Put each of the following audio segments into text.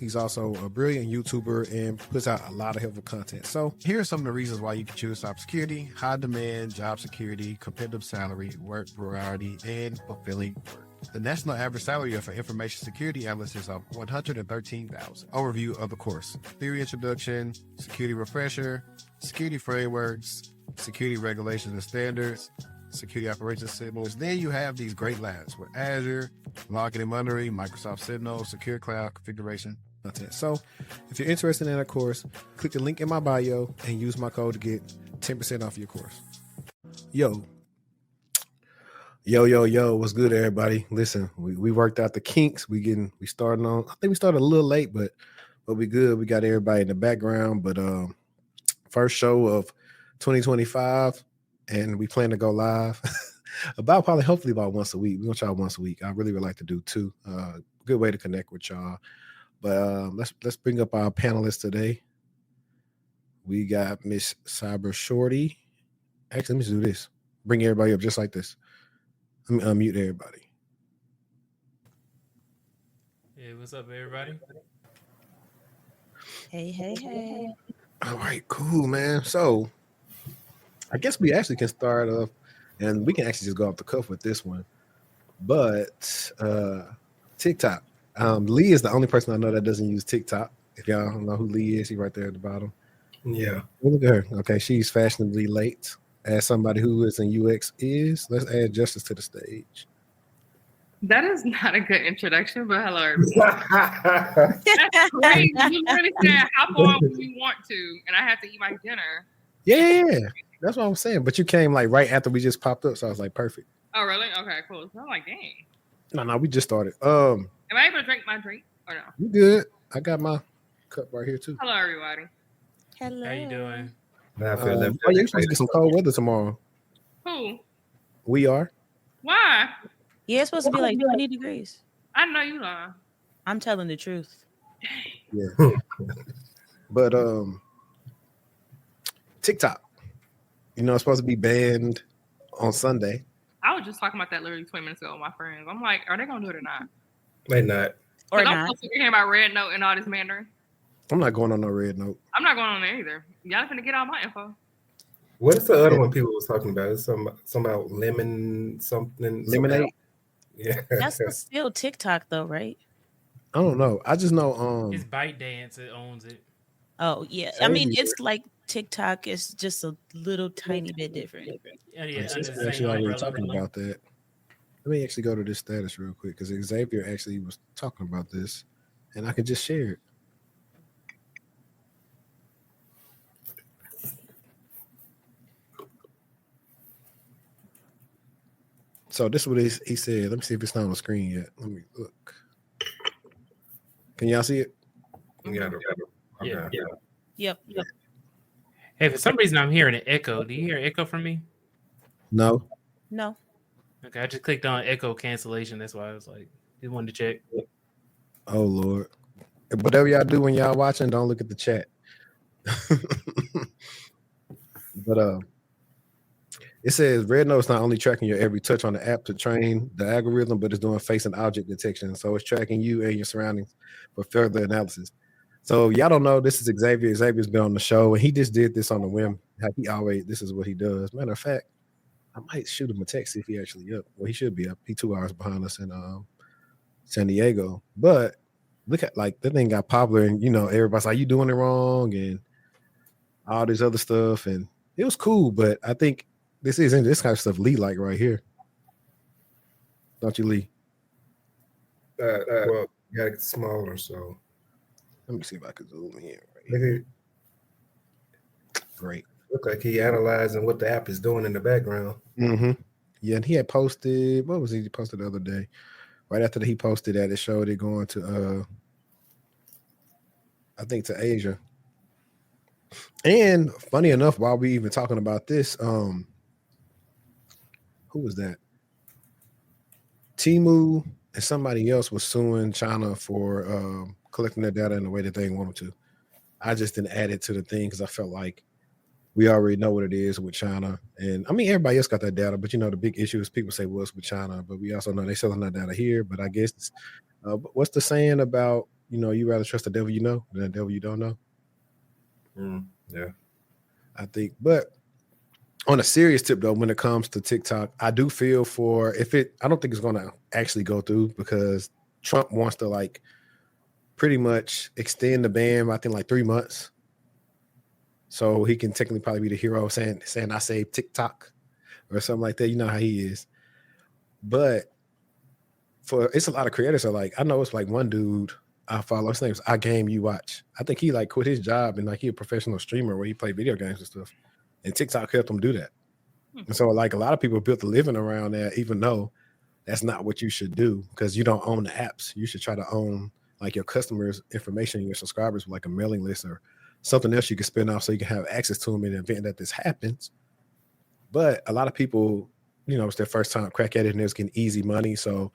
He's also a brilliant YouTuber and puts out a lot of helpful content. So here are some of the reasons why you can choose cybersecurity: high demand, job security, competitive salary, work variety, and fulfilling work. The national average salary for information security analysts is of $113,000. Overview of the course: theory introduction, security refresher, security frameworks, security regulations and standards, security operations signals. Then you have these great labs with Azure, logging and monitoring, Microsoft Signal, secure cloud configuration content. So if you're interested in that course, click the link in my bio and use my code to get 10% off your course. Yo, what's good, everybody? Listen, we worked out the kinks. We starting on, I think we started a little late, but we good. We got everybody in the background, but first show of 2025, and we plan to go live hopefully about once a week. We're gonna try once a week. I really would like to do two. Good way to connect with y'all. But let's bring up our panelists today. We got Miss Cyber Shorty. Actually, let me do this. Bring everybody up just like this. Let me unmute everybody. Hey, what's up, everybody? Hey. All right, cool, man. So I guess we actually can start off, and we can actually just go off the cuff with this one. But TikTok. Lee is the only person I know that doesn't use TikTok. If y'all don't know who Lee is, he's right there at the bottom. Yeah. Look at her. Okay, she's fashionably late. As somebody who is in UX is, let's add Justice to the stage. That is not a good introduction, but hello, everybody. That's great. You really said hop on when you want to, and I have to eat my dinner. Yeah, that's what I'm saying. But you came like right after we just popped up, so I was like, perfect. Oh, really? Okay, cool. So I'm like, dang. No, we just started. Am I able to drink my drink or no? You good? I got my cup right here too. Hello, everybody. Hello. How you doing? You're supposed to get some cold weather tomorrow. Who? We are. Why? Yeah, it's supposed to be like 20 degrees. I know you lying. I'm telling the truth. Yeah. But TikTok, it's supposed to be banned on Sunday. I was just talking about that literally 20 minutes ago with my friends. I'm like, are they gonna do it or not? They not. Or I'm supposed to hear about Red Note and all this Mandarin. I'm not going on no Red Note. I'm not going on there either. Y'all finna get all my info. What is the other one people was talking about? It's some about lemon something. Lemonade? Yeah. That's still TikTok though, right? I don't know. I just know It's ByteDance. It owns it. Oh yeah. I mean, it's like TikTok is just a little tiny bit different. Yeah, actually already talking about that. Let me actually go to this status real quick because Xavier actually was talking about this, and I could just share it. So this is what he said. Let me see if it's not on the screen yet. Let me look. Can y'all see it? Yeah. Yep. Hey, for some reason I'm hearing an echo. Do you hear echo from me? No. Okay, I just clicked on echo cancellation. That's why I was like, just wanted to check. Oh Lord. Whatever y'all do when y'all watching, don't look at the chat. But it says Red Note's not only tracking your every touch on the app to train the algorithm, but it's doing face and object detection. So it's tracking you and your surroundings for further analysis. So y'all don't know, this is Xavier. Xavier's been on the show, and he just did this on the whim. This is what he does. Matter of fact, I might shoot him a text if he actually up. Well, he should be up. He 2 hours behind us in San Diego. But look at that thing got popular, and everybody's like, you doing it wrong, and all this other stuff, and it was cool. But I think this kind of stuff Lee like right here. Don't you, Lee? Well, you gotta get smaller, so let me see if I can zoom in right here. Great. Look like he analyzing what the app is doing in the background. Mm-hmm. Yeah, and he had posted, what was he posted the other day? Right after he posted that, it showed it going to I think to Asia. And funny enough, while we even talking about this, who was that? Temu and somebody else was suing China for collecting their data in the way that they wanted to. I just didn't add it to the thing because I felt like we already know what it is with China. And I mean, everybody else got that data, but the big issue is people say, it's with China, but we also know they're selling that data here. But I guess, what's the saying about you rather trust the devil you know than the devil you don't know. Yeah. I think. But on a serious tip though, when it comes to TikTok, I do feel for I don't think it's gonna actually go through because Trump wants to like pretty much extend the ban, I think like 3 months. So he can technically probably be the hero saying I saved TikTok or something like that. You know how he is. But it's a lot of creators are like, I know it's like one dude I follow, his name's I Game You Watch. I think he like quit his job and like he a professional streamer where he play video games and stuff. And TikTok helped him do that. And so like a lot of people built a living around that, even though that's not what you should do because you don't own the apps. You should try to own like your customers' information, your subscribers with like a mailing list or something else you can spin off so you can have access to them in the event that this happens. But a lot of people, it's their first time crack at it and they're getting easy money. So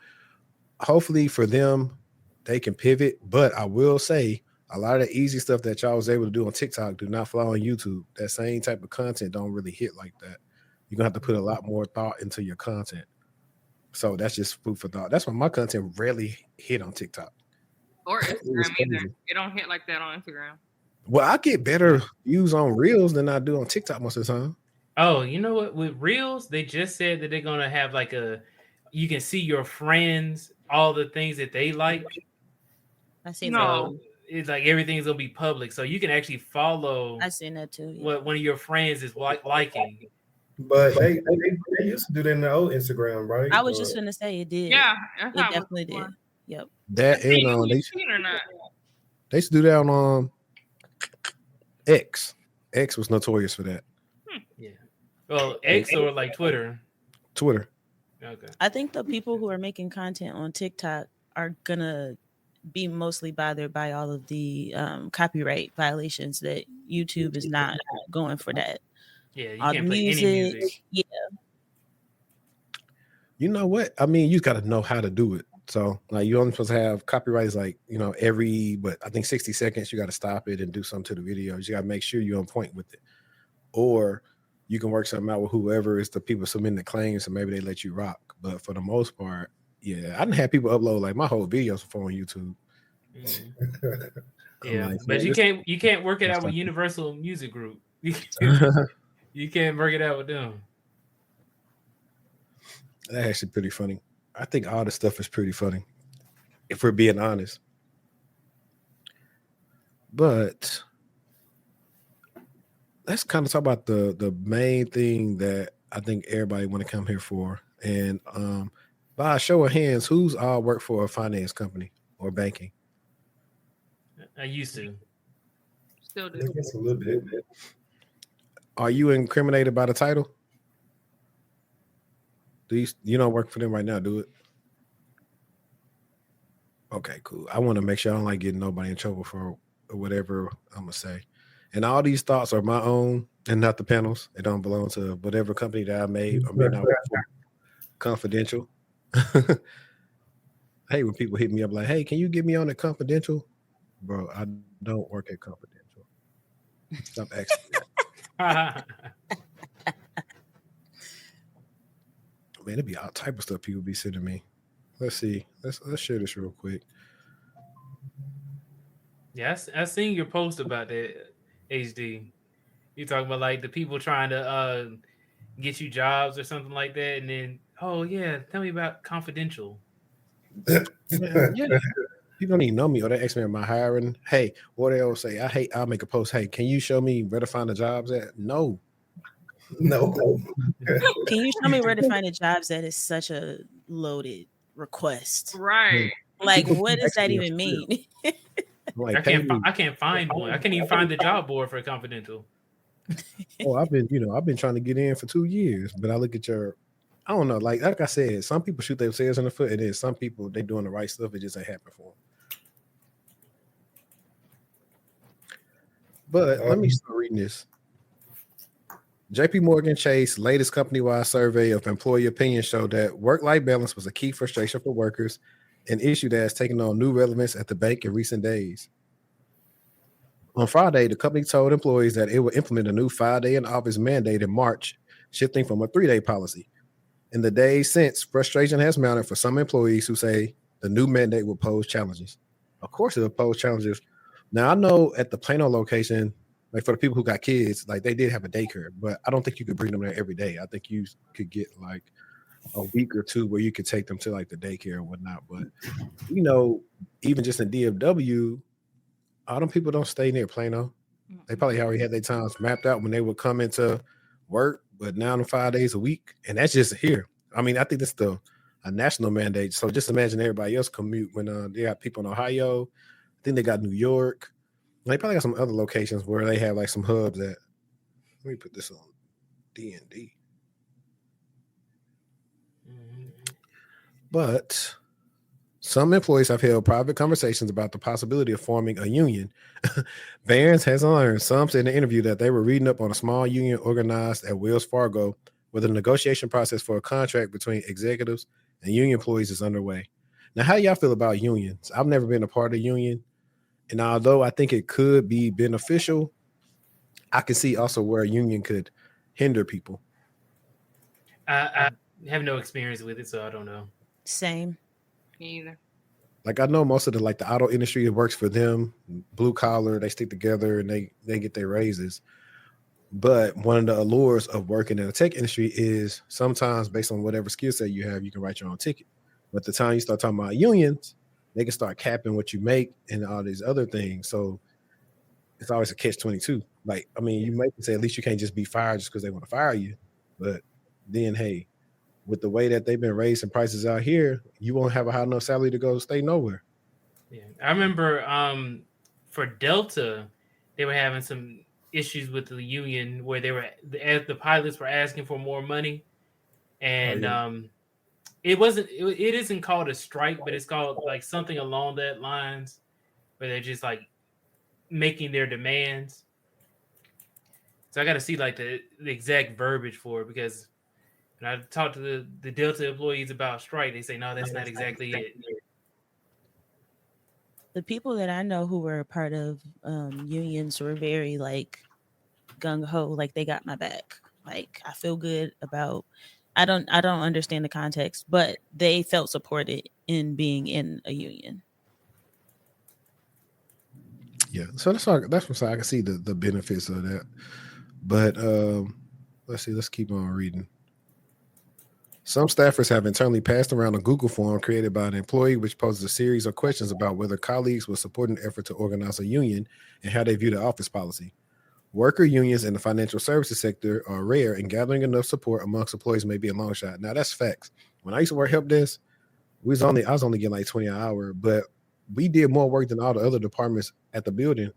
hopefully for them, they can pivot. But I will say a lot of the easy stuff that y'all was able to do on TikTok do not fly on YouTube. That same type of content don't really hit like that. You're going to have to put a lot more thought into your content. So that's just food for thought. That's why my content rarely hit on TikTok. Or Instagram either. It don't hit like that on Instagram. Well, I get better views on Reels than I do on TikTok most of the time. Oh, you know what? With Reels, they just said that they're going to have like you can see your friends, all the things that they like. I seen that. It's like everything's going to be public. So you can actually follow. I seen that too. Yeah. What one of your friends is liking. But they used to do that in the old Instagram, right? I was just going to say it did. Yeah. It definitely did. Yep. That and they used to do that on X. X was notorious for that. Yeah. Well, X or like Twitter. Twitter. Okay. I think the people who are making content on TikTok are gonna be mostly bothered by all of the copyright violations that YouTube is not going for that. Yeah, you all can't the play any music. Yeah. You know what? I mean, you got to know how to do it. So, like, you're only supposed to have copyrights, like, but I think 60 seconds, you got to stop it and do something to the video. You got to make sure you're on point with it. Or you can work something out with whoever is the people submitting the claims, and maybe they let you rock. But for the most part, yeah, I didn't have people upload like my whole videos before on YouTube. Yeah, like, but you can't work it out with Universal Music Group. You can't work it out with them. That's actually pretty funny. I think all this stuff is pretty funny, if we're being honest. But let's kind of talk about the main thing that I think everybody want to come here for. And by a show of hands, who's all work for a finance company or banking? I used to. Still do. I guess a little bit. Are you incriminated by the title? You don't work for them right now, do it? Okay, cool. I want to make sure I don't like getting nobody in trouble for whatever I'm gonna say. And all these thoughts are my own and not the panel's. They don't belong to whatever company that I made or may not work for. Confidential. Hey, when people hit me up like, hey, can you get me on the confidential? Bro, I don't work at confidential. Stop asking that. Man, it'd be all type of stuff people be sending me. Let's see. Let's share this real quick. Yeah, I seen your post about that, HD. You talking about like the people trying to get you jobs or something like that, and then tell me about confidential. Yeah. People don't even know me or they ask me, am I hiring? Hey, what they always say, I'll make a post. Hey, can you show me where to find the jobs at? No. Can you show me where to find the jobs at is such a loaded request. Right. Like, what does that even mean? Like, I can't find one. I can't even find the job board for confidential. I've been trying to get in for 2 years, but I look at I don't know, like I said, some people shoot themselves in the foot, and then some people, they doing the right stuff, it just ain't happen for them. But let me start reading this. JP Morgan Chase latest company-wide survey of employee opinion showed that work-life balance was a key frustration for workers, an issue that has taken on new relevance at the bank in recent days. On Friday, the company told employees that it would implement a new 5-day in office mandate in March, shifting from a 3-day policy. In the days since, frustration has mounted for some employees who say the new mandate will pose challenges. Of course, it'll pose challenges. Now, I know at the Plano location, like for the people who got kids, like they did have a daycare, but I don't think you could bring them there every day. I think you could get like a week or two where you could take them to like the daycare and whatnot. But even just in DFW, all them people don't stay near Plano. They probably already had their times mapped out when they would come into work, but now in 5 days a week, and that's just here. I mean, I think that's a national mandate. So just imagine everybody else commute when they got people in Ohio. I think they got New York. They probably got some other locations where they have like some hubs at. Let me put this on D&D. But some employees have held private conversations about the possibility of forming a union. Barron's has learned. Some said in the interview that they were reading up on a small union organized at Wells Fargo, where the negotiation process for a contract between executives and union employees is underway. Now, how do y'all feel about unions? I've never been a part of a union. And although I think it could be beneficial, I can see also where a union could hinder people. I have no experience with it, so I don't know. Same. Me either. Like I know most of the auto industry, it works for them. Blue collar, they stick together and they get their raises. But one of the allures of working in the tech industry is sometimes based on whatever skill set you have, you can write your own ticket. But the time you start talking about unions, they can start capping what you make and all these other things. So it's always a catch-22. Like, I mean, you might say at least you can't just be fired just because they want to fire you. But then, hey, with the way that they've been raising prices out here, you won't have a high enough salary to go stay nowhere. Yeah, I remember for Delta, they were having some issues with the union where the pilots were asking for more money, and it isn't called a strike, but it's called like something along that lines, where they're just like making their demands. So I got to see like the exact verbiage for it, because when I talk to the Delta employees about strike, they say, no, that's not exactly it. The people that I know who were a part of unions were very like gung ho, like they got my back. Like I feel good about. I don't understand the context, but they felt supported in being in a union. Yeah, so that's what I can see the benefits of that. But let's see, let's keep on reading. Some staffers have internally passed around a Google form created by an employee, which poses a series of questions about whether colleagues will support an effort to organize a union and how they view the office policy. Worker unions in the financial services sector are rare, and gathering enough support amongst employees may be a long shot. Now, that's facts. When I used to work help desk, I was only getting like 20 an hour, but we did more work than all the other departments at the building,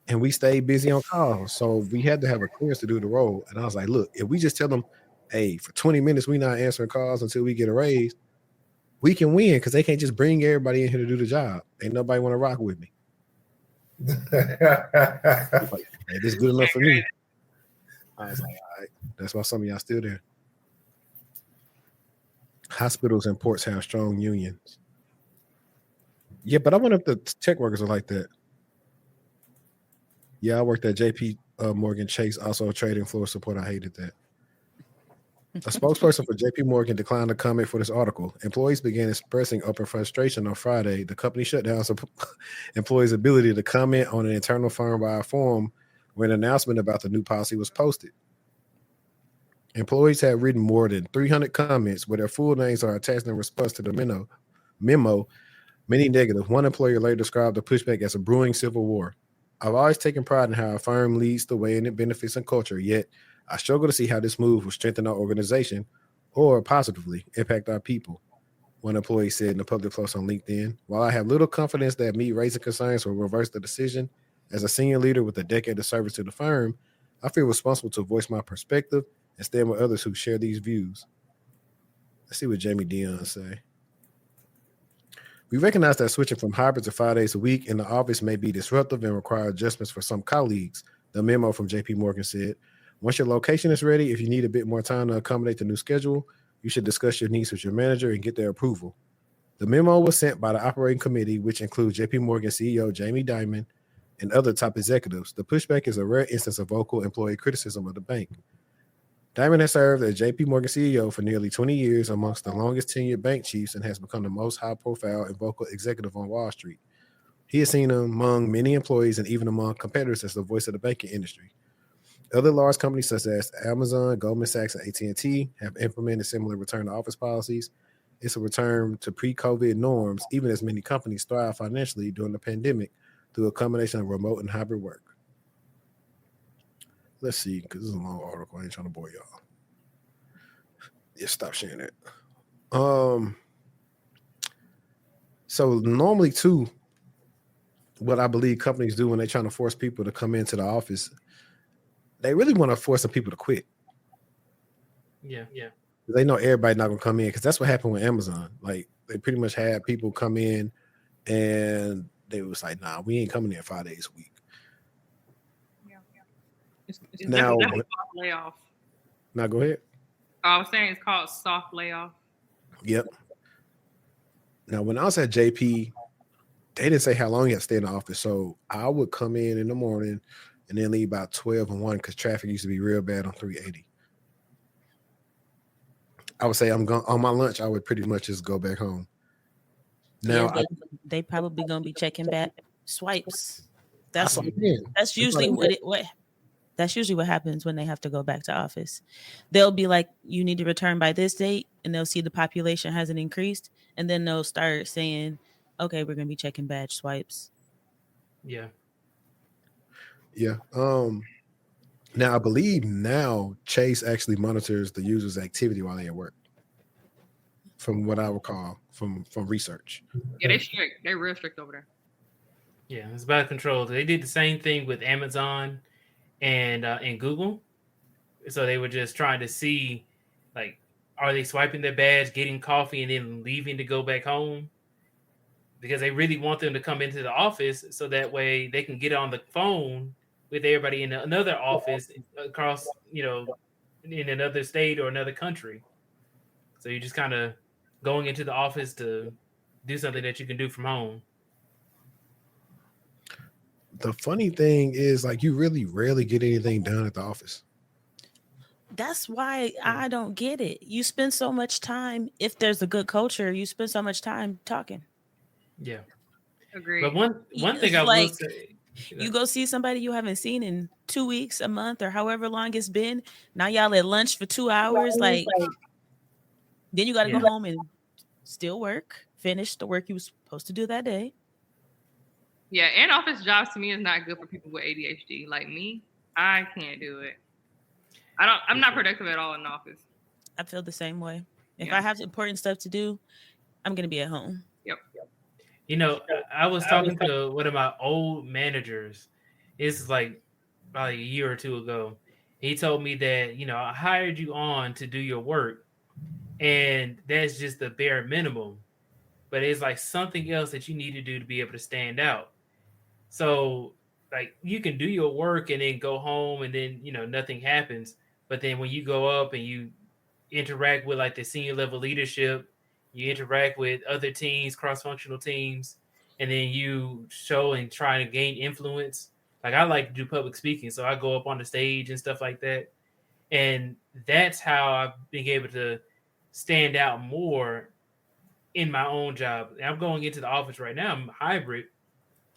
and we stayed busy on calls. So we had to have a clearance to do the role. And I was like, look, if we just tell them, hey, for 20 minutes, we're not answering calls until we get a raise, we can win, because they can't just bring everybody in here to do the job. Ain't nobody want to rock with me. Like, hey, this is good enough for me. I was like, all right, that's why some of y'all still there. Hospitals and ports have strong unions. Yeah, but I wonder if the tech workers are like that. Yeah, I worked at JP Morgan Chase, also a trading floor support. I hated that. A spokesperson for JP Morgan declined to comment for this article. Employees began expressing open frustration on Friday. The company shut down some employees' ability to comment on an internal firm-wide forum where an announcement about the new policy was posted. Employees had written more than 300 comments where their full names are attached in response to the memo, many negative. One employer later described the pushback as a brewing civil war. I've always taken pride in how a firm leads the way in its benefits and culture, yet I struggle to see how this move will strengthen our organization or positively impact our people, one employee said in a public post on LinkedIn. While I have little confidence that me raising concerns will reverse the decision, as a senior leader with a decade of service to the firm, I feel responsible to voice my perspective and stand with others who share these views. Let's see what Jamie Dion say. We recognize that switching from hybrid to 5 days a week in the office may be disruptive and require adjustments for some colleagues, the memo from JP Morgan said. Once your location is ready, if you need a bit more time to accommodate the new schedule, you should discuss your needs with your manager and get their approval. The memo was sent by the operating committee, which includes JP Morgan CEO Jamie Dimon and other top executives. The pushback is a rare instance of vocal employee criticism of the bank. Dimon has served as JP Morgan CEO for nearly 20 years, amongst the longest tenured bank chiefs, and has become the most high-profile and vocal executive on Wall Street. He is seen among many employees and even among competitors as the voice of the banking industry. Other large companies such as Amazon, Goldman Sachs, and AT&T have implemented similar return to office policies. It's a return to pre-COVID norms, even as many companies thrive financially during the pandemic through a combination of remote and hybrid work. Let's see, because this is a long article. I ain't trying to bore y'all. Yeah, stop sharing it. So normally too, what I believe companies do when they're trying to force people to come into the office, they really want to force some people to quit. Yeah. They know everybody not gonna come in, because that's what happened with Amazon. Like they pretty much had people come in and they was like, nah, we ain't coming in 5 days a week. It's Now, definitely soft layoff. Now go ahead. I was saying it's called soft layoff. Yep. Now, when I was at JP, they didn't say how long you had to stay in the office. So I would come in the morning and then leave about 12 and 1 because traffic used to be real bad on 380. I would say I'm going on my lunch. I would pretty much just go back home. Now They probably gonna be checking back swipes. That's what I'm saying. That's usually that's usually what happens when they have to go back to office. They'll be like, you need to return by this date, and they'll see the population hasn't increased, and then they'll start saying, okay, we're gonna be checking badge swipes. Yeah. Now I believe now Chase actually monitors the user's activity while they're at work. From what I recall from research. Yeah, they're strict. They're real strict over there. Yeah, it's about control. They did the same thing with Amazon and Google. So they were just trying to see, like, are they swiping their badge, getting coffee, and then leaving to go back home? Because they really want them to come into the office so that way they can get on the phone with everybody in another office across, in another state or another country. So you're just kind of going into the office to do something that you can do from home. The funny thing is, like, you really rarely get anything done at the office. That's why I don't get it. You spend so much time, if there's a good culture, you spend so much time talking. Yeah. Agreed. But one thing I will say, you go see somebody you haven't seen in 2 weeks, a month, or however long it's been. Now y'all at lunch for 2 hours. Like, then you got to go home and still work, finish the work you was supposed to do that day. Yeah, in-office jobs to me is not good for people with ADHD. Like me, I can't do it. I'm not productive at all in the office. I feel the same way. If I have important stuff to do, I'm going to be at home. Yep. I was talking to one of my old managers. It's like probably a year or two ago. He told me that, I hired you on to do your work, and that's just the bare minimum. But it's like something else that you need to do to be able to stand out. So, like, you can do your work and then go home and then, nothing happens. But then when you go up and you interact with like the senior level leadership, you interact with other teams, cross-functional teams, and then you show and try to gain influence. Like, I like to do public speaking, so I go up on the stage and stuff like that. And that's how I've been able to stand out more in my own job. And I'm going into the office right now. I'm hybrid,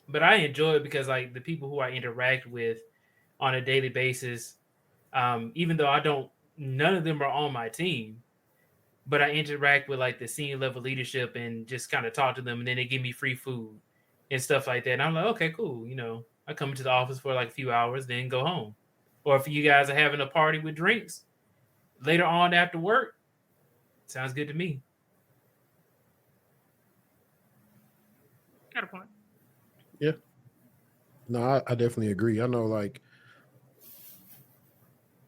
but I enjoy it because, like, the people who I interact with on a daily basis, even though none of them are on my team, but I interact with like the senior level leadership and just kind of talk to them, and then they give me free food and stuff like that. And I'm like, okay, cool. I come into the office for like a few hours, then go home. Or if you guys are having a party with drinks later on after work, sounds good to me. Got a point. Yeah. No, I definitely agree. I know, like,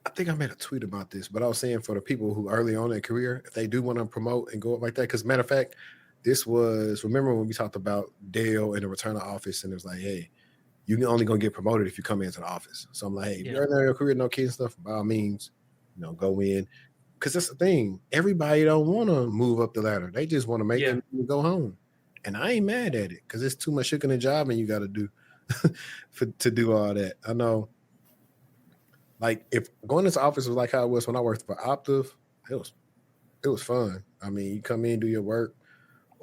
I think I made a tweet about this, but I was saying for the people who early on in their career, if they do want to promote and go up like that, because matter of fact, remember when we talked about Dale and the return to office, and it was like, hey, you're only going to get promoted if you come into the office. So I'm like, hey, if you're early in your career, no kids and stuff, by all means, go in. Because that's the thing. Everybody don't want to move up the ladder. They just want to make it and go home. And I ain't mad at it because it's too much shit in the job and you got to do to do all that. I know. Like, if going into office was like how it was when I worked for Optiv, it was fun. I mean, you come in, do your work,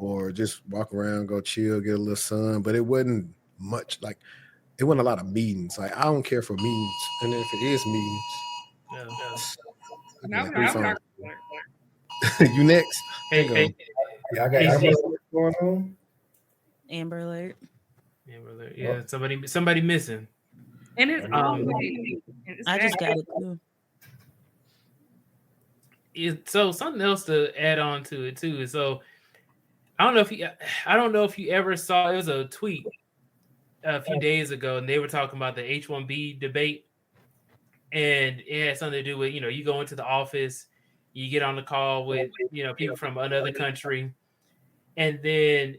or just walk around, go chill, get a little sun. But it wasn't much like it wasn't a lot of meetings. Like I don't care for meetings, and if it is meetings, Now like we three are phones. You next? Hey, Hang on. hey, Yeah, I got HD. what's going on. Amber Alert. Yeah, somebody missing. And it's always. I just got it too. So something else to add on to it too. So I don't know if you ever saw, it was a tweet a few days ago, and they were talking about the H-1B debate, and it had something to do with, you go into the office, you get on the call with people from another country, and then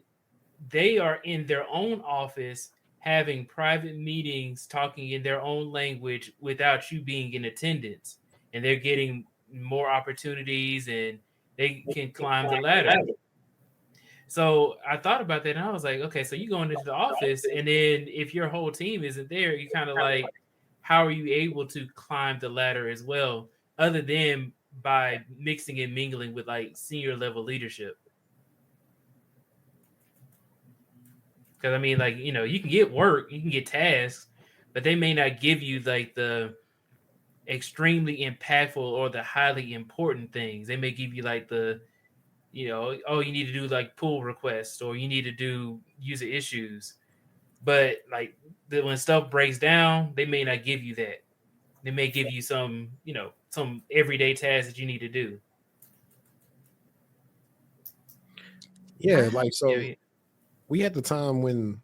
they are in their own office having private meetings, talking in their own language without you being in attendance, and they're getting more opportunities and they can climb the ladder. So I thought about that and I was like, okay, so you going into the office, and then if your whole team isn't there, you kind of like, how are you able to climb the ladder as well, other than by mixing and mingling with like senior level leadership? Because I mean, like, you can get work, you can get tasks, but they may not give you like the extremely impactful or the highly important things. They may give you like the, oh, you need to do like pull requests, or you need to do user issues. But like when stuff breaks down, they may not give you that. They may give you some, some everyday tasks that you need to do. Yeah, like so. Yeah. We had the time when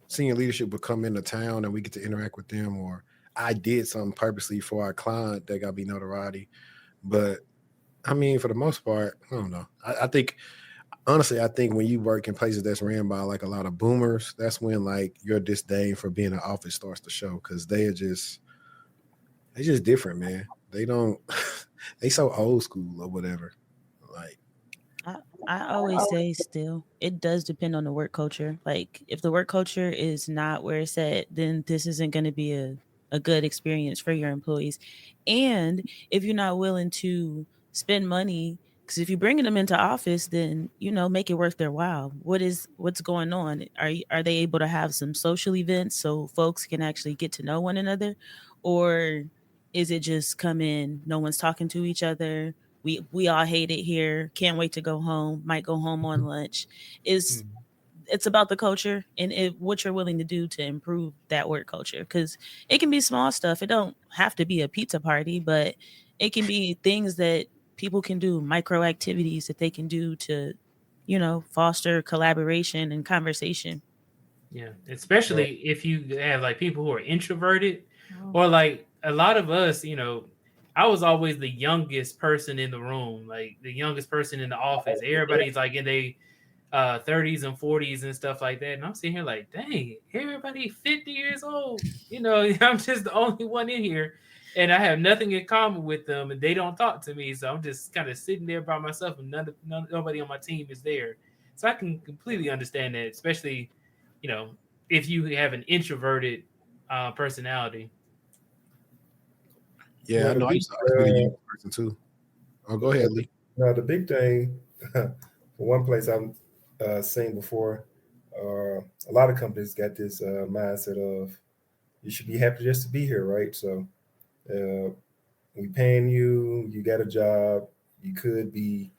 senior leadership would come into town and we get to interact with them, or I did something purposely for our client that got me notoriety. But I mean, for the most part, I don't know. I think, honestly, I think when you work in places that's ran by like a lot of boomers, that's when like your disdain for being in office starts to show, because they're just different, man. They don't, they so old school or whatever. Like, I always say still, it does depend on the work culture. Like if the work culture is not where it's at, then this isn't going to be a good experience for your employees. And if you're not willing to spend money, because if you're bringing them into office, then, make it worth their while. What's going on? Are they able to have some social events so folks can actually get to know one another? Or is it just come in, no one's talking to each other? We all hate it here. Can't wait to go home. Might go home on lunch. It's about the culture and what you're willing to do to improve that work culture. Because it can be small stuff. It don't have to be a pizza party, but it can be things that people can do, micro activities that they can do to, foster collaboration and conversation. Yeah, especially if you have like people who are introverted, or like a lot of us, I was always the youngest person in the room, like the youngest person in the office. Everybody's like in their 30s and 40s and stuff like that. And I'm sitting here like, dang, everybody 50 years old. I'm just the only one in here, and I have nothing in common with them, and they don't talk to me. So I'm just kind of sitting there by myself, and nobody on my team is there. So I can completely understand that, especially, if you have an introverted personality. yeah, I know. I used to be the young person too. Oh, go ahead, Lee. No, the big thing, for one place I've seen before, a lot of companies got this mindset of you should be happy just to be here, right? So we paying you, you got a job, you could be.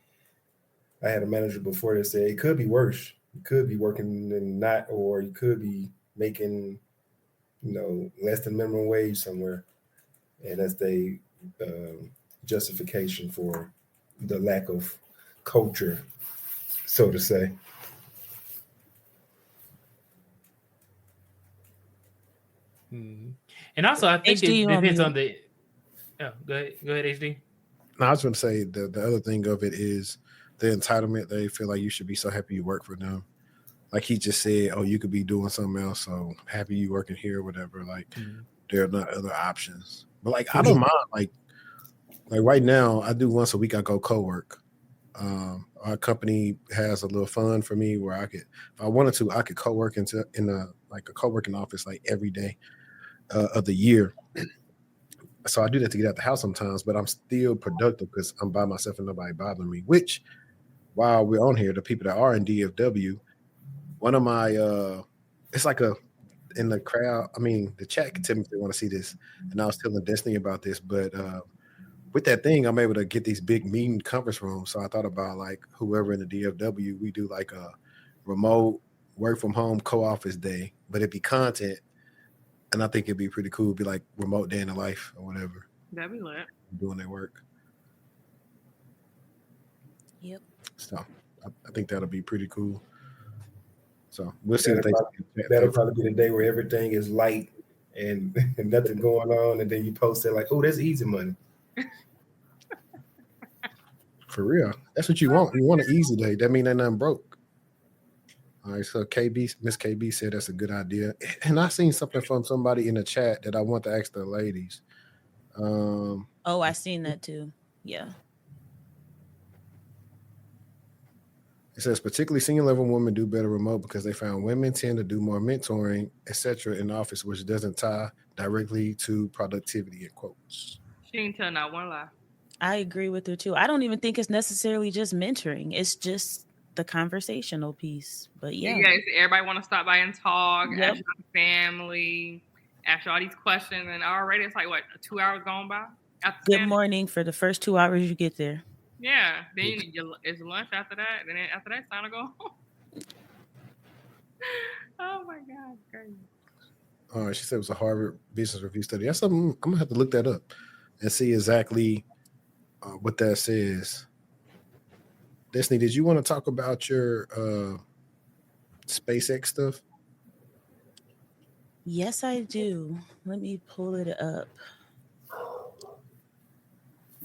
I had a manager before that said it could be worse. You could be working and not, or you could be making, less than minimum wage somewhere, and that's the justification for the lack of culture, so to say. And also, I think HD it depends on on the. Oh, go ahead, HD. No, I was going to say the other thing of it is the entitlement. They feel like you should be so happy you work for them. Like he just said, oh, you could be doing something else, so happy you working here or whatever. Like there are not other options. But like I don't mind. Like right now, I do once a week. I go co-work. Our company has a little fund for me where I could, if I wanted to, I could co-work in a co-working office like every day of the year. So I do that to get out the house sometimes, but I'm still productive because I'm by myself and nobody bothering me, which while we're on here, the people that are in DFW, one of my it's like a in the crowd. I mean, the chat can tell me if they want to see this, and I was telling Destiny about this, but with that thing, I'm able to get these big meeting conference rooms. So I thought about like whoever in the DFW, we do like a remote work from home co-office day, but it'd be content, and I think it'd be pretty cool. It'd be like remote day in the life or whatever, That'd be lit. doing their work. Yep. So I think that'll be pretty cool. So we'll see That'll what they. That'll probably be the day where everything is light and nothing going on, and then you post it like, "Oh, that's easy money." For real, that's what you want. You want an easy day. That means ain't nothing broke. All right, so Miss KB said that's a good idea, and I seen something from somebody in the chat that I want to ask the ladies. Oh, I seen that too. Yeah. It says particularly senior level women do better remote because they found women tend to do more mentoring, etc. in the office, which doesn't tie directly to productivity. In quotes. She ain't tell not one lie. I agree with her too. I don't even think it's necessarily just mentoring. It's just the conversational piece. But yeah. Yes, everybody want to stop by and talk, Yep. ask your family, ask you all these questions, and already it's like what 2 hours gone by. Good morning for the first 2 hours you get there. Yeah, then it's lunch after that. Then after that, it's time to go home. Oh my God, crazy. All right, she said it was a Harvard Business Review study. That's something I'm gonna have to look that up and see exactly what that says. Destiny, did you want to talk about your SpaceX stuff? Yes, I do. Let me pull it up.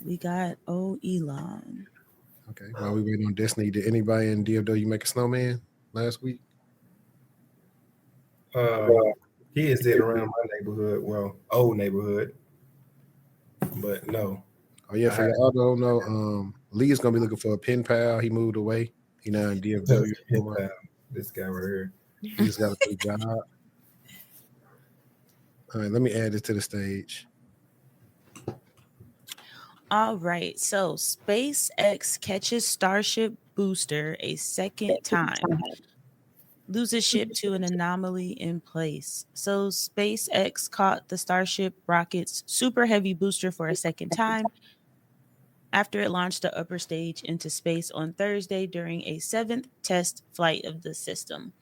We got Elon. Okay. While we wait on Destiny, did anybody in DFW make a snowman last week? Kids did around my neighborhood, well, old neighborhood, but no. Oh yeah, for y'all don't know, Lee is gonna be looking for a pen pal. He moved away. He now in DFW. This guy right here. He just got a good job. All right, let me add this to the stage. All right, so SpaceX catches Starship booster a second time, loses ship to an anomaly in place. So SpaceX caught the Starship rocket's super heavy booster for a second time after it launched the upper stage into space on Thursday during a 7th test flight of the system.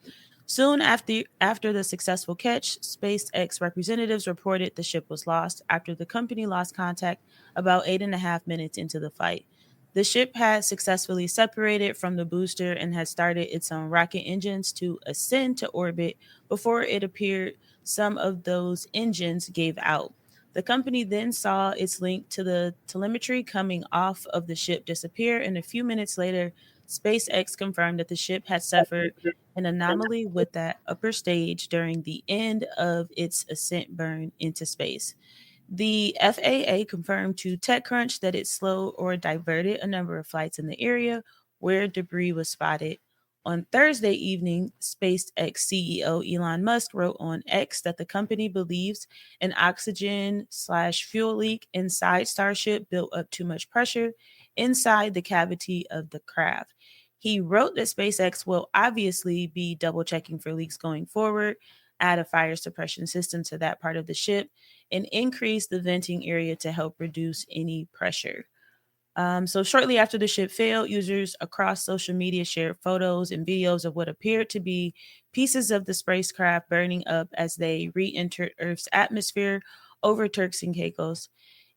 Soon after the successful catch, SpaceX representatives reported the ship was lost after the company lost contact about 8.5 minutes into the flight. The ship had successfully separated from the booster and had started its own rocket engines to ascend to orbit. Before it appeared, some of those engines gave out. The company then saw its link to the telemetry coming off of the ship disappear, and a few minutes later, SpaceX confirmed that the ship had suffered an anomaly with that upper stage during the end of its ascent burn into space. The FAA confirmed to TechCrunch that it slowed or diverted a number of flights in the area where debris was spotted. On Thursday evening, SpaceX CEO Elon Musk wrote on X that the company believes an oxygen/fuel leak inside Starship built up too much pressure inside the cavity of the craft. He wrote that SpaceX will obviously be double checking for leaks going forward, add a fire suppression system to that part of the ship, and increase the venting area to help reduce any pressure. So shortly after the ship failed, users across social media shared photos and videos of what appeared to be pieces of the spacecraft burning up as they re-entered Earth's atmosphere over Turks and Caicos.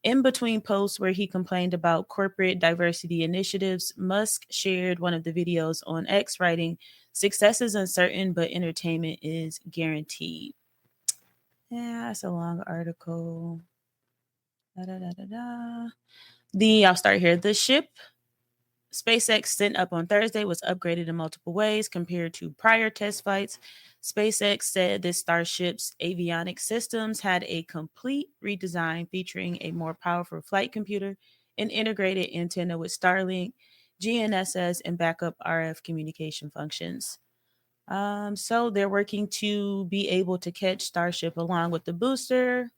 In between posts where he complained about corporate diversity initiatives, Musk shared one of the videos on X, writing, "Success is uncertain, but entertainment is guaranteed." Yeah, that's a long article. I'll start here. The ship SpaceX sent up on Thursday was upgraded in multiple ways compared to prior test flights. SpaceX said this Starship's avionics systems had a complete redesign featuring a more powerful flight computer, an integrated antenna with Starlink, GNSS, and backup RF communication functions. So they're working to be able to catch Starship along with the booster,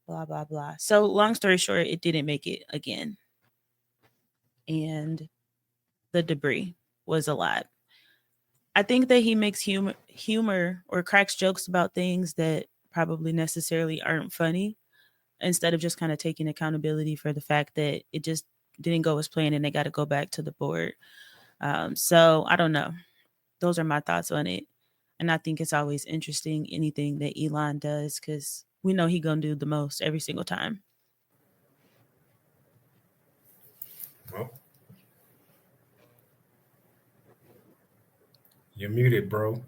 blah, blah, blah. So long story short, it didn't make it again. And the debris was a lot. I think that he makes humor or cracks jokes about things that probably necessarily aren't funny, instead of just kind of taking accountability for the fact that it just didn't go as planned and they got to go back to the board. So I don't know. Those are my thoughts on it. And I think it's always interesting anything that Elon does, because we know he gonna do the most every single time. Well, you're muted, bro.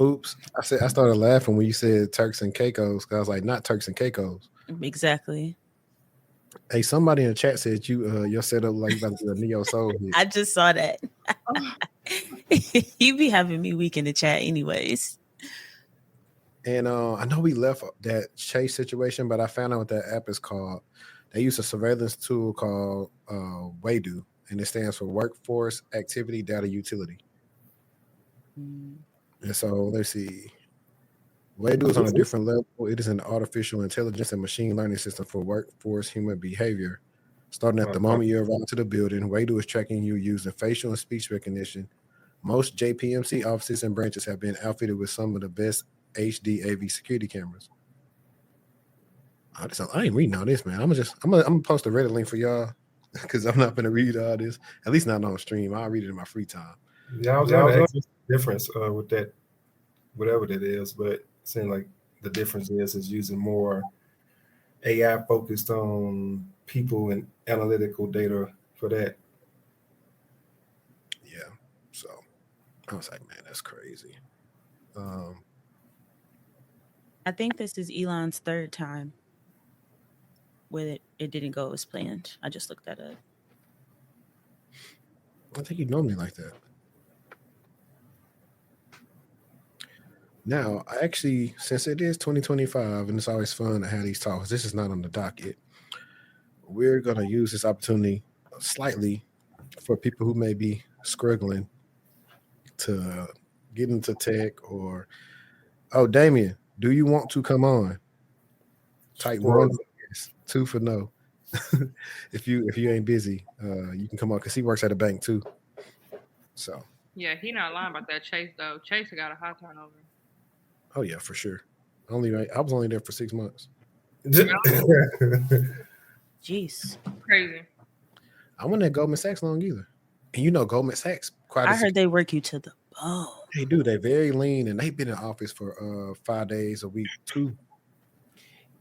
Oops. I started laughing when you said Turks and Caicos, because I was like, not Turks and Caicos. Exactly. Hey, somebody in the chat said your setup like you about to do a Neo Soul hit. I just saw that. You be having me weak in the chat anyways. And I know we left that Chase situation, but I found out what that app is called. They use a surveillance tool called WADU, and it stands for Workforce Activity Data Utility. And so let's see. WADU is on a different level. It is an artificial intelligence and machine learning system for workforce human behavior. Starting at the moment you arrive to the building, WADU is tracking you using facial and speech recognition. Most JPMC offices and branches have been outfitted with some of the best HD AV security cameras. I ain't reading all this, man. I'm gonna post a Reddit link for y'all because I'm not gonna read all this. At least not on stream. I'll read it in my free time. Yeah, I was gonna ask the difference with that, whatever that is, but it seems like the difference is using more AI focused on people and analytical data for that. Yeah. So I was like, man, that's crazy. I think this is Elon's third time where it didn't go as planned. I just looked that up. I think he'd normally like that. Now, actually, since it is 2025 and it's always fun to have these talks, this is not on the docket. We're going to use this opportunity slightly for people who may be struggling to get into tech or, Damien, do you want to come on? Type 1 for yes, 2 for no. If you ain't busy, you can come on because he works at a bank too. So yeah, he not lying about that Chase though. Chase got a high turnover. Oh yeah, for sure. I was only there for 6 months. Jeez, crazy. I wasn't at Goldman Sachs long either. And Goldman Sachs I heard they work you to the bone. They do. They're very lean, and they've been in office for 5 days a week too.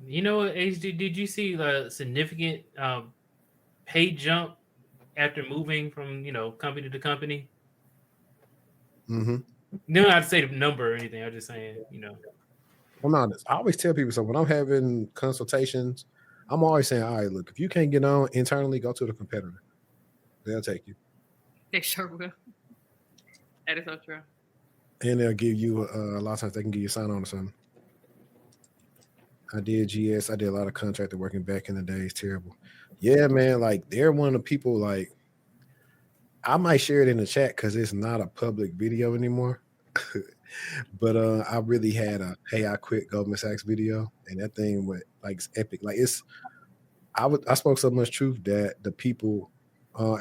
You know what, HD? Did you see the significant pay jump after moving from company to company? Mm-hmm. You don't have to say the number or anything. I'm just saying, I'm honest. I always tell people, so when I'm having consultations, I'm always saying, all right, look, if you can't get on internally, go to the competitor. They'll take you. They sure will. That is so true. And they'll give you, a lot of times they can give you a sign on or something. I did GS. I did a lot of contractor working back in the day. It's terrible. Yeah, man. Like, they're one of the people, like, I might share it in the chat because it's not a public video anymore. But I really had a "Hey, I quit Goldman Sachs" video, and that thing went like it's epic. Like I spoke so much truth that the people,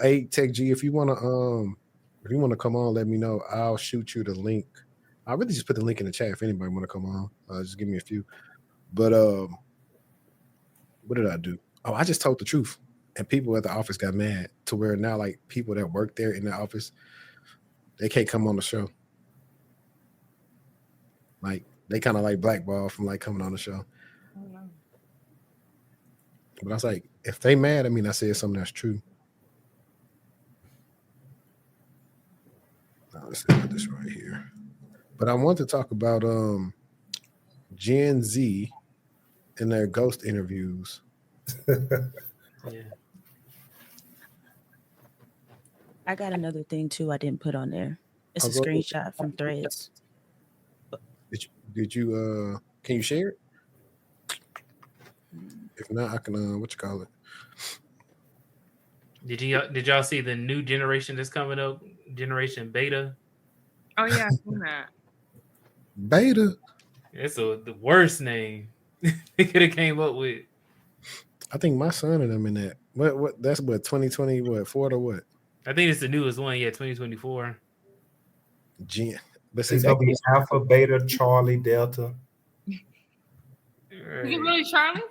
hey Tech G, if you wanna come on, let me know. I'll shoot you the link. I really just put the link in the chat if anybody want to come on. Just give me a few. But what did I do? Oh, I just told the truth, and people at the office got mad to where now like people that work there in the office, they can't come on the show. Like they kind of like blackball from like coming on the show. But I was like, if they mad, I mean, I said something that's true. Let's put this right here. But I want to talk about Gen Z and their ghost interviews. Yeah. I got another thing too I didn't put on there. It's a screenshot from Threads. Did you can you share it? If not, I can what you call it? Did y'all see the new generation that's coming up? Generation Beta. Oh yeah, I've seen that. Beta. It's the worst name they could have came up with. I think my son and them in that. What? That's what 2020. What Ford or what? I think it's the newest one. Yeah, 2024. Gen. But see, It's that gonna be Alpha, Beta, Charlie, Delta. Is it really Charlie?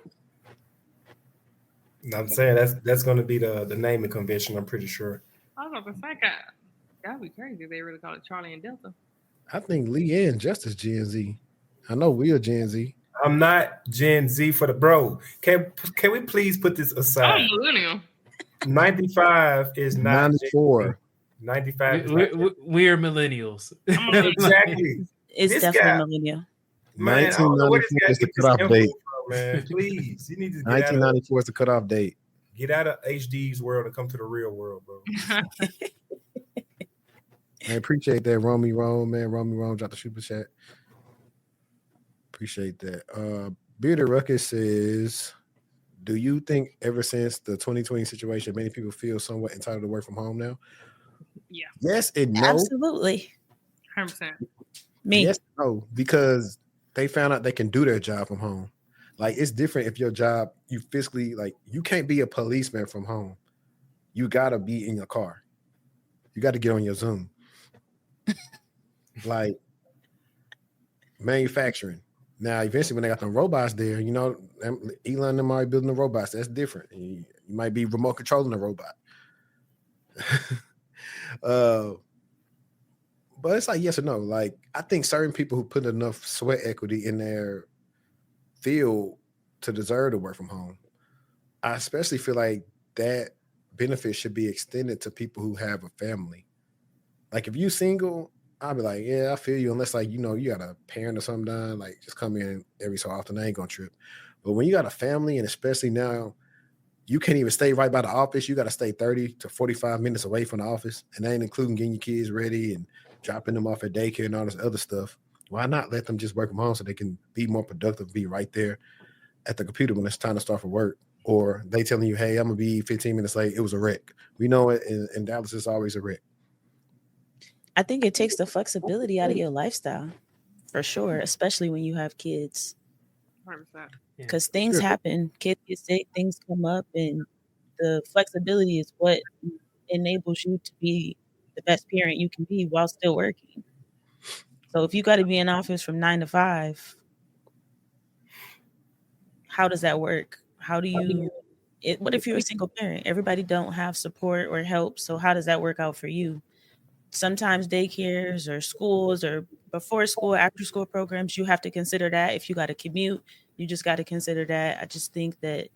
I'm saying that's gonna be the naming convention. I'm pretty sure. I was about to say, that'd be crazy if they really call it Charlie and Delta. I think Lee and Justice Gen Z. I know we are Gen Z. I'm not Gen Z for the bro. Can we please put this aside? I'm millennial. 95 is not 94. 95 is not We're millennials. exactly. It's This definitely guy- millennial. Man, I don't know where this 1994 guy is the get this cutoff info date. from, man. Please, you need to 1994 is the cutoff date. get out of HD's world and come to the real world, bro. I appreciate that, Romy Rome, man. Romy Rome dropped the super chat. Appreciate that. Bearded Ruckus says, do you think ever since the 2020 situation, many people feel somewhat entitled to work from home now? Yeah. Yes and no. Absolutely. 100%. Me. Yes, no, because they found out they can do their job from home. Like, it's different if your job, you physically, like, you can't be a policeman from home. You got to be in your car. You got to get on your Zoom. Like, manufacturing. Now, eventually, when they got the robots there, you know, Elon and them already building the robots. That's different. You might be remote controlling the robot. But it's like yes or no. Like, I think certain people who put enough sweat equity in their field to deserve to work from home. I especially feel like that benefit should be extended to people who have a family. Like, if you single, I'll be like, yeah, I feel you. Unless, like, you know, you got a parent or something done, like, just come in every so often. I ain't gonna trip. But when you got a family, and especially now, you can't even stay right by the office. You got to stay 30 to 45 minutes away from the office, and that ain't including getting your kids ready and dropping them off at daycare and all this other stuff. Why not let them just work from home so they can be more productive, be right there at the computer when it's time to start for work? Or they telling you, hey, I'm gonna be 15 minutes late. It was a wreck. We know it in Dallas, it's always a wreck. I think it takes the flexibility out of your lifestyle for sure, especially when you have kids. 100%. Because things happen, kids get sick, things come up, and the flexibility is what enables you to be the best parent you can be while still working. So if you got to be in office from 9 to 5, how does that work? How do you? What if you're a single parent? Everybody don't have support or help. So how does that work out for you? Sometimes daycares or schools or before school, after school programs, you have to consider that. If you got to commute, you just got to consider that. I just think that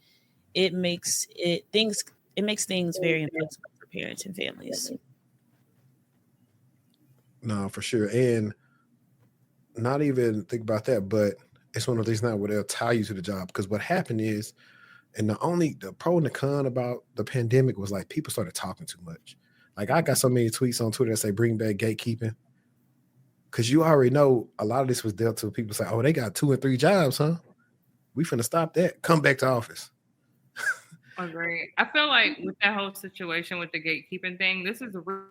it makes things very inflexible for parents and families. No, for sure. And not even think about that, but it's one of these now where they'll tie you to the job. Because what happened is, and the pro and the con about the pandemic was like people started talking too much. Like, I got so many tweets on Twitter that say bring back gatekeeping. Because you already know a lot of this was dealt to people say, oh, they got 2 and 3 jobs, huh? We finna stop that. Come back to office. Agreed. I feel like with that whole situation with the gatekeeping thing, this is a real.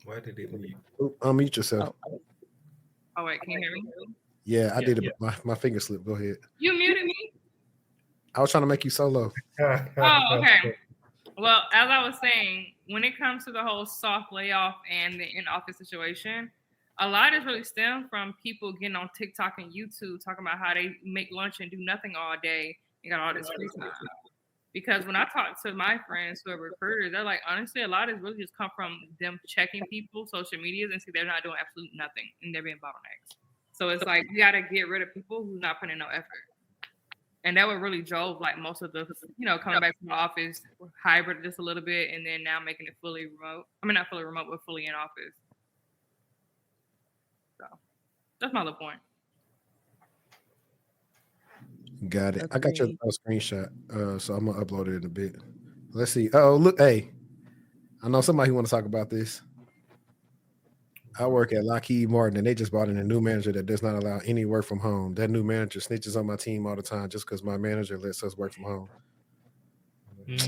Why did it leave? Unmute yourself. Oh, wait, can you hear me? Yeah, I did it. My finger slipped. Go ahead. You muted me? I was trying to make you solo. Oh, okay. Well, as I was saying, when it comes to the whole soft layoff and the in-office situation, a lot is really stemmed from people getting on TikTok and YouTube talking about how they make lunch and do nothing all day and got all this free time. Because when I talk to my friends who are recruiters, they're like, honestly, a lot is really just come from them checking people's social medias and see they're not doing absolutely nothing and they're being bottlenecks. So it's like, you got to get rid of people who's not putting in no effort. And that would really drove like most of the, coming back from the office, hybrid just a little bit, and then now making it fully remote. I mean, not fully remote, but fully in office. So that's my little point. Got it. I got your screenshot, so I'm gonna upload it in a bit. Let's see. Oh, look, hey, I know somebody who want to talk about this. I work at Lockheed Martin, and they just brought in a new manager that does not allow any work from home. That new manager snitches on my team all the time just because my manager lets us work from home. It's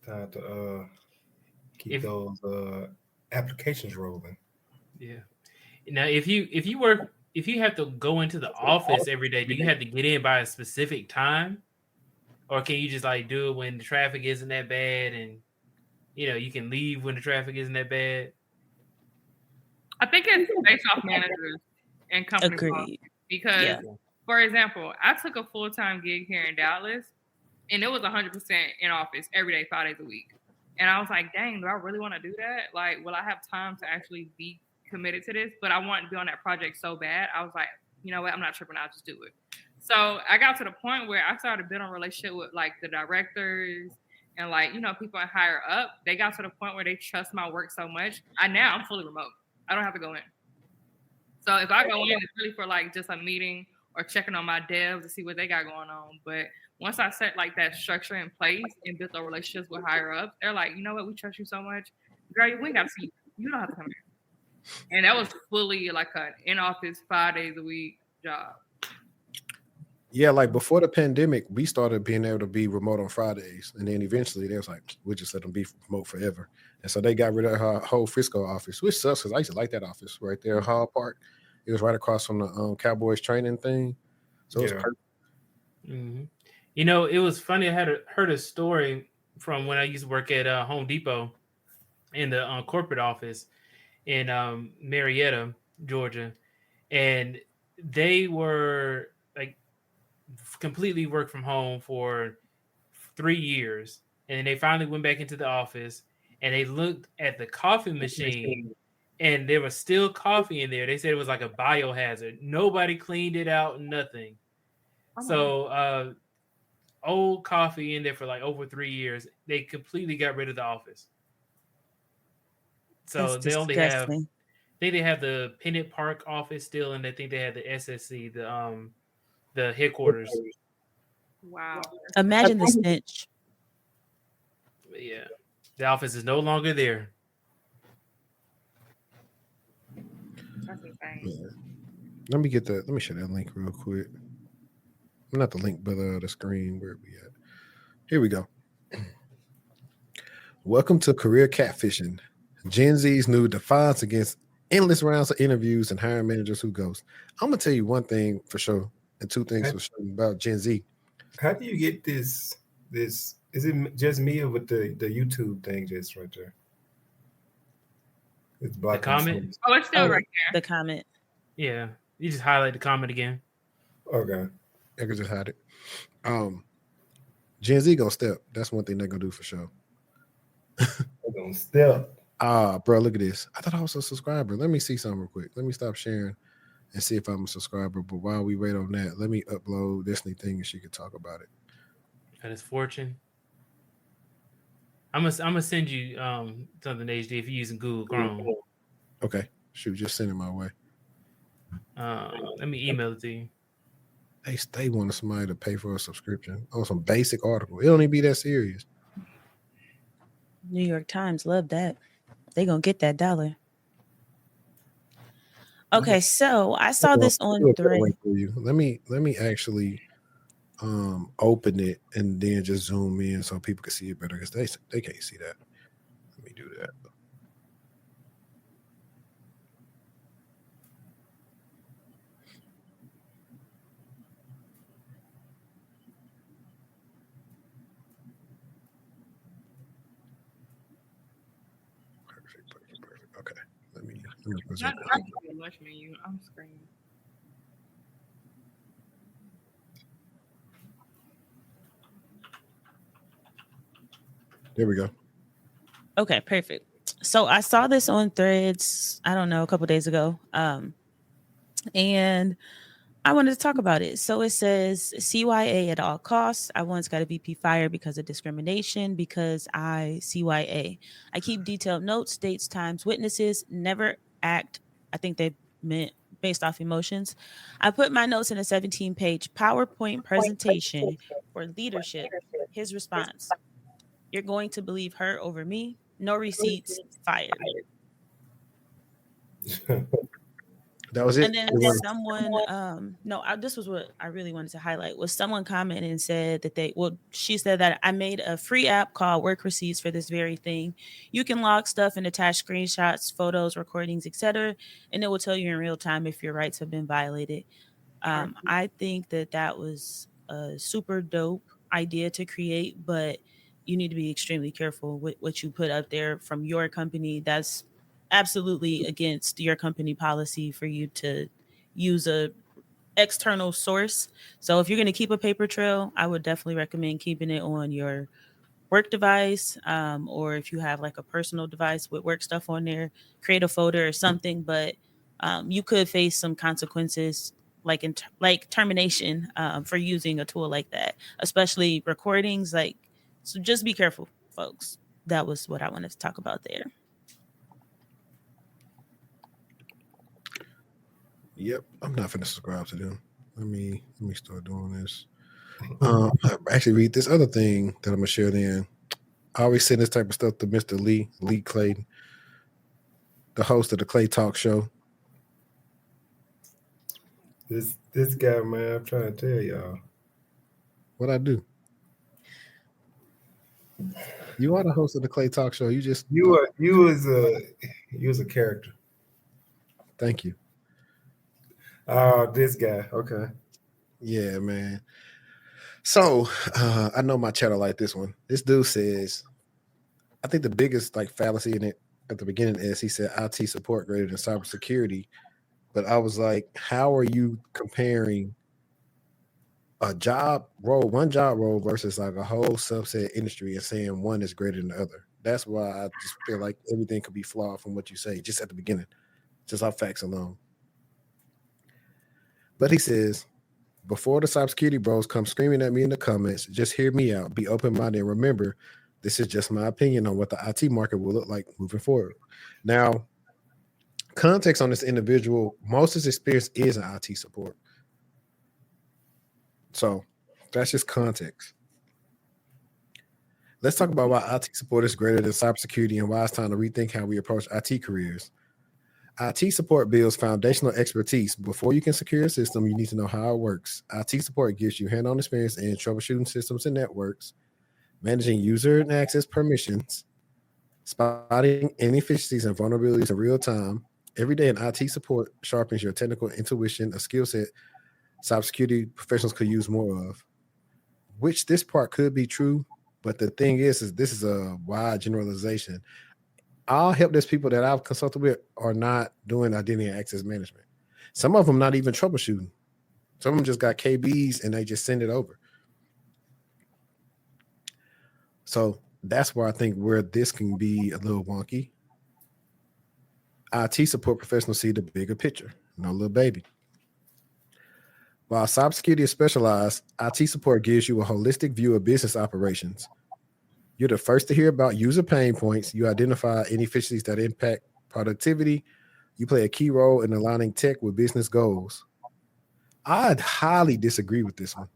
time to keep those applications rolling. Yeah. Now, if you work if you have to go into the office every day, do you have to get in by a specific time? Or can you just like do it when the traffic isn't that bad and you can leave when the traffic isn't that bad? I think it's based off managers and company policy. Because, for example, I took a full-time gig here in Dallas, and it was 100% in office every day, 5 days a week. And I was like, dang, do I really want to do that? Like, will I have time to actually be committed to this? But I wanted to be on that project so bad. I was like, you know what? I'm not tripping. I'll just do it. So I got to the point where I started building a relationship with like the directors and like, people higher up. They got to the point where they trust my work so much. I'm fully remote. I don't have to go in. So if I go in, it's really for like just a meeting or checking on my devs to see what they got going on. But once I set like that structure in place and built those relationships with higher ups, they're like, you know what, we trust you so much. Girl, we ain't got to see you. You don't have to come here. And that was fully like an in-office 5 days a week job. Yeah, like before the pandemic, we started being able to be remote on Fridays. And then eventually they was like, we'll just let them be remote forever. And so they got rid of her whole Frisco office, which sucks because I used to like that office right there in Hall Park. It was right across from the Cowboys training thing. So it was perfect. Mm-hmm. It was funny. I heard a story from when I used to work at Home Depot in the corporate office in Marietta, Georgia. And they were like completely work from home for 3 years. And then they finally went back into the office and they looked at the coffee machine and there was still coffee in there. They said it was like a biohazard. Nobody cleaned it out, nothing. So old coffee in there for like over 3 years. They completely got rid of the office. So they only have, I think they have the Pennant Park office still, and I think they have the SSC, the headquarters. Wow. Imagine the stench. But yeah, the office is no longer there. That's insane. Let me share that link real quick. Not the link, but the screen. Where we at? Here we go. Welcome to Career Catfishing, Gen Z's new defiance against endless rounds of interviews and hiring managers who ghost. I'm gonna tell you one thing for sure, and two things for sure about Gen Z. How do you get this? Is it just me or with the YouTube thing just right there? It's the comment. Oh, it's still right there. The comment. Yeah, you just highlight the comment again. Okay, I could just hide it. Gen Z gonna step. That's one thing they're gonna do for sure. they're gonna step. Bro, look at this. I thought I was a subscriber. Let me see something real quick. Let me stop sharing and see if I'm a subscriber. But while we wait on that, let me upload this new thing and she can talk about it. That is Fortune. I'm gonna send you something HD if you're using Google Chrome. Okay. Shoot, just send it my way. Let me email it to you. They wanted somebody to pay for a subscription on some basic article. It don't even be that serious. New York Times love that. They gonna get that dollar. Okay, so I saw this on Thread. Let me actually open it and then just zoom in so people can see it better because they can't see that. Let me do that. Perfect. Okay. Let me present that. Lunch menu. I'm screaming. There we go. Okay, perfect. So I saw this on Threads, I don't know, a couple days ago. And I wanted to talk about it. So it says CYA at all costs. I once got a VP fired because of discrimination because I CYA. I keep detailed notes, dates, times, witnesses, never act. I think they meant based off emotions. I put my notes in a 17-page PowerPoint presentation for leadership. His response: "You're going to believe her over me? No receipts, fired." That was it. And then someone, this was what I really wanted to highlight was someone commented and said that she said that I made a free app called Work Receipts for this very thing. You can log stuff and attach screenshots, photos, recordings, etc., and it will tell you in real time if your rights have been violated. I think that was a super dope idea to create, but you need to be extremely careful with what you put up there from your company. That's absolutely against your company policy for you to use a external source. So if you're going to keep a paper trail, I would definitely recommend keeping it on your work device, or if you have like a personal device with work stuff on there, create a folder or something. But you could face some consequences like like termination for using a tool like that, especially recordings. Like, so just be careful, folks. That was what I wanted to talk about there. Yep, I'm not finna subscribe to them. Let me start doing this. Actually, read this other thing that I'm gonna share. Then I always send this type of stuff to Mr. Lee Clayton, the host of the Clay Talk Show. This guy, man, I'm trying to tell y'all. What I do? You are the host of the Clay Talk Show. You was a character. Thank you. This guy. Okay. Yeah, man. So I know my channel like this one. This dude says, I think the biggest like fallacy in it at the beginning is he said IT support greater than cybersecurity. But I was like, how are you comparing a job role, one job role versus like a whole subset industry and saying one is greater than the other? That's why I just feel like everything could be flawed from what you say just at the beginning, just off facts alone. But he says, before the cybersecurity bros come screaming at me in the comments, just hear me out, be open-minded, and remember, this is just my opinion on what the IT market will look like moving forward. Now, context on this individual, most of his experience is in IT support. So that's just context. Let's talk about why IT support is greater than cybersecurity and why it's time to rethink how we approach IT careers. IT support builds foundational expertise. Before you can secure a system, you need to know how it works. IT support gives you hands-on experience in troubleshooting systems and networks, managing user and access permissions, spotting inefficiencies and vulnerabilities in real time. Every day in IT support sharpens your technical intuition, a skill set cybersecurity professionals could use more of. Which this part could be true, but the thing is this is a wide generalization. All help desk people that I've consulted with are not doing identity and access management. Some of them not even troubleshooting. Some of them just got KBs and they just send it over. So that's where I think where this can be a little wonky. IT support professionals see the bigger picture, no little baby. While cybersecurity is specialized, IT support gives you a holistic view of business operations. You're the first to hear about user pain points. You identify inefficiencies that impact productivity. You play a key role in aligning tech with business goals. I'd highly disagree with this one.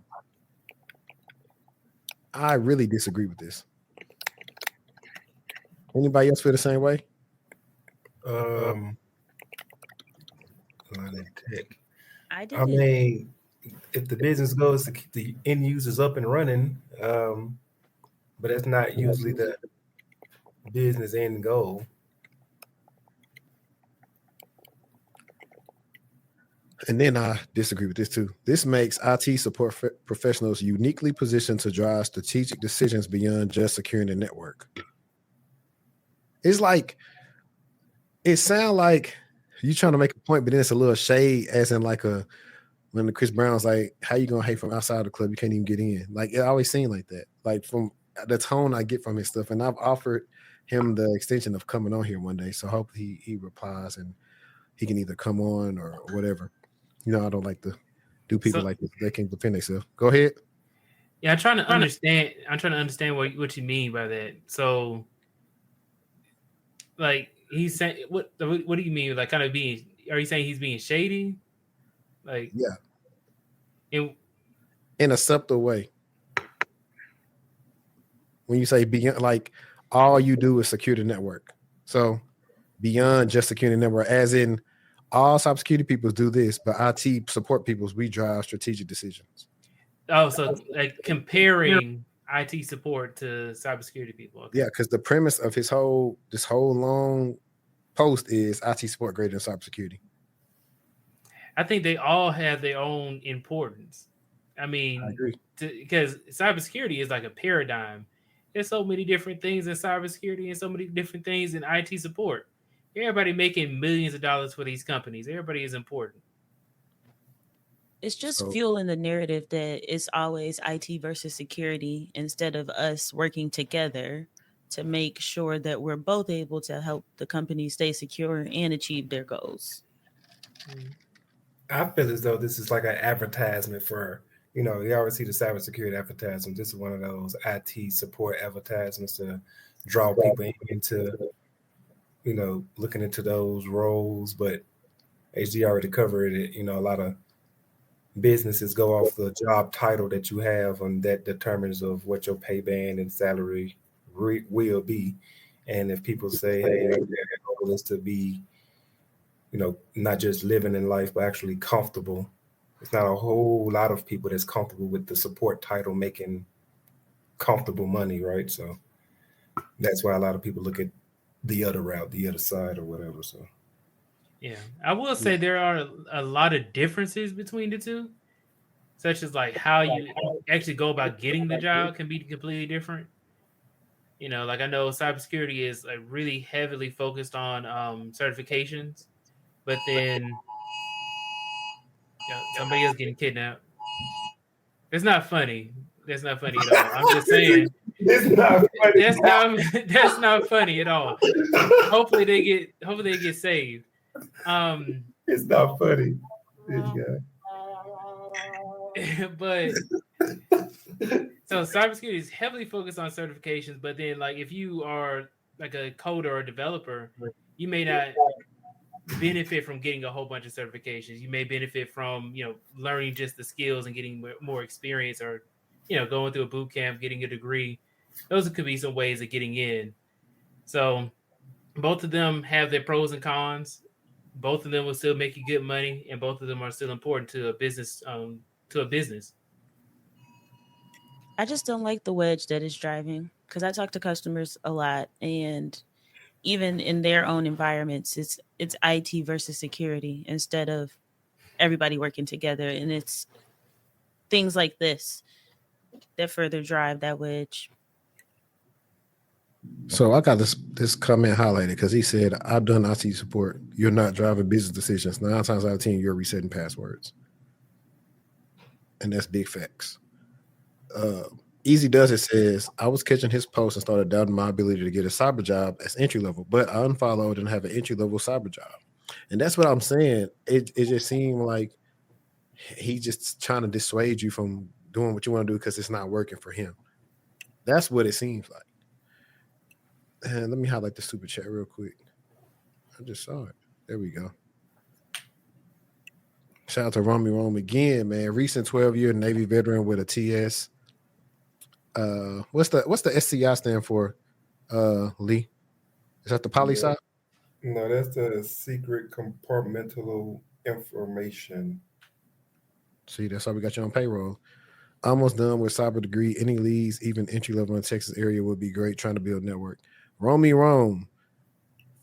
I really disagree with this. Anybody else feel the same way? Aligning tech. I mean, if the business goes to keep the end users up and running, but that's not usually the business end goal. And then I disagree with this too. This makes IT support professionals uniquely positioned to drive strategic decisions beyond just securing the network. It's like, it sounds like you trying to make a point, but then it's a little shade, as in like when the Chris Brown's like, how you gonna hate from outside the club? You can't even get in. Like, it always seemed like that. Like, from the tone I get from his stuff. And I've offered him the extension of coming on here one day. So hopefully he replies and he can either come on or whatever. You know, I don't like to do people like this. They can't defend themselves. Go ahead. Yeah, I'm trying to understand what you mean by that. So, like, he's saying, what do you mean? Like, kind of being? Are you saying he's being shady? Like, yeah, in a subtle way. When you say beyond, like, all you do is secure the network. So beyond just securing the network, as in all cybersecurity people do this, but IT support people, we drive strategic decisions. Oh, so like comparing IT support to cybersecurity people. Okay. Yeah, because the premise of this whole long post is IT support greater than cybersecurity. I think they all have their own importance. I mean, because cybersecurity is like a paradigm. There's so many different things in cybersecurity and so many different things in IT support. Everybody making millions of dollars for these companies. Everybody is important. It's just fueling the narrative that it's always IT versus security instead of us working together to make sure that we're both able to help the company stay secure and achieve their goals. I feel as though this is like an advertisement for, you always see the cybersecurity advertisement. This is one of those IT support advertisements to draw people into, looking into those roles. But HD already covered it. A lot of businesses go off the job title that you have, and that determines of what your pay band and salary will be. And if people say, hey, their goal is to be, not just living in life, but actually comfortable, it's not a whole lot of people that's comfortable with the support title making comfortable money, right? So that's why a lot of people look at the other route, the other side or whatever. So yeah, I will say there are a lot of differences between the two, such as like how you actually go about getting the job can be completely different. Like I know cybersecurity is like really heavily focused on certifications, but then somebody else getting kidnapped. It's not funny. That's not funny at all. I'm just saying. It's not funny. That's not funny at all. Hopefully they get saved. It's not funny. But so cybersecurity is heavily focused on certifications, but then like if you are like a coder or a developer, you may not benefit from getting a whole bunch of certifications. You may benefit from learning just the skills and getting more experience, or going through a boot camp, getting a degree. Those could be some ways of getting in. So both of them have their pros and cons. Both of them will still make you good money, and both of them are still important to a business. I just don't like the wedge that it's driving, because I talk to customers a lot, and even in their own environments, it's IT versus security instead of everybody working together. And it's things like this that further drive that wedge. So I got this comment highlighted because he said, I've done IT support. You're not driving business decisions. 9 times out of 10, you're resetting passwords. And that's big facts. Easy Does It says, I was catching his post and started doubting my ability to get a cyber job as entry level, but I unfollowed and have an entry level cyber job. And that's what I'm saying. It just seemed like he just trying to dissuade you from doing what you want to do because it's not working for him. That's what it seems like. And let me highlight the super chat real quick. I just saw it. There we go. Shout out to Romy Rome again, man. Recent 12-year Navy veteran with a TS. What's the SCI stand for? Lee, is that the poli-sci? No, that's the secret compartmental information. See, that's why we got you on payroll. Almost done with cyber degree. Any leads, even entry level in the Texas area, would be great. Trying to build network. Romy Rome.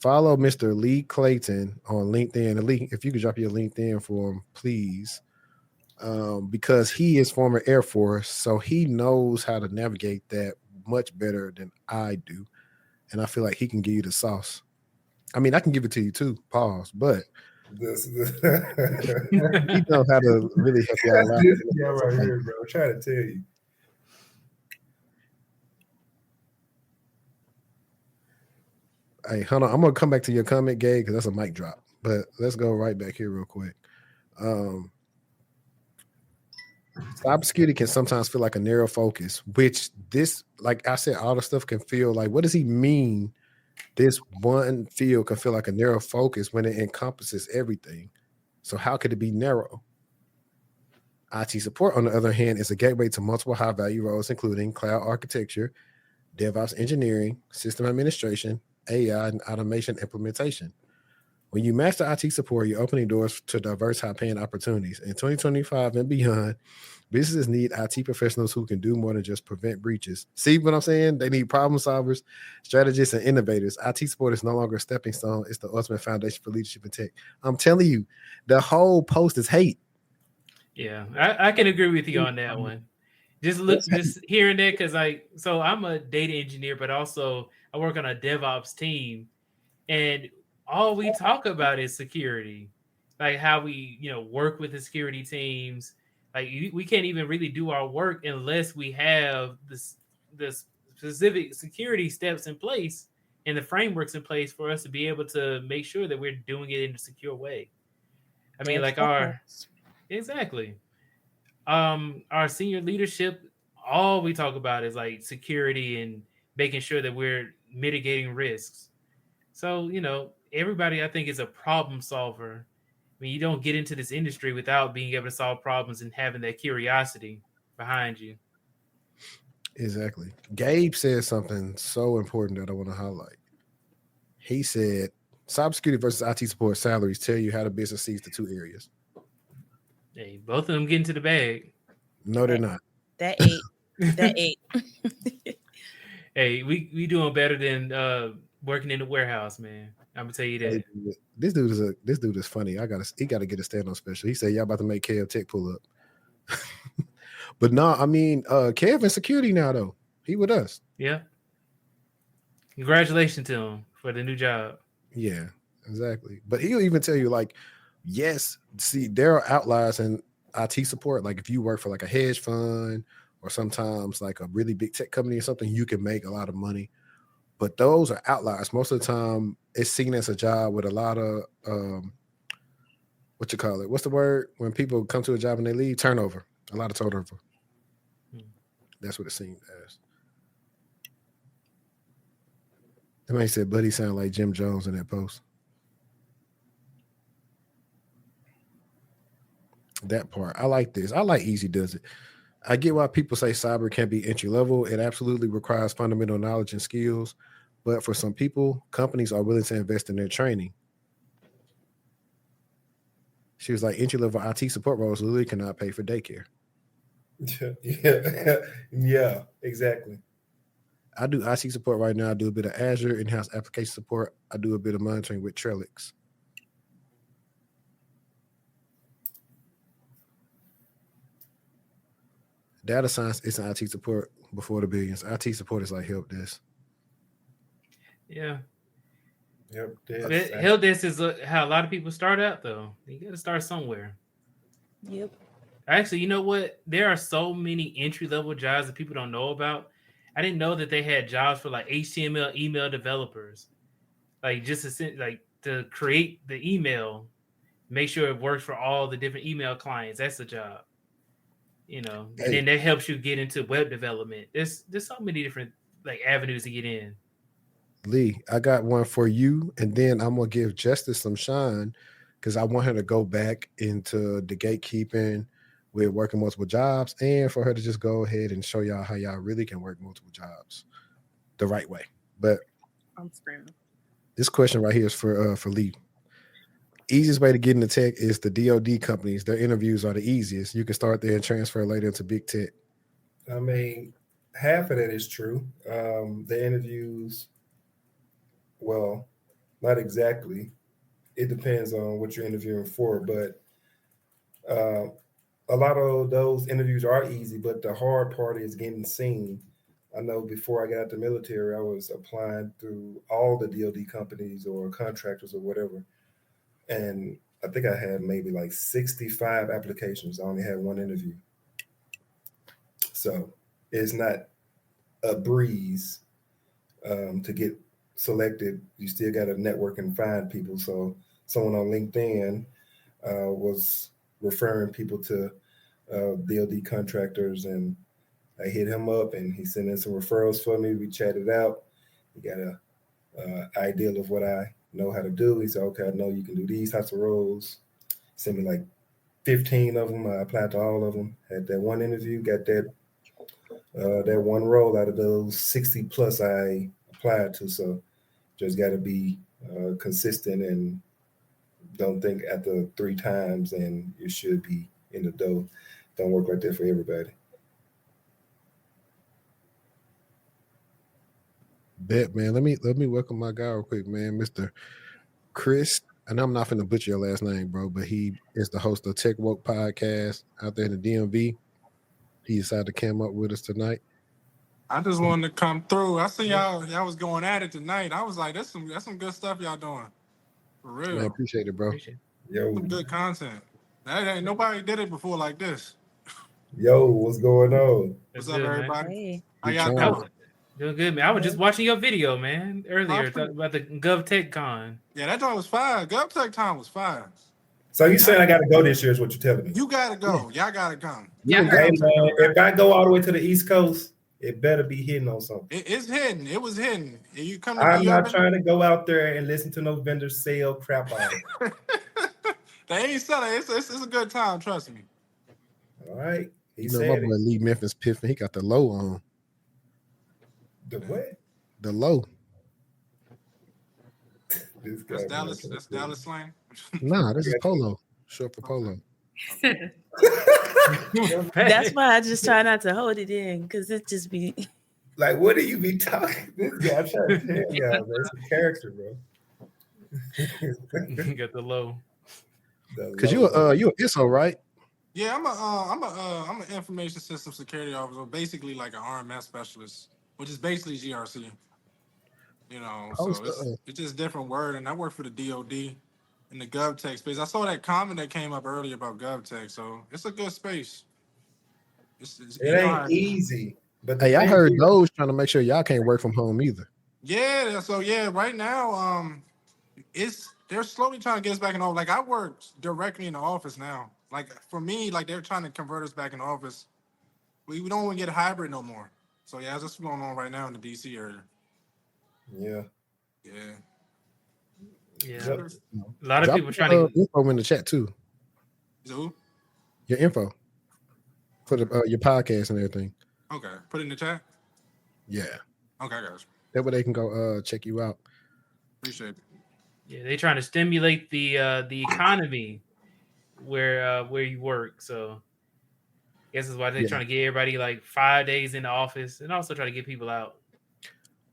Follow Mr. Lee Clayton on LinkedIn. And Lee, if you could drop your LinkedIn for him, please. Because he is former Air Force, so he knows how to navigate that much better than I do. And I feel like he can give you the sauce. I mean, I can give it to you too, pause, but he knows how to really help you out. Yeah, right here, bro. I'm trying to tell you. Hey, hold on. I'm going to come back to your comment, Gabe, because that's a mic drop. But let's go right back here real quick. Cybersecurity can sometimes feel like a narrow focus, which this, like I said, all the stuff can feel like, what does he mean? This one field can feel like a narrow focus when it encompasses everything. So how could it be narrow? IT support, on the other hand, is a gateway to multiple high-value roles, including cloud architecture, DevOps engineering, system administration, AI, and automation implementation. When you master IT support, you're opening doors to diverse, high-paying opportunities. In 2025 and beyond, businesses need IT professionals who can do more than just prevent breaches. See what I'm saying? They need problem solvers, strategists, and innovators. IT support is no longer a stepping stone. It's the ultimate foundation for leadership in tech. I'm telling you, the whole post is hate. Yeah, I can agree with you on that one. Just hearing that, because so I'm a data engineer, but also I work on a DevOps team, and all we talk about is security, like how we work with the security teams. Like we can't even really do our work unless we have the specific security steps in place and the frameworks in place for us to be able to make sure that we're doing it in a secure way. I mean, like exactly. Our senior leadership, all we talk about is like security and making sure that we're mitigating risks. So, everybody I think is a problem solver. I mean, you don't get into this industry without being able to solve problems and having that curiosity behind you. Exactly. Gabe said something so important that I want to highlight. He said, cybersecurity versus IT support salaries tell you how the business sees the two areas. Hey, both of them get into the bag. No, they're not. That eight. Hey, we doing better than working in the warehouse, man. I'm gonna tell you that. Hey, this dude is funny. He gotta get a stand-on special. He said y'all about to make Kev Tech pull up. But no, I mean Kev in security now though. He with us. Yeah. Congratulations to him for the new job. Yeah, exactly. But he'll even tell you, like, yes, see, there are outliers in IT support. Like if you work for like a hedge fund or sometimes like a really big tech company or something, you can make a lot of money. But those are outliers. Most of the time, it's seen as a job with a lot of what you call it? What's the word when people come to a job and they leave? Turnover. A lot of turnover. That's what it seemed as. The man said, "Buddy, sound like Jim Jones in that post." That part, I like this. I like Easy Does It. I get why people say cyber can be entry level. It absolutely requires fundamental knowledge and skills, but for some people, companies are willing to invest in their training. She was like, entry level IT support roles literally cannot pay for daycare. Yeah, exactly. I do IT support right now. I do a bit of Azure, in-house application support. I do a bit of monitoring with Trellix. Data science is an IT support before the billions. IT support is like help desk. Yeah. Yep. Help desk is how a lot of people start out, though. You got to start somewhere. Yep. Actually, you know what? There are so many entry-level jobs that people don't know about. I didn't know that they had jobs for like HTML email developers, like just to create the email, make sure it works for all the different email clients. That's the job, and then that helps you get into web development. There's so many different like avenues to get in. Lee, I got one for you, and then I'm gonna give Justice some shine because I want her to go back into the gatekeeping with working multiple jobs, and for her to just go ahead and show y'all how y'all really can work multiple jobs the right way. But I'm screaming. This question right here is for Lee. Easiest way to get into tech is the DoD companies. Their interviews are the easiest. You can start there and transfer later into big tech. I mean, half of that is true. The interviews, well, not exactly. It depends on what you're interviewing for, but a lot of those interviews are easy, but the hard part is getting seen. I know before I got out the military, I was applying through all the DoD companies or contractors or whatever. And I think I had maybe like 65 applications. I only had one interview. So it's not a breeze to get selected. You still got to network and find people. So someone on LinkedIn was referring people to DoD contractors, and I hit him up and he sent in some referrals for me. We chatted out. He got a idea of what I know how to do. He said, okay, I know you can do these types of roles. Sent me like 15 of them. I applied to all of them. Had that one interview, got that one role out of those 60 plus I applied to. So just got to be consistent and don't think after 3 times and you should be in the door. Don't work like that for everybody. Bet, man. Let me welcome my guy real quick, man, Mr. Chris. And I'm not finna butcher your last name, bro, but he is the host of Tech Woke podcast out there in the DMV. He decided to come up with us tonight. I just wanted to come through. I see y'all was going at it tonight. I was like, that's some good stuff y'all doing. For real. Man, appreciate it, bro. Yo, Some good content. That ain't nobody did it before like this. yo, what's going on? What's That's up, good, man. everybody? Hey. How y'all trying. doing? Doing good, man. I was just watching your video, man, earlier Awesome. about the GovTechCon. Yeah, that joint was fine. GovTech time was fine. So you saying I got to go this year is what you're telling me? You gotta go. Y'all gotta come. Yeah. Hey, man, if I go all the way to the East Coast, it better be hitting on something. It's hidden. It was hidden. You come to I'm not trying to go out there and listen to no vendors sell crap out. They ain't selling. It's a good time. Trust me. All right. He You know, said my it. boy Lee Memphis Piffin, he got the low on. The what? The low. This guy, That's man, Dallas. can't That's do it. Dallas slang. Nah, this is polo. Short for polo. That's why I just try not to hold it in because it just be. Like, what do you be talking? This guy, I'm trying to tell y'all, man. It's a character, bro. You got the low. Cause you an ISO, right? Yeah, I'm an information system security officer, basically like an RMS specialist, which is basically GRC. You know, so it's just a different word. And I work for the DoD in the GovTech space. I saw that comment that came up earlier about GovTech, so it's a good space. It ain't easy, but Hey, I heard those trying to make sure y'all can't work from home either. Yeah, so yeah, right now, they're slowly trying to get us back in office. Like I work directly in the office now. Like for me, like they're trying to convert us back in the office. We don't want to get hybrid no more. So yeah, that's what's going on right now in the DC area. Yeah. Yeah. A lot of people trying to info in the chat too. Who? Your info for the your podcast and everything. Okay, put it in the chat. Yeah. Okay, guys. That way they can go check you out. Appreciate it. Yeah, they're trying to stimulate the economy where you work. So I guess that's why they're trying to get everybody like 5 days in the office and also try to get people out.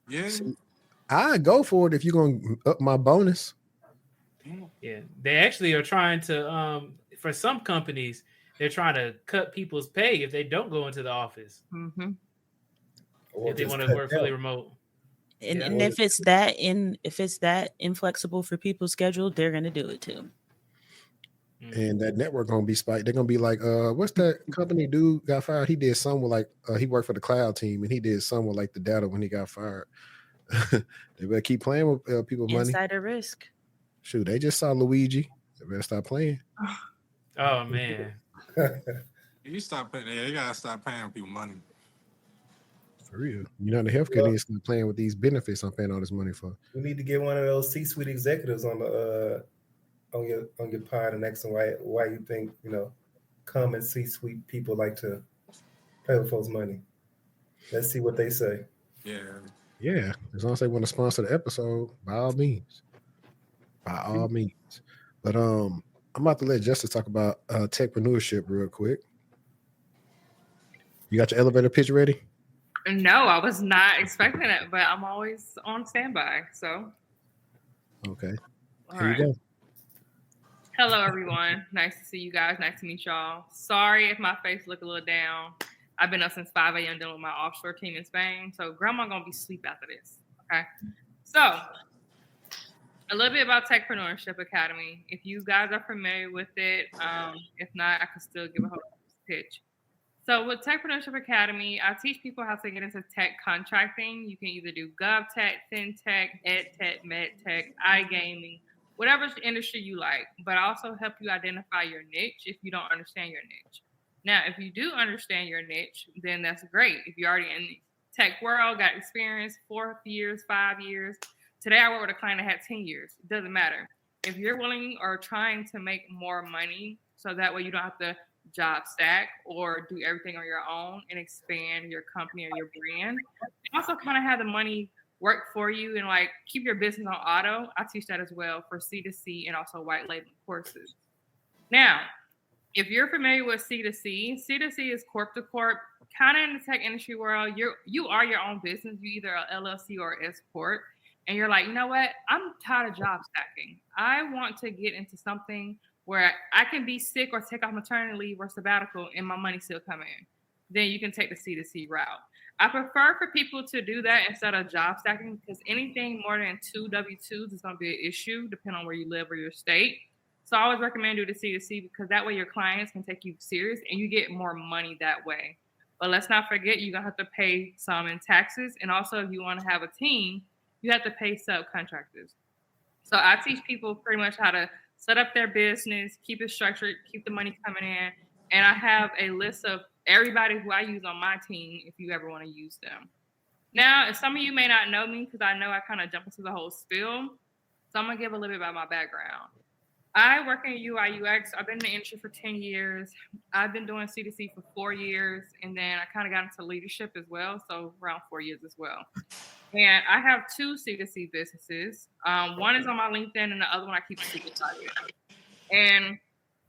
Yeah. See, I go for it if you're gonna up my bonus. Yeah, they actually are trying to for some companies they're trying to cut people's pay if they don't go into the office. Mm-hmm. If they want to work fully remote. And if it's that inflexible for people's schedule, they're gonna do it too. And that network gonna be spiked. They're gonna be like, what's that company dude got fired? He did some with like he worked for the cloud team and he did some with like the data when he got fired. They better keep playing with people's money. Insider risk. Shoot, they just saw Luigi. They better stop playing. Oh man. You stop paying. Yeah, you gotta stop paying people money. For real. You know, the healthcare needs to start playing with these benefits I'm paying all this money for. We need to get one of those C-suite executives on the on your pod and ask them why you think, common C-suite people like to play with folks' money. Let's see what they say. Yeah. As long as they want to sponsor the episode, by all means. By all means. But I'm about to let Justice talk about techpreneurship real quick. You got your elevator pitch ready? No, I was not expecting it, but I'm always on standby. So, okay. All right. You go. Hello, everyone. Nice to see you guys. Nice to meet y'all. Sorry if my face look a little down. I've been up since 5 a.m. dealing with my offshore team in Spain. So grandma gonna be asleep after this. Okay. So a little bit about Techpreneurship Academy. If you guys are familiar with it, if not, I can still give a whole pitch. So with Techpreneurship Academy, I teach people how to get into tech contracting. You can either do GovTech, FinTech, EdTech, MedTech, iGaming, whatever industry you like. But I also help you identify your niche if you don't understand your niche. Now, if you do understand your niche, then that's great. If you're already in the tech world, got experience, 4 years, 5 years. Today, I work with a client that had 10 years. It doesn't matter. If you're willing or trying to make more money, so that way you don't have to job stack or do everything on your own and expand your company or your brand, you also kind of have the money work for you and like keep your business on auto. I teach that as well for C2C and also white labeling courses. Now, if you're familiar with C2C, C2C is corp to corp. Kind of in the tech industry world, you are your own business. You either a LLC or S corp, and you're like, you know what? I'm tired of job stacking. I want to get into something where I can be sick or take off maternity leave or sabbatical, and my money still come in. Then you can take the C2C route. I prefer for people to do that instead of job stacking because anything more than 2 W-2s is going to be an issue depending on where you live or your state. So I always recommend do the C2C because that way your clients can take you serious and you get more money that way. But let's not forget, you're going to have to pay some in taxes. And also, if you want to have a team, you have to pay subcontractors. So I teach people pretty much how to set up their business, keep it structured, keep the money coming in. And I have a list of everybody who I use on my team if you ever want to use them. Now, if some of you may not know me because I know I kind of jump into the whole spiel, so I'm going to give a little bit about my background. I work in UI UX. I've been in the industry for 10 years. I've been doing C2C for 4 years. And then I kind of got into leadership as well. So around 4 years as well. And I have 2 C2C businesses. One is on my LinkedIn and the other one I keep super private. And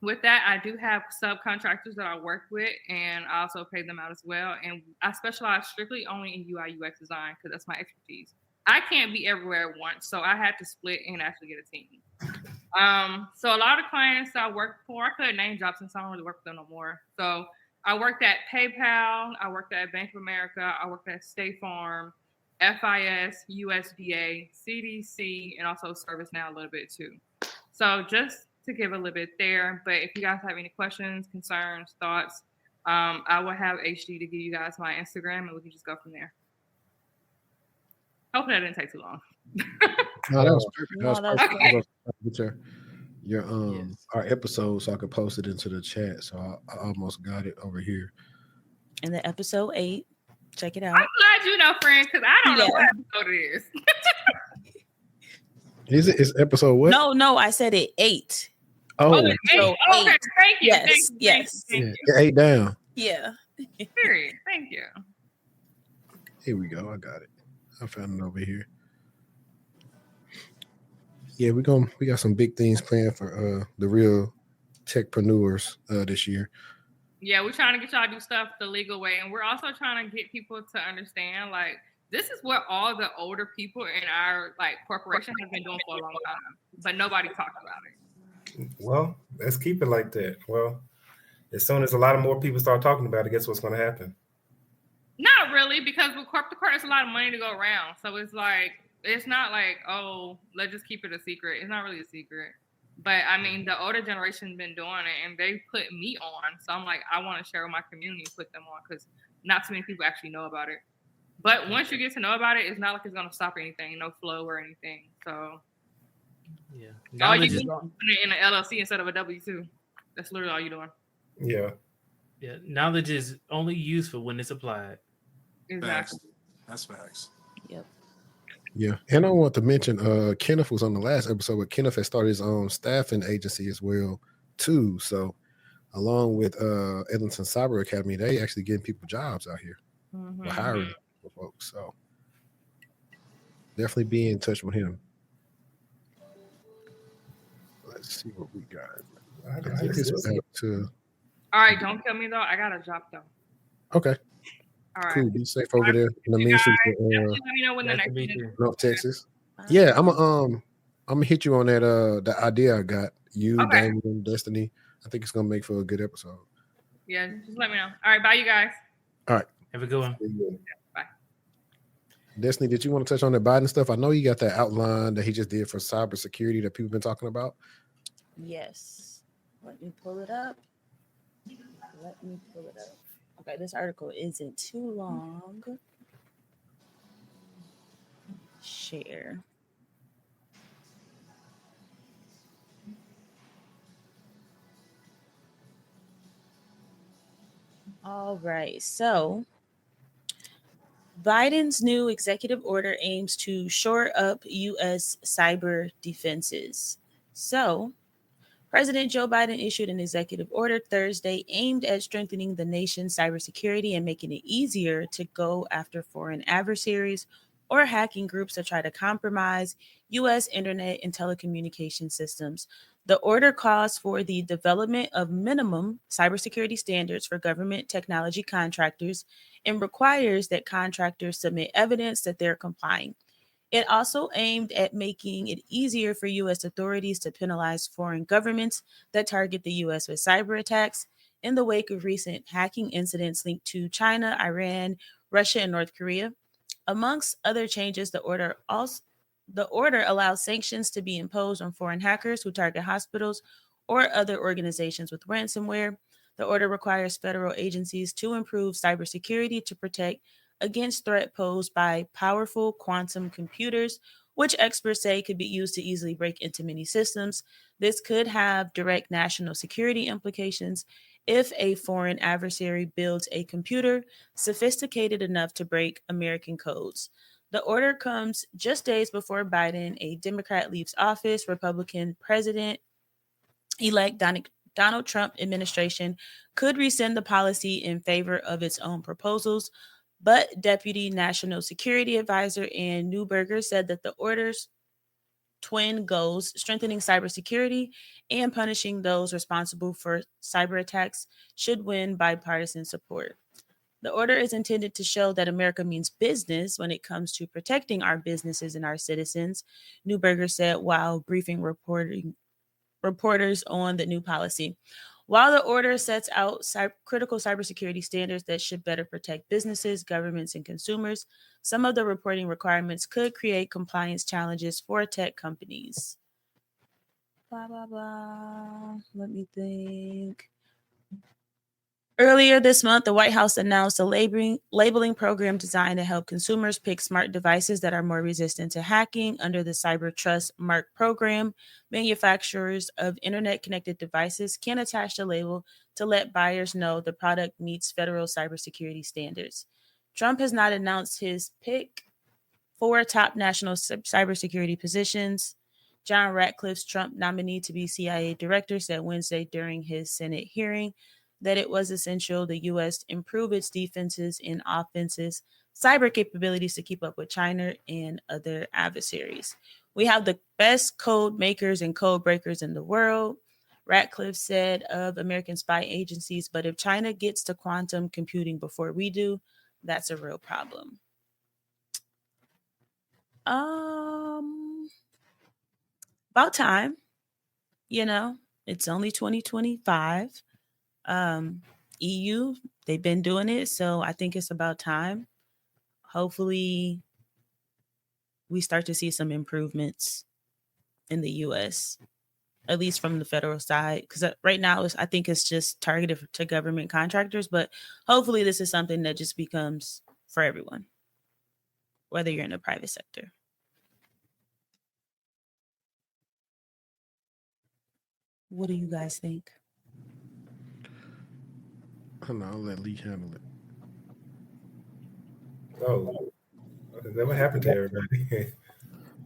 with that, I do have subcontractors that I work with and I also pay them out as well. And I specialize strictly only in UI UX design because that's my expertise. I can't be everywhere at once. So I had to split and actually get a team. So a lot of clients I work for, I could name drops since I don't really work with them no more. So I worked at PayPal, I worked at Bank of America, I worked at State Farm, FIS, USDA, CDC, and also ServiceNow a little bit too. So just to give a little bit there, but if you guys have any questions, concerns, thoughts, I will have HD to give you guys my Instagram and we can just go from there. Hopefully that didn't take too long. No, that was perfect. That was perfect. Okay. Get your our episode so I could post it into the chat. So I almost got it over here. And the episode 8, check it out. I'm glad you know, friend, because I don't know what episode it is. Is it? It's episode what? No, I said it 8. Oh, it's 8. Okay, thank you. Yes, Thank you. 8 down. Yeah. Period. Thank you. Here we go. I got it. I found it over here. Yeah, we got some big things planned for the real techpreneurs this year. Yeah, we're trying to get y'all to do stuff the legal way, and we're also trying to get people to understand like this is what all the older people in our like corporation have been doing for a long time, but nobody talks about it. Well, let's keep it like that. Well, as soon as a lot of more people start talking about it, guess what's going to happen? Not really, because with corp to corp, there's a lot of money to go around. So it's like, it's not like, oh, let's just keep it a secret. It's not really a secret. But I mean, the older generation's been doing it and they put me on. So I'm like, I want to share with my community and put them on because not too many people actually know about it. But once you get to know about it, it's not like it's going to stop anything, no flow or anything. So yeah, all you do is put it in an LLC instead of a W-2. That's literally all you're doing. Yeah. Yeah, knowledge is only useful when it's applied. Exactly. That's facts. Yep. Yeah, and I want to mention Kenneth was on the last episode, but Kenneth has started his own staffing agency as well too. So along with Edmonton Cyber Academy, they actually getting people jobs out here. Mm-hmm. We're hiring for folks. So definitely be in touch with him. Let's see what we got. I think it's back to. All right, don't kill me though. I got a job though. Okay. All right. Cool. Be safe over there in the main street Let me know when the next one is. North Texas. Yeah, I'm gonna hit you on that the idea I got. You, Damien, Destiny. I think it's gonna make for a good episode. Yeah, just let me know. All right, bye you guys. All right. Have a good one. Bye. Destiny, did you want to touch on that Biden stuff? I know you got that outline that he just did for cybersecurity that people been talking about. Yes. Let me pull it up. Okay, this article isn't too long. Share. All right, so Biden's new executive order aims to shore up U.S. cyber defenses. So, President Joe Biden issued an executive order Thursday aimed at strengthening the nation's cybersecurity and making it easier to go after foreign adversaries or hacking groups that try to compromise U.S. internet and telecommunication systems. The order calls for the development of minimum cybersecurity standards for government technology contractors and requires that contractors submit evidence that they're complying. It also aimed at making it easier for U.S. authorities to penalize foreign governments that target the U.S. with cyber attacks in the wake of recent hacking incidents linked to China, Iran, Russia, and North Korea. Amongst other changes, the order allows sanctions to be imposed on foreign hackers who target hospitals or other organizations with ransomware. The order requires federal agencies to improve cybersecurity to protect against threat posed by powerful quantum computers, which experts say could be used to easily break into many systems. This could have direct national security implications if a foreign adversary builds a computer sophisticated enough to break American codes. The order comes just days before Biden, a Democrat, leaves office. Republican President elect Donald Trump administration could rescind the policy in favor of its own proposals. But Deputy National Security Advisor Ann Neuberger said that the order's twin goals, strengthening cybersecurity and punishing those responsible for cyber attacks, should win bipartisan support. The order is intended to show that America means business when it comes to protecting our businesses and our citizens, Neuberger said while briefing reporters on the new policy. While the order sets out critical cybersecurity standards that should better protect businesses, governments, and consumers, some of the reporting requirements could create compliance challenges for tech companies. Blah, blah, blah. Let me think. Earlier this month, the White House announced a labeling program designed to help consumers pick smart devices that are more resistant to hacking. Under the Cyber Trust Mark program, manufacturers of internet-connected devices can attach the label to let buyers know the product meets federal cybersecurity standards. Trump has not announced his pick for top national cybersecurity positions. John Ratcliffe's Trump nominee to be CIA director said Wednesday during his Senate hearing that it was essential the U.S. improve its defenses and offenses cyber capabilities to keep up with China and other adversaries. We have the best code makers and code breakers in the world, Ratcliffe said of American spy agencies, but if China gets to quantum computing before we do, that's a real problem. About time, it's only 2025. EU, they've been doing it, so I think it's about time. Hopefully, we start to see some improvements in the US, at least from the federal side, because right now I think it's just targeted to government contractors, but hopefully this is something that just becomes for everyone, whether you're in the private sector. What do you guys think? I don't know, I'll let Lee handle it. Oh, what happened to everybody?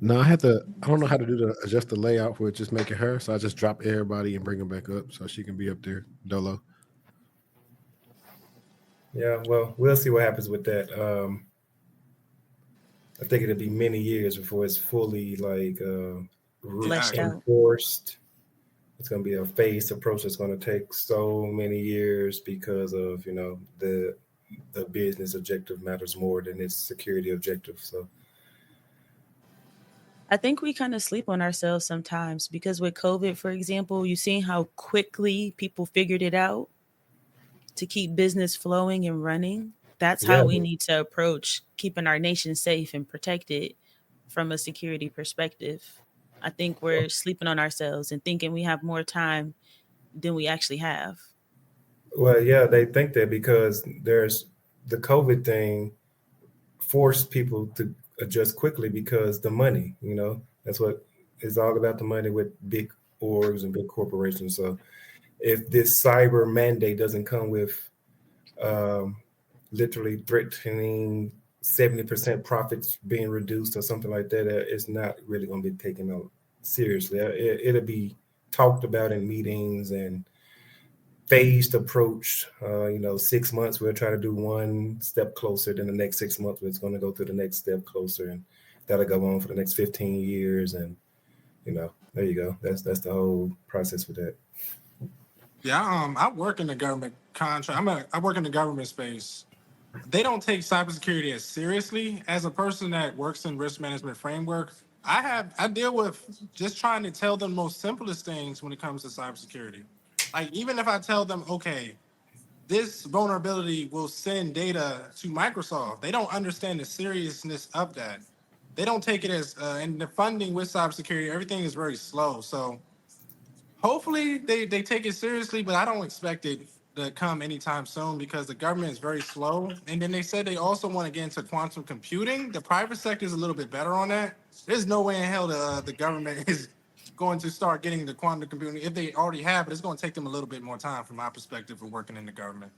No, I don't know how to adjust the layout for it, just making her. So I just drop everybody and bring them back up so she can be up there, Dolo. Yeah, well, we'll see what happens with that. I think it'll be many years before it's fully enforced. It's going to be a phased approach that's going to take so many years because of, the business objective matters more than its security objective. So I think we kind of sleep on ourselves sometimes because with COVID, for example, you've seen how quickly people figured it out to keep business flowing and running. That's how we need to approach keeping our nation safe and protected from a security perspective. I think we're sleeping on ourselves and thinking we have more time than we actually have. Well, yeah, they think that because there's the COVID thing forced people to adjust quickly because the money, that's what it's all about, the money with big orgs and big corporations. So if this cyber mandate doesn't come with literally threatening 70% profits being reduced or something like that, it's not really going to be taken seriously. It'll be talked about in meetings and phased approach. 6 months we'll try to do one step closer. Then the next 6 months it's going to go to the next step closer, and that'll go on for the next 15 years. And there you go. That's the whole process with that. Yeah, I work in the government contract. I work in the government space. They don't take cybersecurity as seriously. As a person that works in risk management framework, I deal with just trying to tell them the most simplest things when it comes to cybersecurity. Like, even if I tell them, okay, this vulnerability will send data to Microsoft, they don't understand the seriousness of that. They don't take it as, and the funding with cybersecurity, everything is very slow. So hopefully they take it seriously, but I don't expect it to come anytime soon because the government is very slow. And then they said they also want to get into quantum computing. The private sector is a little bit better on that. There's no way in hell the government is going to start getting the quantum computing. If they already have it, it's going to take them a little bit more time from my perspective of working in the government.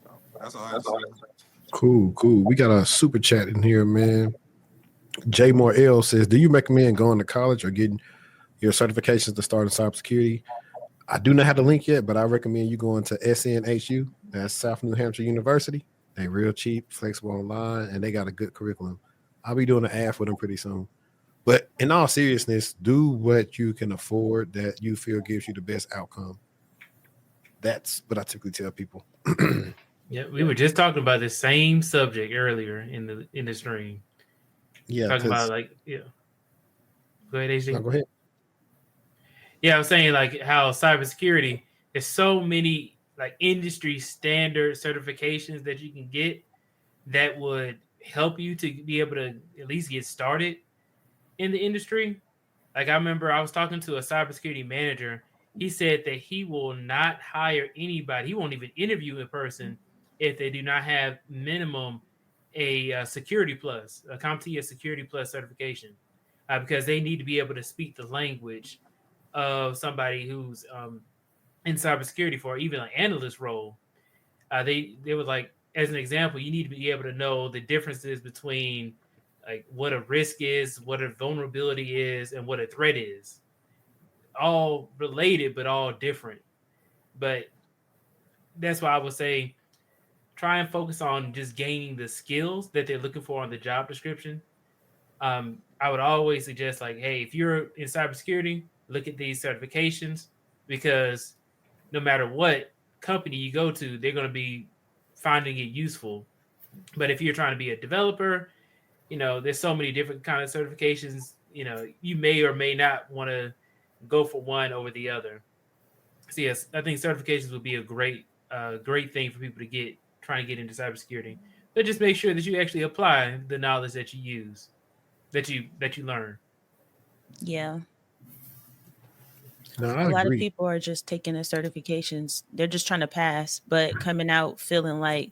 So that's all I have to say. Cool. We got a super chat in here, man. J Moore L says, do you recommend going to college or getting your certifications to start in cybersecurity? I do not have the link yet, but I recommend you going to SNHU. That's South New Hampshire University. They're real cheap, flexible online, and they got a good curriculum. I'll be doing an ad for them pretty soon. But in all seriousness, do what you can afford that you feel gives you the best outcome. That's what I typically tell people. Yeah, we were just talking about the same subject earlier in the stream. Yeah, talking about Go ahead, HD. No, go ahead. Yeah, I was saying like how cybersecurity, there's so many like industry standard certifications that you can get that would help you to be able to at least get started in the industry. Like I remember I was talking to a cybersecurity manager. He said that he will not hire anybody. He won't even interview in person if they do not have minimum a Security Plus, a CompTIA Security Plus certification, because they need to be able to speak the language of somebody who's in cybersecurity for even an analyst role. They were like, as an example, you need to be able to know the differences between like what a risk is, what a vulnerability is, and what a threat is. All related, but all different. But that's why I would say try and focus on just gaining the skills that they're looking for on the job description. I would always suggest like, hey, if you're in cybersecurity, look at these certifications because no matter what company you go to, they're going to be finding it useful. But if you're trying to be a developer, there's so many different kind of certifications. You may or may not want to go for one over the other. So yes, I think certifications would be a great thing for people to trying to get into cybersecurity. But just make sure that you actually apply the knowledge that you use, that you learn. Yeah. No, a lot of people are just taking the certifications. They're just trying to pass, but coming out feeling like,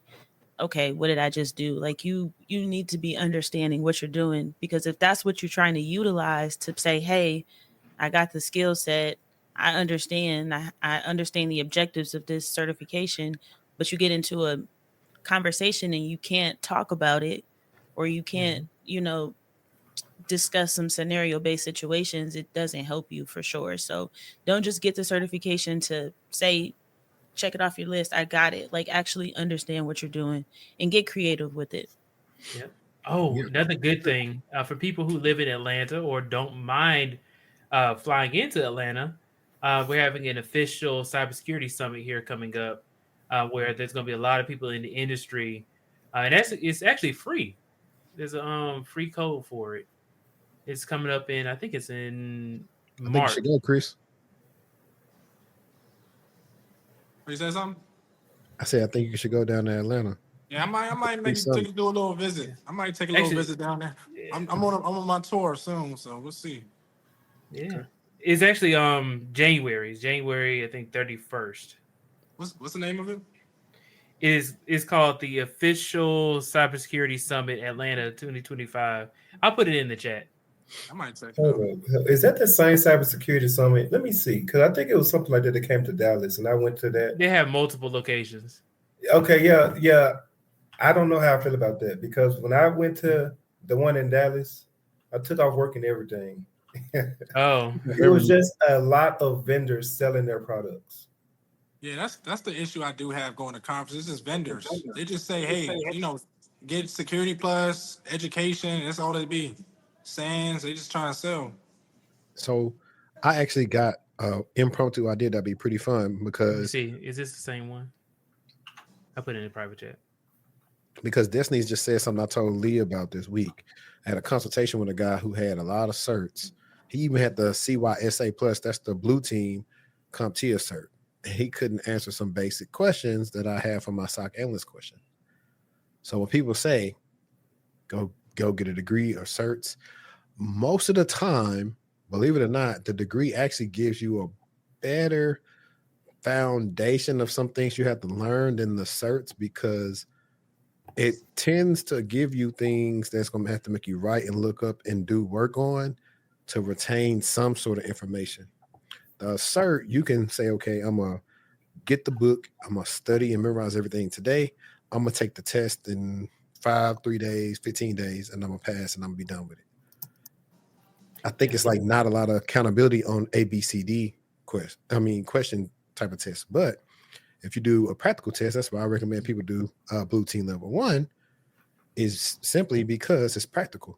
okay, what did I just do? Like you need to be understanding what you're doing, because if that's what you're trying to utilize to say, hey, I got the skill set, I understand the objectives of this certification, but you get into a conversation and you can't talk about it, or you can't, discuss some scenario-based situations, it doesn't help you for sure. So don't just get the certification to say, check it off your list, I got it. Like actually understand what you're doing and get creative with it. Yep. Another good thing for people who live in Atlanta or don't mind flying into Atlanta, we're having an official cybersecurity summit here coming up where there's going to be a lot of people in the industry. And it's actually free. There's a free code for it. It's coming up in, I think it's in March. I think you should go, Chris. You say something? I said I think you should go down to Atlanta. Yeah, I might maybe do a little visit. I might take a little visit down there. Yeah. I'm on my tour soon, so we'll see. Yeah, okay. It's actually January. It's January, I think 31st. What's the name of it? It's called the Official Cybersecurity Summit Atlanta 2025. I'll put it in the chat. I might say. Is that the same cybersecurity summit? Let me see, because I think it was something like that that came to Dallas, and I went to that. They have multiple locations. Okay, yeah. I don't know how I feel about that, because when I went to the one in Dallas, I took off work and everything, Oh, It was just a lot of vendors selling their products. Yeah, that's the issue I do have going to conferences. It's just vendors. They just say, hey, get security plus education. That's all they be. Sands, they just trying to sell. So I actually got impromptu idea that'd be pretty fun because is this the same one? I put it in the private chat. Because Destiny's just said something I told Lee about this week. I had a consultation with a guy who had a lot of certs. He even had the CYSA plus, that's the blue team CompTIA cert. And he couldn't answer some basic questions that I have for my SOC analyst question. So when people say, go get a degree or certs, most of the time, believe it or not, the degree actually gives you a better foundation of some things you have to learn than the certs, because it tends to give you things that's going to have to make you write and look up and do work on to retain some sort of information. The cert, you can say, okay, I'm going to get the book, I'm going to study and memorize everything today. I'm going to take the test in 3 days, 15 days, and I'm going to pass and I'm going to be done with it. I think it's like not a lot of accountability on ABCD question type of test. But if you do a practical test, that's why I recommend people do Blue Team Level 1, is simply because it's practical.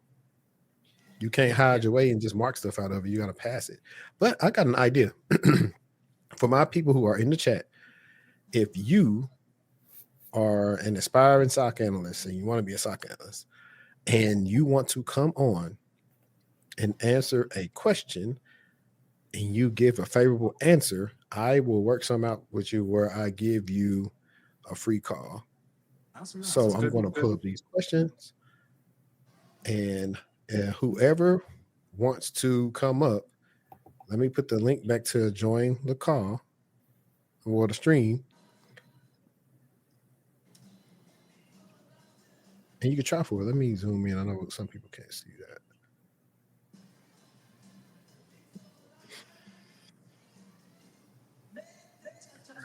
You can't hide your way and just mark stuff out of it. You got to pass it. But I got an idea for my people who are in the chat. If you are an aspiring SOC analyst and you want to be a SOC analyst and you want to come on and answer a question and you give a favorable answer, I will work some out with you where I give you a free call. So I'm going to pull up these questions, and whoever wants to come up, let me put the link back to join the call or the stream. And you can try for it. Let me zoom in. I know some people can't see that.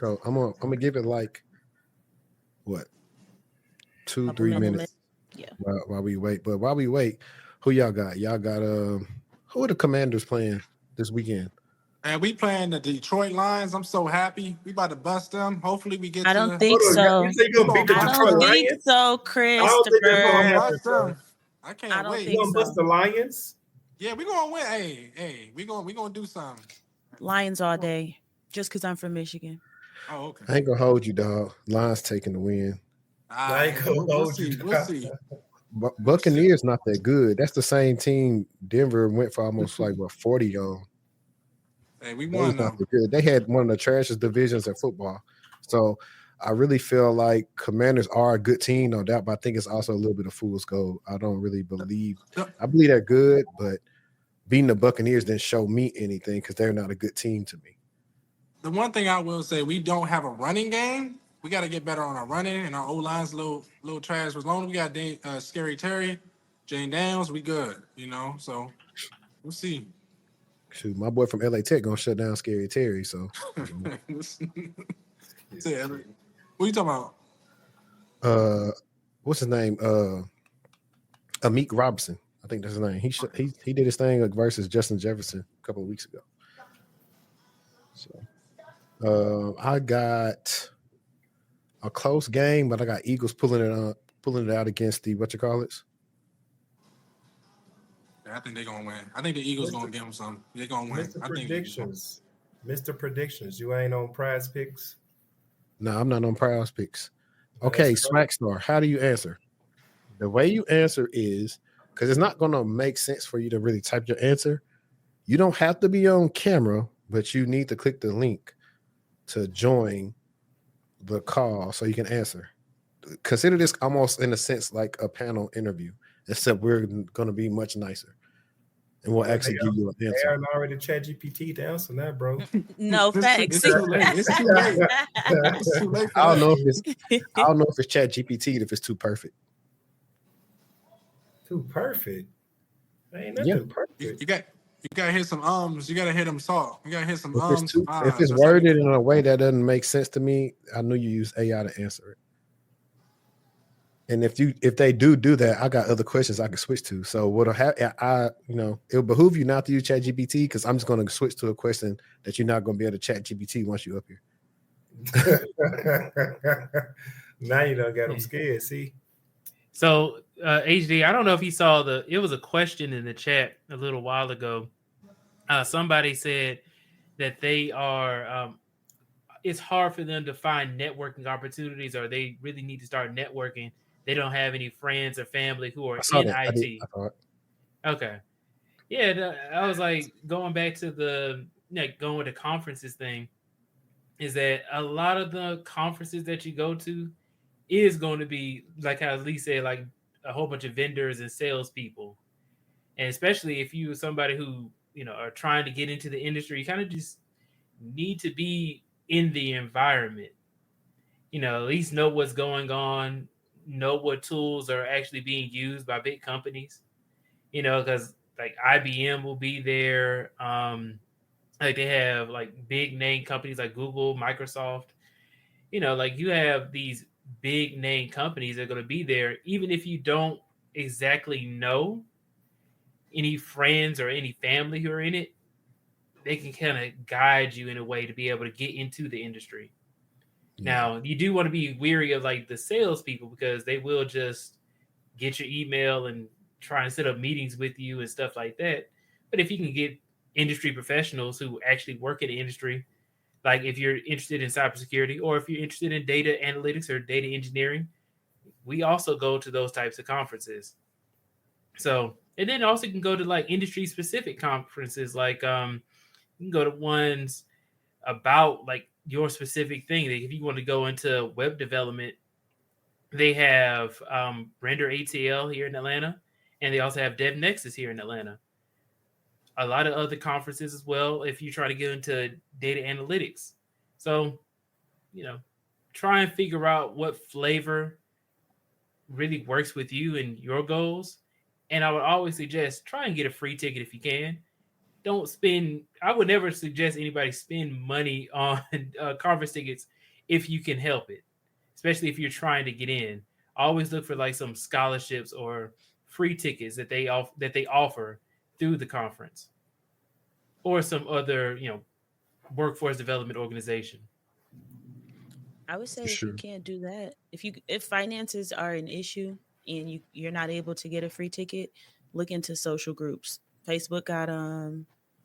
So I'm gonna give it like what, 2-3 minutes. Yeah. While we wait. But while we wait, who y'all got? Y'all got who are the Commanders playing this weekend? And we playing the Detroit Lions. I'm so happy. We about to bust them. Hopefully we get. I don't think so. I don't think so, Christopher. I can't wait. You gonna bust the Lions? Yeah, we gonna win. Hey, we gonna do something. Lions all day, just because I'm from Michigan. Oh, okay. I ain't gonna hold you, dog. Lions taking the win. I ain't gonna hold you. We'll see. Buccaneers not that good. That's the same team Denver went for almost like 40 on. Hey, we won them. Good. They had one of the trashiest divisions in football. So I really feel like Commanders are a good team, no doubt, but I think it's also a little bit of fool's gold. I don't really believe. I believe they're good, but beating the Buccaneers didn't show me anything because they're not a good team to me. The one thing I will say, we don't have a running game. We got to get better on our running, and our O-line's a little trash. As long as we got Scary Terry, Jane Daniels, we good, so we'll see. Shoot, my boy from LA Tech gonna shut down Scary Terry, so. What are you talking about? What's his name? Amik Robinson. I think that's his name. He did his thing versus Justin Jefferson a couple of weeks ago. So I got a close game, but I got Eagles pulling it out against the I think they're gonna win. I think the Eagles gonna give them some. They're gonna win. Mr. Predictions. You ain't on Prize Picks? No, I'm not on Prize Picks. Okay, Smackstar, how do you answer? The way you answer is, because it's not gonna make sense for you to really type your answer. You don't have to be on camera, but you need to click the link to join the call so you can answer. Consider this almost in a sense like a panel interview, except we're going to be much nicer. And we'll actually give you an answer. Aaron already ChatGPT to answer that, bro. No, thanks. It's too late. It's too late. It's too late. I don't know if it's ChatGPT if it's too perfect. Too perfect? Ain't nothing perfect. You gotta hit some ums. You gotta hit them soft. You gotta hit some ums. If it's worded in a way that doesn't make sense to me, I knew you use AI to answer it. And if they do that, I got other questions I can switch to. So what'll happen, it'll behoove you not to use ChatGPT because I'm just going to switch to a question that you're not going to be able to chat GPT once you're up here. Now you done got them scared. See. So HD, I don't know if he saw it was a question in the chat a little while ago. Somebody said that they are. It's hard for them to find networking opportunities, or they really need to start networking. They don't have any friends or family who are in IT. Okay. Yeah, I was like going back to the going to conferences thing. Is that a lot of the conferences that you go to is going to be like how Lee said, like a whole bunch of vendors and salespeople, and especially if you are somebody who are trying to get into the industry, you kind of just need to be in the environment, at least know what's going on, know what tools are actually being used by big companies, because like IBM will be there. Like they have like big name companies like Google, Microsoft, like you have these big name companies that are going to be there. Even if you don't exactly know any friends or any family who are in it, they can kind of guide you in a way to be able to get into the industry. Yeah. Now, you do want to be weary of like the salespeople because they will just get your email and try and set up meetings with you and stuff like that. But if you can get industry professionals who actually work in the industry, like if you're interested in cybersecurity or if you're interested in data analytics or data engineering, we also go to those types of conferences. So, and then also you can go to like industry specific conferences, like you can go to ones about like your specific thing. Like if you want to go into web development, they have Render ATL here in Atlanta, and they also have DevNexus here in Atlanta. A lot of other conferences as well if you try to get into data analytics. So, try and figure out what flavor really works with you and your goals. And I would always suggest try and get a free ticket if you can. Don't spend. I would never suggest anybody spend money on conference tickets if you can help it, especially if you're trying to get in. Always look for like some scholarships or free tickets that they offer through the conference or some other workforce development organization. I would say if you can't do that, if finances are an issue and you're not able to get a free ticket, look into social groups. Facebook got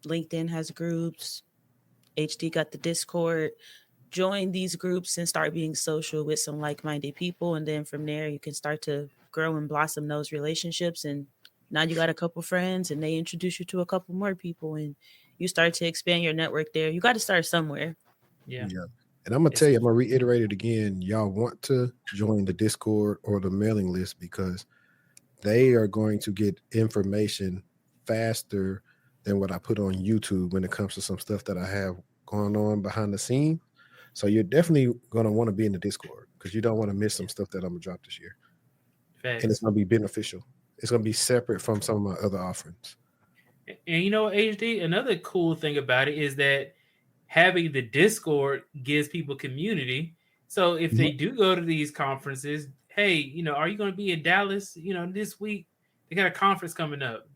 LinkedIn has groups, HD got the Discord. Join these groups and start being social with some like-minded people, and then from there you can start to grow and blossom those relationships, and now you got a couple friends and they introduce you to a couple more people and you start to expand your network there. You got to start somewhere. Yeah. And I'm going to tell you, I'm going to reiterate it again. Y'all want to join the Discord or the mailing list because they are going to get information faster than what I put on YouTube when it comes to some stuff that I have going on behind the scene. So you're definitely going to want to be in the Discord because you don't want to miss some stuff that I'm going to drop this year. Facts. And it's going to be beneficial. It's going to be separate from some of my other offerings. And HD, another cool thing about it is that having the Discord gives people community. So if they do go to these conferences, hey, are you going to be in Dallas, this week? They got a conference coming up.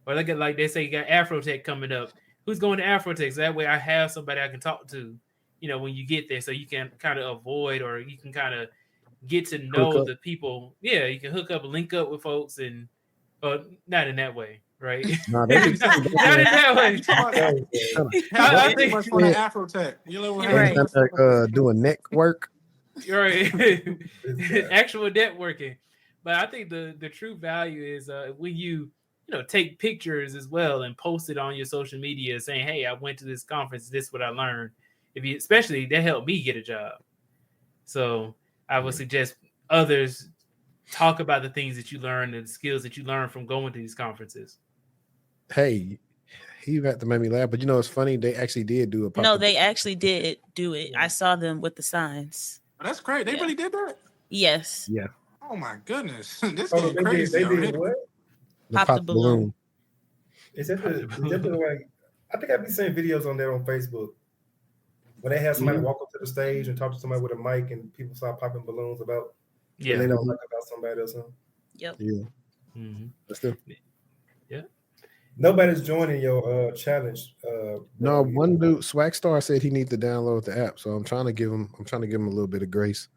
Or they say you got Afrotech coming up. Who's going to Afrotech? So that way I have somebody I can talk to, when you get there. So you can kind of avoid or you can kind of get to know the people. Yeah, you can hook up, link up with folks and not in that way. Right? No, not in that way. I think much for the Afrotech. Right. Doing network. Right. Actual networking. But I think the true value is when you take pictures as well and post it on your social media saying, hey, I went to this conference, this is what I learned. Especially that helped me get a job. So I would suggest others talk about the things that you learn and the skills that you learn from going to these conferences. Hey, you got to make me laugh, but it's funny. They actually did do a No, they actually did do it. I saw them with the signs. Oh, that's great. They really did that? Yes. Yeah. Oh my goodness. This is crazy. They did what? Pop the balloon. Is that the way? I think I've been seeing videos on there on Facebook when they have somebody walk up to the stage and talk to somebody with a mic and people start popping balloons about. Yeah. They don't talk about somebody else. Huh? Yep. Yeah. Mm-hmm. That's still. Yeah. Nobody's joining your challenge. No, one dude, Swagstar, said he needs to download the app, so I'm trying to give him a little bit of grace.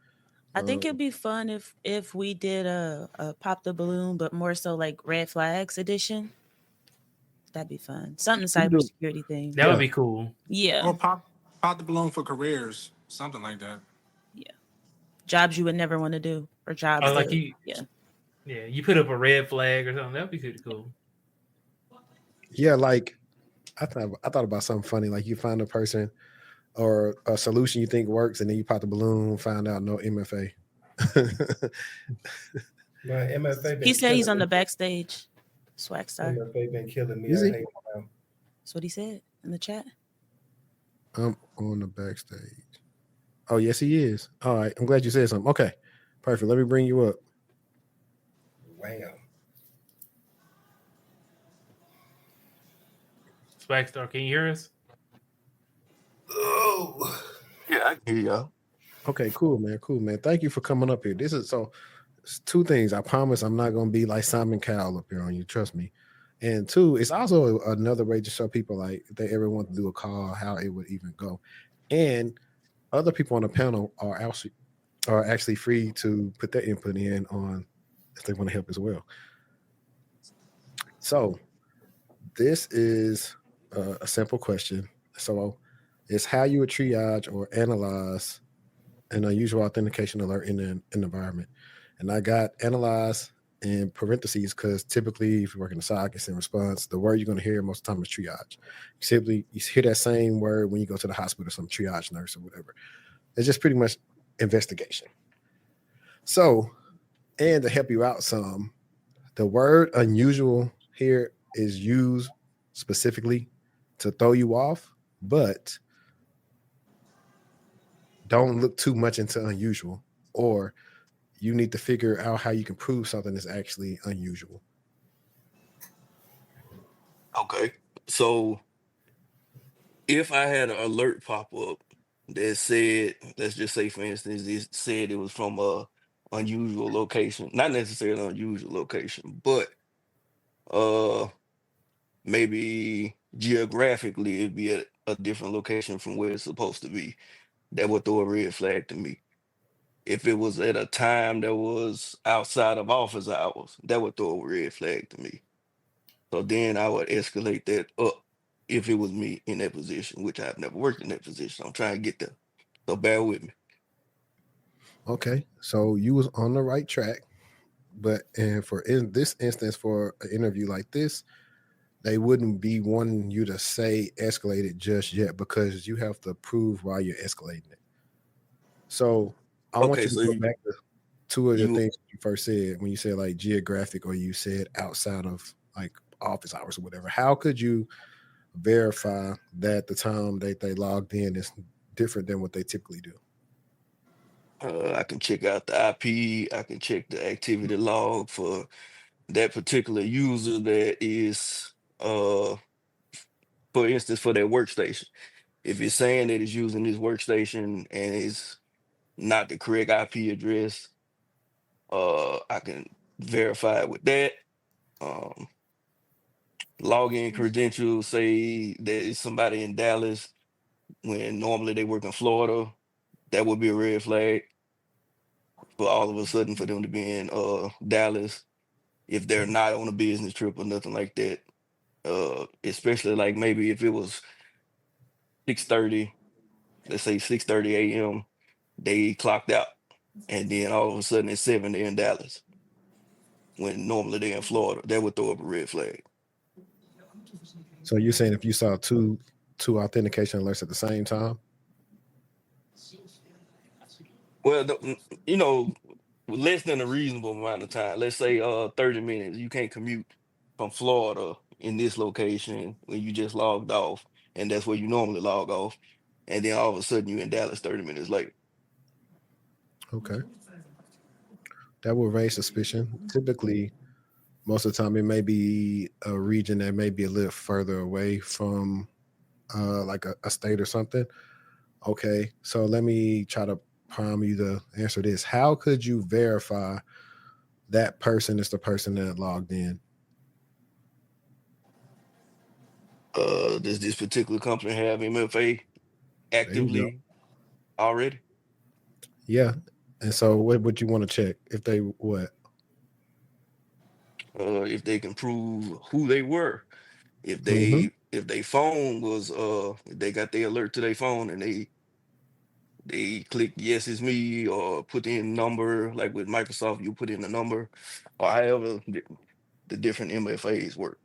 I think it'd be fun if we did a pop the balloon, but more so like red flags edition. That'd be fun. Something cybersecurity thing. That would be cool. Yeah. Or pop the balloon for careers, something like that. Yeah. Jobs you would never want to do, or jobs Or like that, you, yeah, you put up a red flag or something. That'd be pretty cool. Yeah, like I thought about something funny. Like you find a person or a solution you think works, and then you pop the balloon, find out no MFA. My MFA. He said he's on the backstage. Swagstar. MFA been killing me. Is I he? hate him. That's what he said in the chat. I'm on the backstage. Oh, yes, he is. All right. I'm glad you said something. Okay. Perfect. Let me bring you up. Wow. Swagstar, can you hear us? Oh. Yeah, I can hear y'all. Okay, cool, man. Cool, man. Thank you for coming up here. It's two things. I promise I'm not going to be like Simon Cowell up here on you. Trust me. And two, it's also another way to show people, like, if they ever want to do a call, how it would even go. And other people on the panel are actually free to put their input in on if they want to help as well. So this is a simple question. So it's how you would triage or analyze an unusual authentication alert in an environment. And I got analyze in parentheses because typically if you work in the SOC, it's in response. The word you're going to hear most of the time is triage. You hear that same word when you go to the hospital, some triage nurse or whatever. It's just pretty much investigation. So, and to help you out some, the word unusual here is used specifically to throw you off, but don't look too much into unusual, or you need to figure out how you can prove something is actually unusual. Okay. So if I had an alert pop up that said, let's just say, for instance, it said it was from a unusual location, not necessarily an unusual location, but maybe geographically it'd be at a different location from where it's supposed to be. That would throw a red flag to me. If it was at a time that was outside of office hours, that would throw a red flag to me. So then I would escalate that up if it was me in that position, which I've never worked in that position. I'm trying to get there. So bear with me. Okay, so you was on the right track, but in this instance, for an interview like this, they wouldn't be wanting you to say escalate it just yet because you have to prove why you're escalating it. So I want you to go back to two of the things you first said when you said like geographic, or you said outside of like office hours or whatever. How could you verify that the time that they logged in is different than what they typically do? I can check out the IP. I can check the activity log for that particular user that is, for instance, for their workstation. If it's saying that it's using this workstation and it's not the correct IP address, I can verify it with that. Login credentials say that it's somebody in Dallas when normally they work in Florida. That would be a red flag for all of a sudden for them to be in Dallas if they're not on a business trip or nothing like that. Especially like maybe if it was 6:30, let's say 6:30 a.m. they clocked out, and then all of a sudden at 7 they're in Dallas when normally they're in Florida. That would throw up a red flag. So you're saying if you saw two authentication alerts at the same time? Well, less than a reasonable amount of time. Let's say 30 minutes. You can't commute from Florida in this location when you just logged off, and that's where you normally log off. And then all of a sudden you're in Dallas 30 minutes later. Okay. That will raise suspicion. Typically, most of the time, it may be a region that may be a little further away from like a state or something. Okay, so let me try to prime you to answer this. How could you verify that person is the person that logged in? Does this particular company have MFA actively already? Yeah. And so what would you want to check if they what? If they can prove who they were, if Mm-hmm. they phone was if they got their alert to their phone and they click yes it's me, or put in number, like with Microsoft you put in the number, or however the different MFAs work.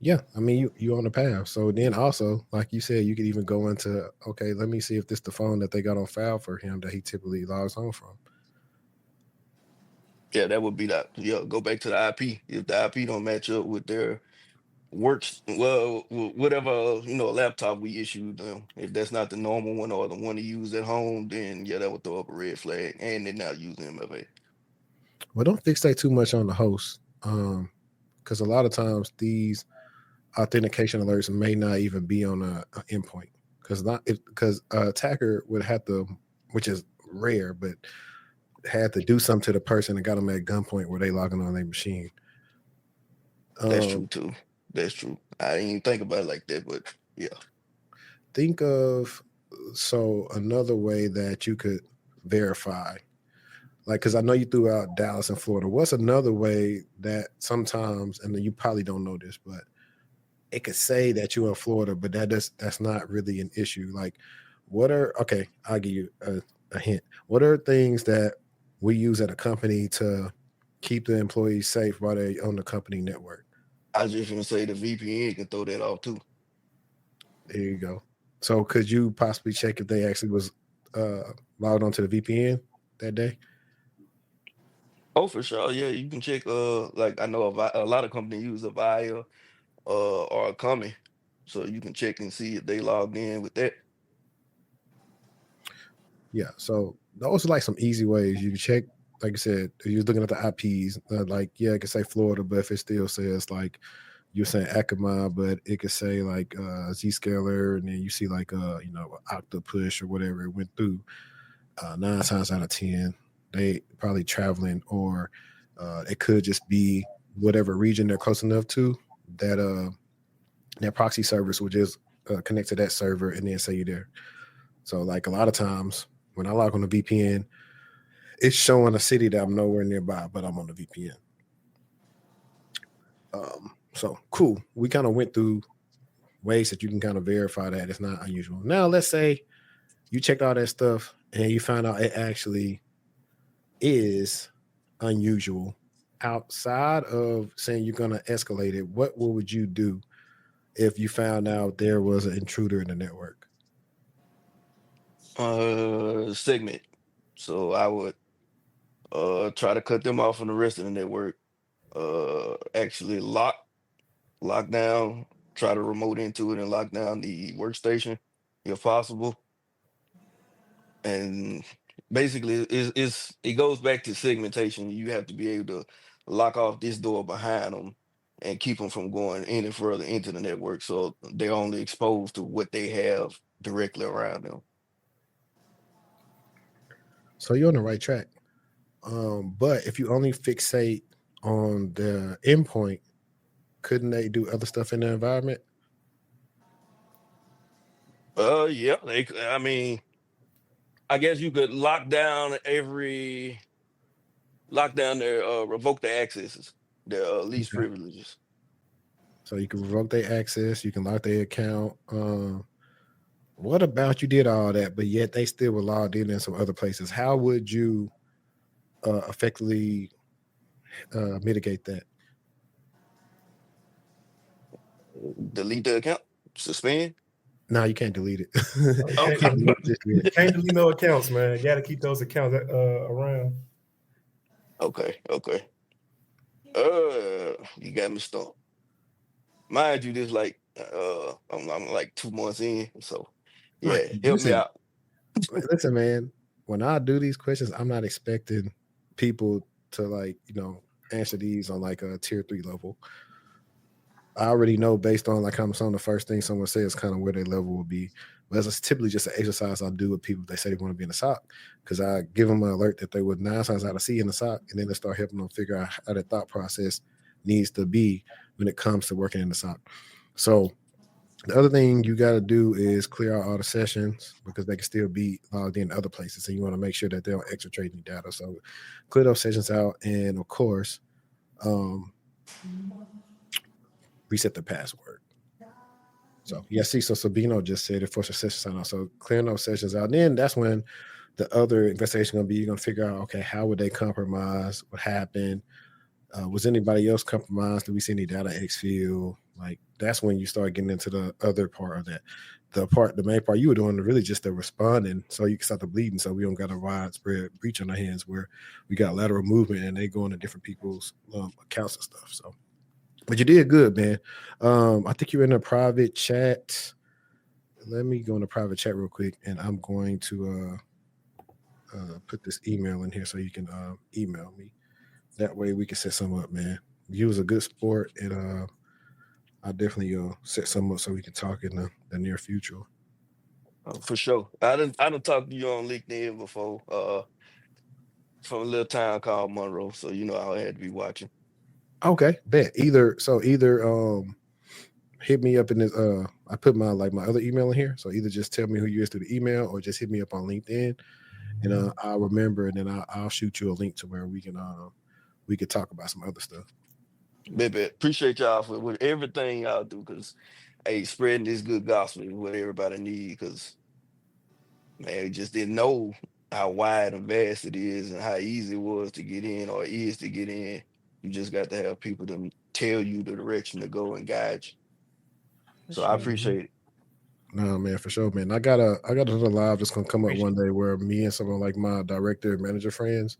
Yeah, I mean you on the path. So then also, like you said, you could even go into, okay, let me see if this the phone that they got on file for him that he typically logs on from. Yeah, that would be that. Yeah, go back to the IP. If the IP don't match up with their works, well, whatever laptop we issued them, if that's not the normal one or the one to use at home, then yeah, that would throw up a red flag, and they're not using MFA. Well, don't fixate too much on the host, because a lot of times these authentication alerts may not even be on a endpoint, because attacker would have to, which is rare, but had to do something to the person and got them at gunpoint where they logging on their machine. That's true too. That's true. I didn't even think about it like that, but yeah. Think of another way that you could verify, like, because I know you threw out Dallas and Florida. What's another way that sometimes, and you probably don't know this, but it could say that you're in Florida, but that's not really an issue. Like, okay, I'll give you a hint. What are things that we use at a company to keep the employees safe while they're on the company network? I was just gonna say the VPN can throw that off too. There you go. So could you possibly check if they actually was logged onto the VPN that day? Oh, for sure. Yeah, you can check. Like I know a lot of companies use Avaya or a Common, so you can check and see if they logged in with that. Yeah. So those are like some easy ways you can check. Like I said, if you're looking at the IPs, like, yeah, it could say Florida, but if it still says like you're saying Akamai, but it could say like Zscaler, and then you see like Octopus or whatever it went through. 9 times out of 10, they probably traveling, or it could just be whatever region they're close enough to that that proxy service will just connect to that server and then say you're there. So like a lot of times when I log on the VPN, it's showing a city that I'm nowhere nearby, but I'm on the VPN. So cool. We kind of went through ways that you can kind of verify that it's not unusual. Now, let's say you checked all that stuff and you found out it actually is unusual. Outside of saying you're going to escalate it, what would you do if you found out there was an intruder in the network? Segment. So I would try to cut them off from the rest of the network. Actually lock down, try to remote into it and lock down the workstation if possible. And basically it goes back to segmentation. You have to be able to lock off this door behind them and keep them from going any further into the network, so they're only exposed to what they have directly around them. So you're on the right track. But if you only fixate on the endpoint, couldn't they do other stuff in the environment? Yeah, I mean, I guess you could lock down their revoke their accesses, their least Okay. privileges. So you can revoke their access, you can lock their account. What about you did all that, but yet they still were logged in some other places? How would you effectively mitigate that? Delete the account, suspend. No, you can't delete it. Okay. Can't delete no accounts, man. You got to keep those accounts around. Okay. You got me stumped. Mind you, this like I'm like 2 months in, so yeah, Right. help me out. Listen, man. When I do these questions, I'm not expecting people to answer these on like a tier 3 level. I already know based on like how I'm saying the first thing someone says kind of where their level will be. But it's typically just an exercise I do with people if they say they want to be in the SOC, because I give them an alert that they would 9 times out of see in the SOC, and then I start helping them figure out how their thought process needs to be when it comes to working in the SOC. So the other thing you got to do is clear out all the sessions, because they can still be logged in other places, and you want to make sure that they don't exfiltrate any data. So clear those sessions out, and of course, reset the password. So yeah, see, so Sabino just said it for session sign out. So clearing those sessions out, and then that's when the other investigation gonna be, you're gonna figure out, okay, how would they compromise? What happened? Was anybody else compromised? Did we see any data exfil? Like, that's when you start getting into the other part of that. The main part you were doing really just the responding, so you can start the bleeding, so we don't got a widespread breach on our hands where we got lateral movement and they go into different people's accounts and stuff. So, but you did good, man. I think you're in a private chat. Let me go in a private chat real quick, and I'm going to put this email in here so you can email me. That way we can set some up, man. You was a good sport, and I'll definitely set some up so we can talk in the near future. For sure. I done talked to you on LinkedIn before, from a little town called Monroe. So you know I had to be watching. Okay, bet. Either hit me up in this. I put my other email in here. So either just tell me who you is through the email, or just hit me up on LinkedIn, and I'll remember, and then I'll shoot you a link to where we could talk about some other stuff. Baby, appreciate y'all for with everything y'all do, because hey, spreading this good gospel is what everybody need, because man, we just didn't know how wide and vast it is and how easy it was to get in, or is to get in. You just got to have people to tell you the direction to go and guide you. So I appreciate it. No, man, for sure, man. I got another live that's gonna come up one day where me and some of like my director and manager friends,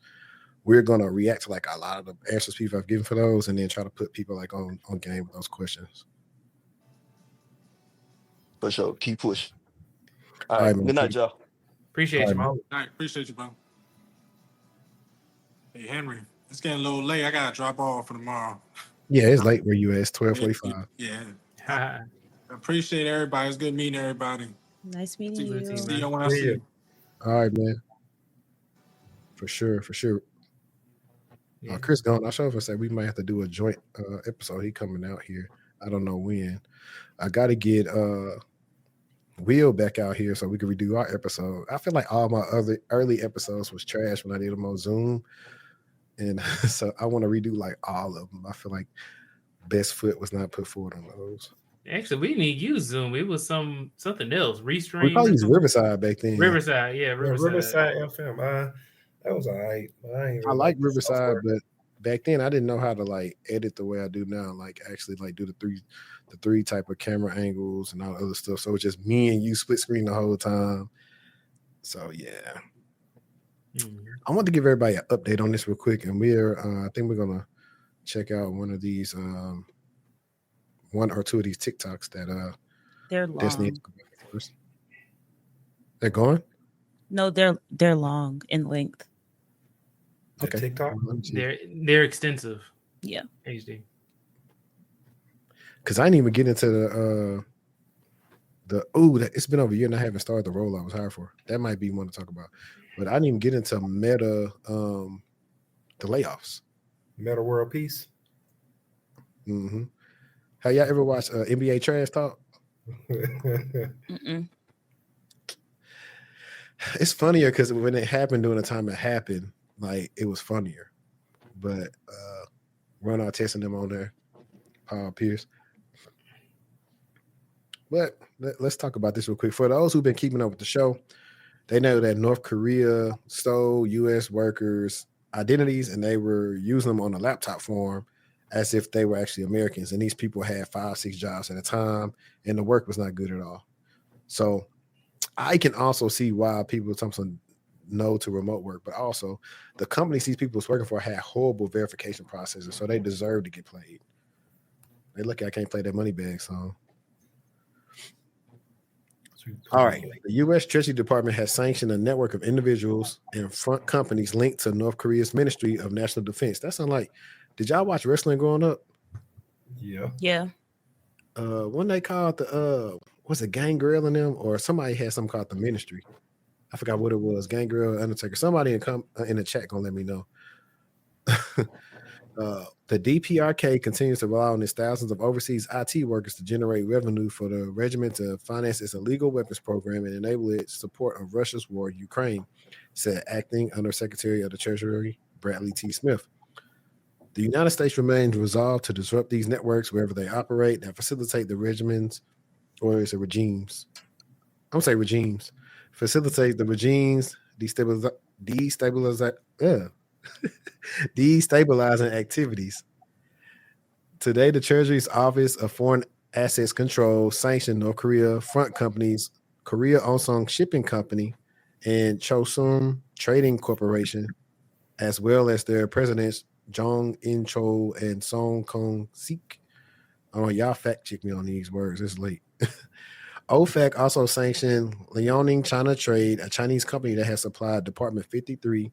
we're gonna react to like a lot of the answers people have given for those, and then try to put people like on game with those questions. For sure. Keep pushing. All All right. right, man. Good night, y'all. Appreciate you, man. All right, appreciate you, bro. Hey, Henry, it's getting a little late. I gotta drop off for tomorrow. Yeah, it's late where you at. It's 12:45. Yeah. I appreciate everybody. It's good meeting everybody. Nice meeting Good you. to See you when I see you. All right, man. For sure. Yeah. Chris gone. I sure say we might have to do a joint episode. He coming out here. I don't know when. I got to get Will back out here so we can redo our episode. I feel like all my other early episodes was trash when I did them on Zoom, and so I want to redo like all of them. I feel like best foot was not put forward on those. Actually, we didn't use Zoom. It was something else. Restream. We probably used Riverside back then. Riverside, yeah, Riverside FM. That was all right. I like Riverside, but back then I didn't know how to like edit the way I do now. Like actually like do the three type of camera angles and all the other stuff. So it's just me and you split screen the whole time. So yeah. I want to give everybody an update on this real quick, and I think we're gonna check out one of these one or two of these TikToks that they're long. They're gone? No, they're long in length. Okay. TikTok? They're extensive. Yeah. HD. Because I didn't even get into it's been over a year and I haven't started the role I was hired for. That might be one to talk about. But I didn't even get into Meta the layoffs. Meta World Peace. Mm-hmm. Have y'all ever watched NBA Trash Talk? Mm-mm. It's funnier because when it happened during the time it happened, like it was funnier. But Ron Artest and them on there, Paul Pierce. But let's talk about this real quick. For those who've been keeping up with the show, they know that North Korea stole U.S. workers' identities and they were using them on a laptop form as if they were actually Americans. And these people had 5-6 jobs at a time, and the work was not good at all. So I can also see why people sometimes no to remote work, but also the companies these people was working for had horrible verification processes, so they deserve to get played. They lucky I can't play that Moneybag song. All right. The U.S. Treasury Department has sanctioned a network of individuals and front companies linked to North Korea's Ministry of National Defense. That sounds like, did y'all watch wrestling growing up? Yeah. Yeah. One they called the was it Gang Grell in them, or somebody had something called the Ministry. I forgot what it was. Gang Grell, Undertaker. Somebody in the chat gonna let me know. The DPRK continues to rely on its thousands of overseas IT workers to generate revenue for the regiment to finance its illegal weapons program and enable its support of Russia's war in Ukraine, said Acting Undersecretary of the Treasury Bradley T. Smith. The United States remains resolved to disrupt these networks wherever they operate that facilitate the regimens, or is it regimes? I'm gonna say regimes. Facilitate the regimes destabilizing activities. Today, the Treasury's Office of Foreign Assets Control sanctioned North Korea front companies, Korea Onsong Shipping Company, and Chosun Trading Corporation, as well as their presidents Jong In Chol and Song Kong Sik. Oh, y'all fact check me on these words. It's late. OFAC also sanctioned Liaoning China Trade, a Chinese company that has supplied Department 53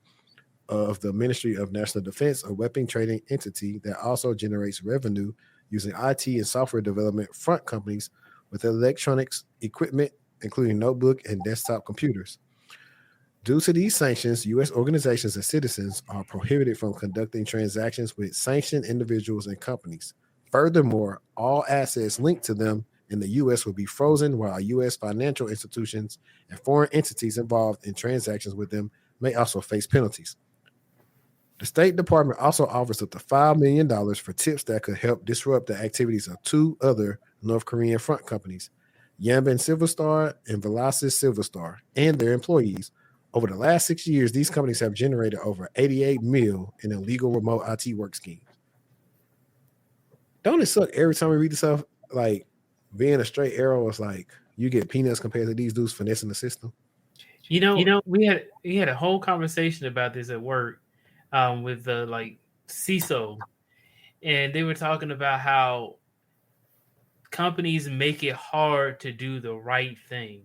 of the Ministry of National Defense, a weapon trading entity that also generates revenue using IT and software development front companies with electronics equipment, including notebook and desktop computers. Due to these sanctions, U.S. organizations and citizens are prohibited from conducting transactions with sanctioned individuals and companies. Furthermore, all assets linked to them in the U.S. will be frozen, while U.S. financial institutions and foreign entities involved in transactions with them may also face penalties. The State Department also offers up to $5 million for tips that could help disrupt the activities of two other North Korean front companies, Yanban Silverstar and Velocis Silverstar, and their employees. Over the last 6 years, these companies have generated over $88 million in illegal remote IT work schemes. Don't it suck every time we read this stuff? Like, being a straight arrow is like you get peanuts compared to these dudes finessing the system. We had a whole conversation about this at work with the like CISO, and they were talking about how companies make it hard to do the right thing.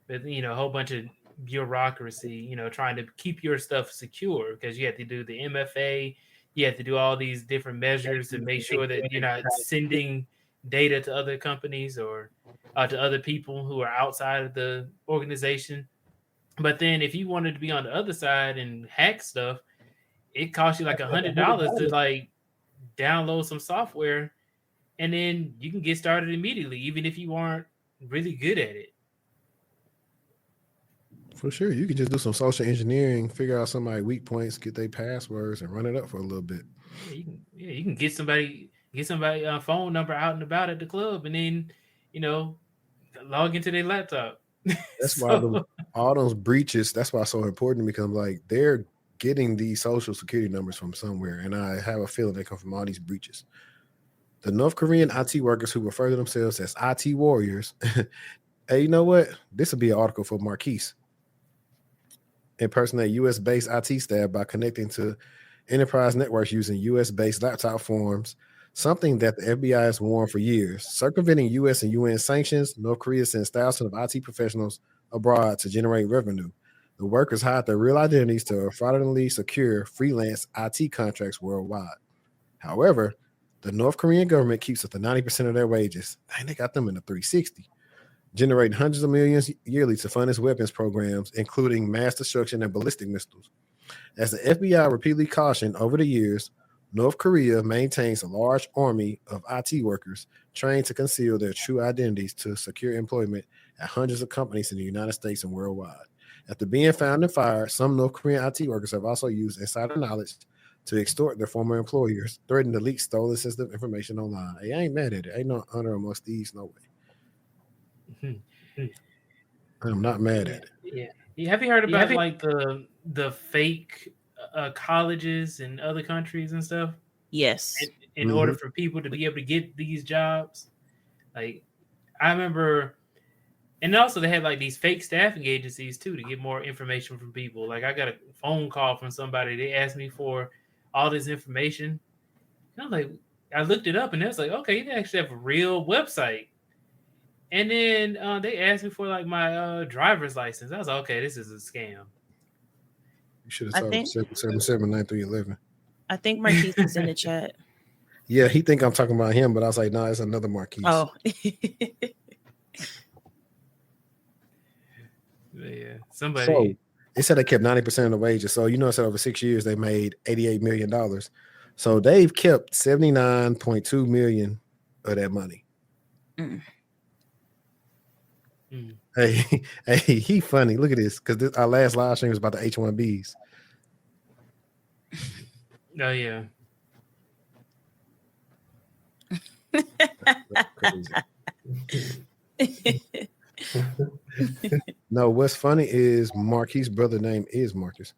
With a whole bunch of bureaucracy, trying to keep your stuff secure because you have to do the MFA, you have to do all these different measures to make sure that you're not sending data to other companies or to other people who are outside of the organization. But then if you wanted to be on the other side and hack stuff, it costs you like $100 to like download some software, and then you can get started immediately, even if you aren't really good at it. For sure. You can just do some social engineering, figure out somebody's weak points, get their passwords, and run it up for a little bit. You can get somebody phone number out and about at the club, and then log into their laptop. That's why all those breaches, that's why it's so important, because like they're getting these social security numbers from somewhere, and I have a feeling they come from all these breaches. The North Korean IT workers who refer to themselves as IT warriors, hey, you know what? This will be an article for Marquise. Impersonate U.S.-based IT staff by connecting to enterprise networks using U.S.-based laptop forms, something that the FBI has warned for years. Circumventing U.S. and UN sanctions, North Korea sends thousands of IT professionals abroad to generate revenue. The workers hide their real identities to fraudulently secure freelance IT contracts worldwide. However, the North Korean government keeps up to 90% of their wages. Dang, they got them in the 360. Generating hundreds of millions yearly to fund its weapons programs, including mass destruction and ballistic missiles. As the FBI repeatedly cautioned over the years, North Korea maintains a large army of IT workers trained to conceal their true identities to secure employment at hundreds of companies in the United States and worldwide. After being found and fired, some North Korean IT workers have also used insider knowledge to extort their former employers, threatening to leak stolen sensitive information online. Hey, I ain't mad at it. Ain't no honor amongst thieves, no way. I'm not mad at it. Yeah. Have you heard about like the fake colleges in other countries and stuff? Yes. In order for people to be able to get these jobs, like I remember, and also they had like these fake staffing agencies too to get more information from people. Like I got a phone call from somebody. They asked me for all this information, and I'm like, I looked it up, and it was like, okay, you actually have a real website. And then they asked me for like my driver's license. I was like, okay, this is a scam. You should have told 777-9311. I think Marquise is in the chat. Yeah, he think I'm talking about him, but I was like, no, it's another Marquise. Oh. Yeah, somebody. So they said they kept 90% of the wages. So I said over 6 years they made $88 million. So they've kept 79.2 million of that money. Mm. Hey, he funny. Look at this, because our last live stream was about the H1Bs. Oh yeah. No, what's funny is Marquis' brother name is Marcus.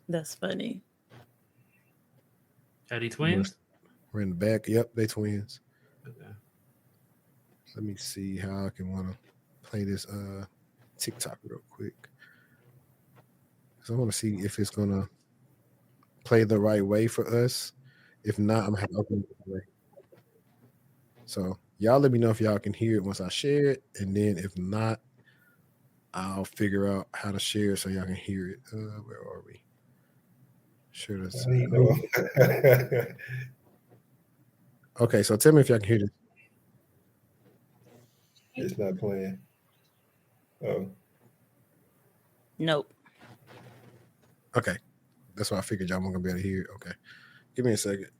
That's funny. Are they twins? We're in the back. Yep, they twins. Okay. Let me see how I can want to play this TikTok real quick. So I want to see if it's gonna play the right way for us. If not, I'm gonna have to open it the way. So y'all let me know if y'all can hear it once I share it, and then if not, I'll figure out how to share it so y'all can hear it. Where are we? Share this. Okay, so tell me if y'all can hear this. It's not playing. Oh. Nope. Okay. That's why I figured y'all weren't gonna be able to hear it. Okay. Give me a second.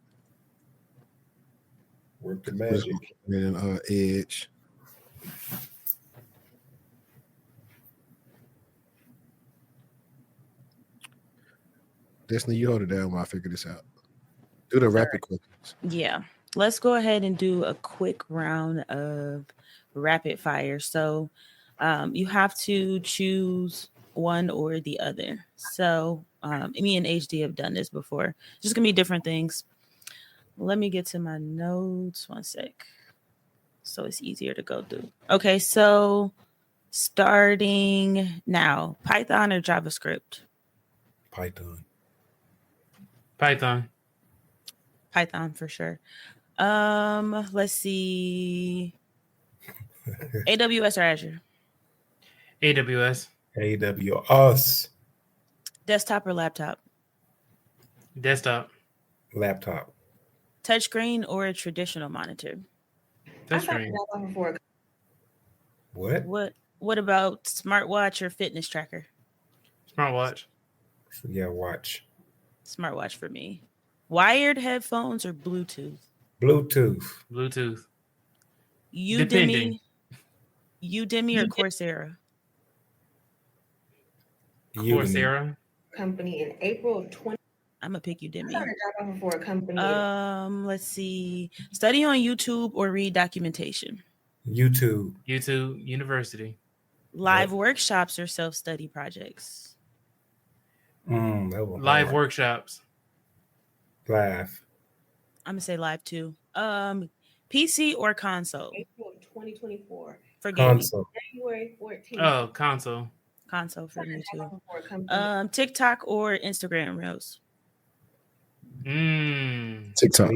Work the magic. And Edge. Destiny, you hold it down while I figure this out. Do the rapid questions. Yeah. Let's go ahead and do a quick round of rapid fire. So you have to choose one or the other. So me and HD have done this before. Just gonna be different things. Let me get to my notes. One sec. So it's easier to go through. Okay, so starting now, Python or JavaScript? Python. Python. Python for sure. Let's see. AWS or Azure? AWS. AWS. Desktop or laptop? Desktop. Laptop. Touchscreen or a traditional monitor? Touchscreen. What about smartwatch or fitness tracker? Smartwatch. Yeah, watch. Smartwatch for me. Wired headphones or Bluetooth? Bluetooth. Bluetooth. Udemy or Coursera? Coursera. Company in April of 20. I'm gonna pick Udemy. I got a job offer for a company. Let's see. Study on YouTube or read documentation? YouTube University. Live workshops or self-study projects? Live workshops. Live. I'm gonna say live too. PC or console? April of 2024. For gaming. Console. January 14th. Oh, console. Console for me too. TikTok or Instagram Reels? TikTok.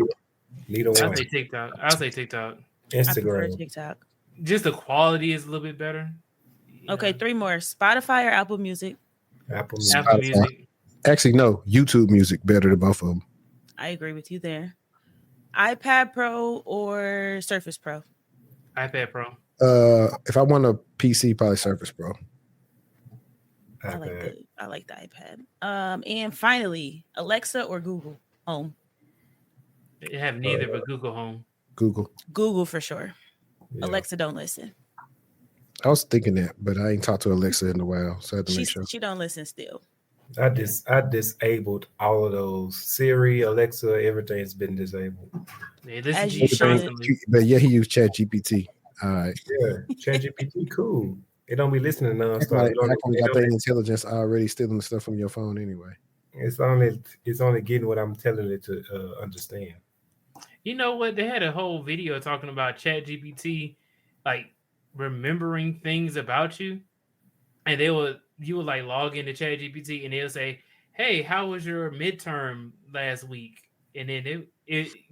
Neither one. I'll say TikTok. Instagram. I prefer TikTok. Just the quality is a little bit better. Yeah. Okay, 3 more. Spotify or Apple Music? Apple Music. Actually, no. YouTube Music better than both of them. I agree with you there. iPad Pro or Surface Pro? iPad Pro. If I want a PC, probably Surface Pro. I like the iPad. And finally, Alexa or Google Home? They have neither, but Google Home. Google for sure. Yeah. Alexa don't listen. I was thinking that, but I ain't talked to Alexa in a while, so I have to make sure. She don't listen still. I disabled all of those. Siri, Alexa, everything's been disabled. They listen to you constantly. But yeah, he used ChatGPT. All right. Yeah, ChatGPT, cool. It don't be listening nonstop. I think intelligence already stealing the stuff from your phone anyway. It's only getting what I'm telling it to understand. You know what? They had a whole video talking about ChatGPT, like remembering things about you, and you would like log into ChatGPT and they'll say, "Hey, how was your midterm last week?" And then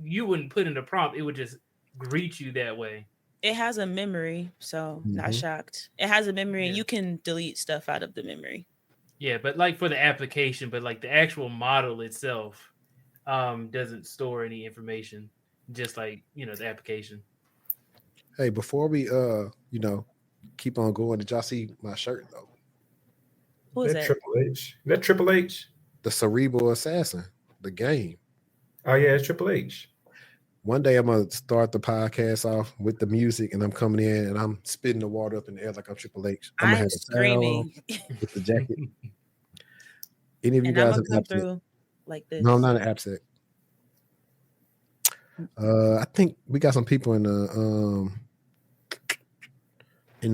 you wouldn't put in a prompt; it would just greet you that way. It has a memory, so not shocked. It has a memory, and you can delete stuff out of the memory. Yeah, but like for the application, but like the actual model itself doesn't store any information. just like the application. Hey, before we keep on going, did y'all see my shirt though? Who is That that? Triple H. That Triple H. The Cerebral Assassin, the game. Oh yeah, it's Triple H. One day I'm gonna start the podcast off with the music, and I'm coming in and I'm spitting the water up in the air like I'm Triple H. I'm gonna I'm have a towel on screaming, with the jacket. Any of you and I'm guys gonna an come AppSec? through like this. No, I'm not an AppSec. I think we got some people in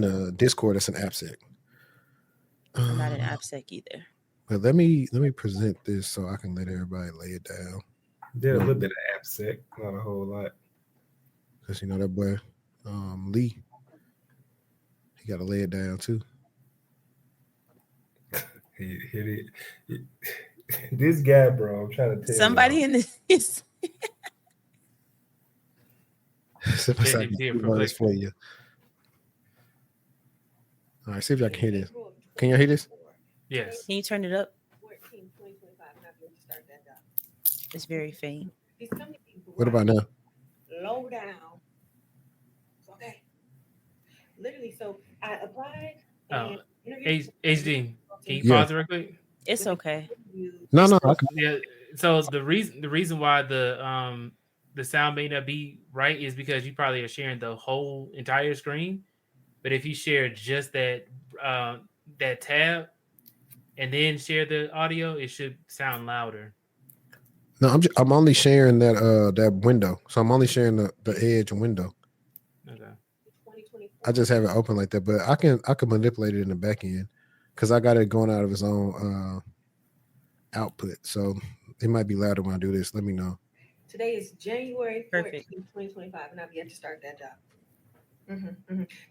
the Discord that's an AppSec. I'm not an AppSec either. But let me present this so I can let everybody lay it down. Did a little bit of AppSec, not a whole lot. Because that boy Lee, he got to lay it down too. This guy, bro, I'm trying to tell Somebody you. in this. For you. All right, see if y'all can hear this. Can y'all hear this? Yes. Can you turn it up? 14, 2025, and I've been to start that job. It's very faint. What about now? Low down. Okay. Literally, so I applied. Oh, and HD. Can you Yeah. pause it real quick? It's okay. No. Yeah. So the reason why the sound may not be right is because you probably are sharing the whole entire screen. But if you share just that tab and then share the audio, it should sound louder. No, I'm only sharing that window. So I'm only sharing the edge window. Okay. I just have it open like that, but I can manipulate it in the back end because I got it going out of its own output. So it might be louder when I do this. Let me know. Today is January 14th, Perfect. 2025, and I've yet to start that job.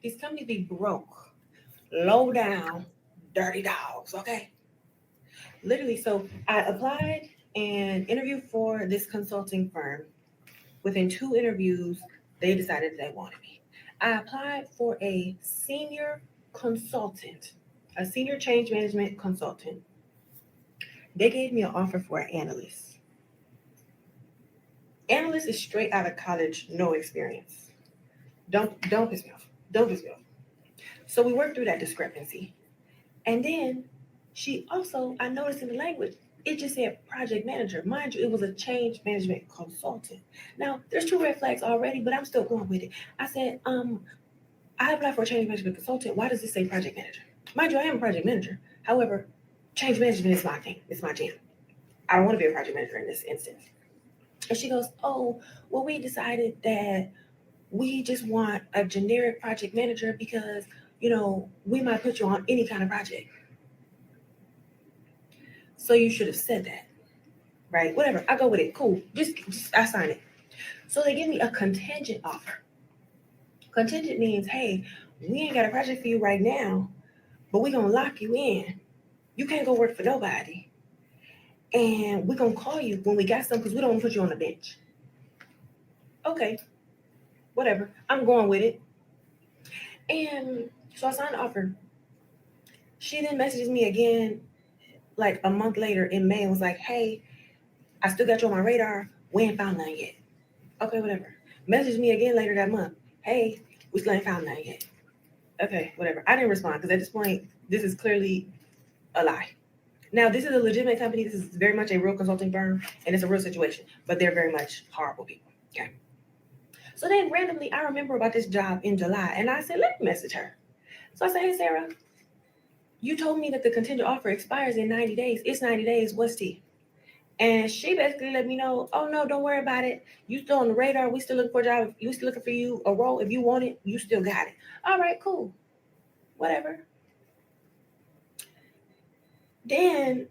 These companies be broke, low down, dirty dogs, okay? Literally, so I applied and interviewed for this consulting firm. Within 2 interviews, they decided they wanted me. I applied for a senior consultant, a senior change management consultant. They gave me an offer for an analyst. Analyst is straight out of college, no experience. Don't piss me off. Don't piss me off. So we worked through that discrepancy. And then I noticed in the language, it just said project manager. Mind you, it was a change management consultant. Now, there's 2 red flags already, but I'm still going with it. I said, I applied for a change management consultant. Why does this say project manager? Mind you, I am a project manager. However, change management is my thing. It's my jam. I don't want to be a project manager in this instance. And she goes, oh, well, we decided that we just want a generic project manager because, we might put you on any kind of project. So you should have said that, right? Whatever, I go with it. Cool. Just I sign it. So they give me a contingent offer. Contingent means, hey, we ain't got a project for you right now, but we're gonna lock you in. You can't go work for nobody. And we're gonna call you when we got some because we don't want to put you on the bench. Okay, whatever. I'm going with it. And so I signed the offer. She then messages me again like a month later in May and was like, hey, I still got you on my radar. We ain't found none yet. Okay, whatever. Message me again later that month. Hey, we still ain't found none yet. Okay, whatever. I didn't respond because at this point, this is clearly a lie. Now, this is a legitimate company. This is very much a real consulting firm, and it's a real situation, but they're very much horrible people. Okay. So then randomly, I remember about this job in July, and I said, let me message her. So I said, hey, Sarah, you told me that the contingent offer expires in 90 days. It's 90 days. What's tea? And she basically let me know, oh, no, don't worry about it. You still on the radar. We still looking for a job. We still looking for you a role. If you want it, you still got it. All right, cool. Whatever. Then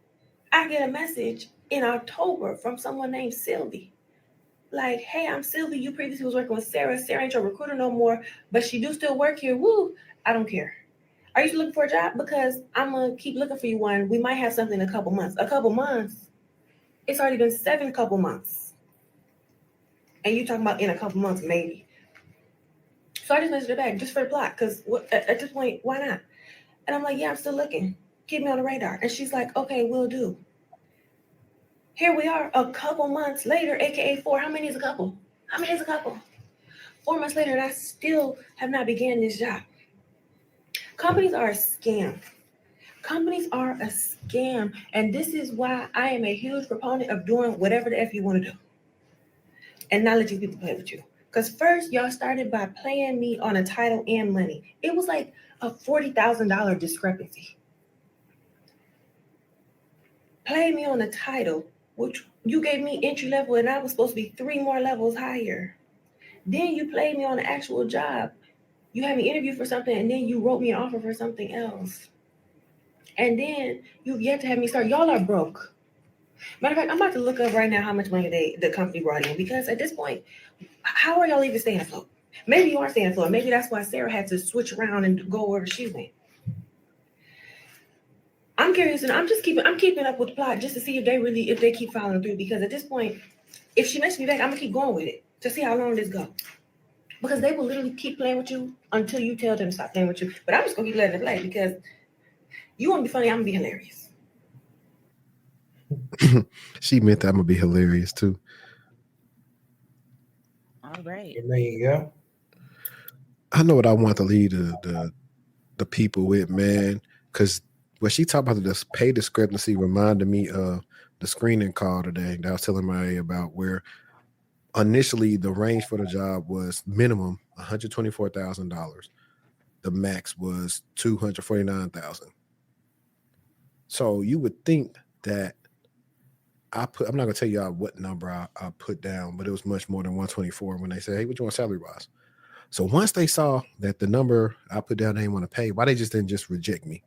I get a message in October from someone named Sylvie. Like, hey, I'm Sylvie. You previously was working with Sarah. Sarah ain't your recruiter no more, but she do still work here. Woo. I don't care. Are you looking for a job? Because I'm going to keep looking for you one. We might have something in a couple months. A couple months? It's already been 7 couple months. And you talking about in a couple months, maybe. So I just messaged her back just for the plot. Because at this point, why not? And I'm like, yeah, I'm still looking. Keep me on the radar. And she's like, okay, will do. Here we are a couple months later, AKA 4. How many is a couple? How many days a couple? 4 months later, and I still have not began this job. Companies are a scam. Companies are a scam. And this is why I am a huge proponent of doing whatever the F you want to do. And not letting people play with you. Because first, y'all started by playing me on a title and money. It was like a $40,000 discrepancy. Play me on a title, which you gave me entry level, and I was supposed to be 3 more levels higher. Then you played me on an actual job. You had me interview for something, and then you wrote me an offer for something else. And then you've yet to have me start. Y'all are broke. Matter of fact, I'm about to look up right now how much money the company brought in, because at this point, how are y'all even staying afloat? Maybe you are staying afloat. Maybe that's why Sarah had to switch around and go wherever she went. I'm curious, and I'm keeping up with the plot just to see if they keep following through. Because at this point, if she makes me back, I'm gonna keep going with it to see how long this goes. Because they will literally keep playing with you until you tell them to stop playing with you. But I'm just gonna keep letting it play, because you want to be funny, I'm gonna be hilarious. She meant that I'm gonna be hilarious too. All right. There you go. I know what I want to lead the people with, man, because when she talked about the pay discrepancy reminded me of the screening call today that I was telling Maya about, where initially the range for the job was minimum $124,000. The max was $249,000. So you would think that I'm not gonna tell y'all what number I put down, but it was much more than 124 when they said, hey, what you want salary wise? So once they saw that the number I put down they didn't want to pay, why they just didn't just reject me?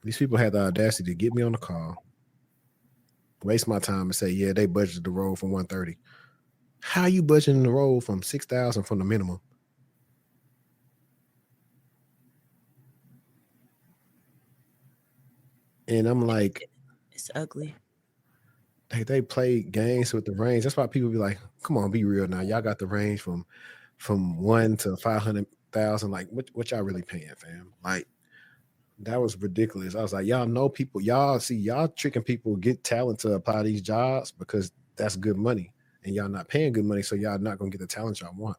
These people had the audacity to get me on the call, waste my time, and say, yeah, they budgeted the role from 130. How you budgeting the role from 6,000 from the minimum? And I'm like, it's ugly. They play games with the range. That's why people be like, come on, be real now. Y'all got the range from 1 to 500,000. Like, what y'all really paying, fam? Like, that was ridiculous. I was like, y'all know people, y'all tricking people, get talent to apply these jobs because that's good money. And y'all not paying good money, so y'all not gonna get the talent y'all want.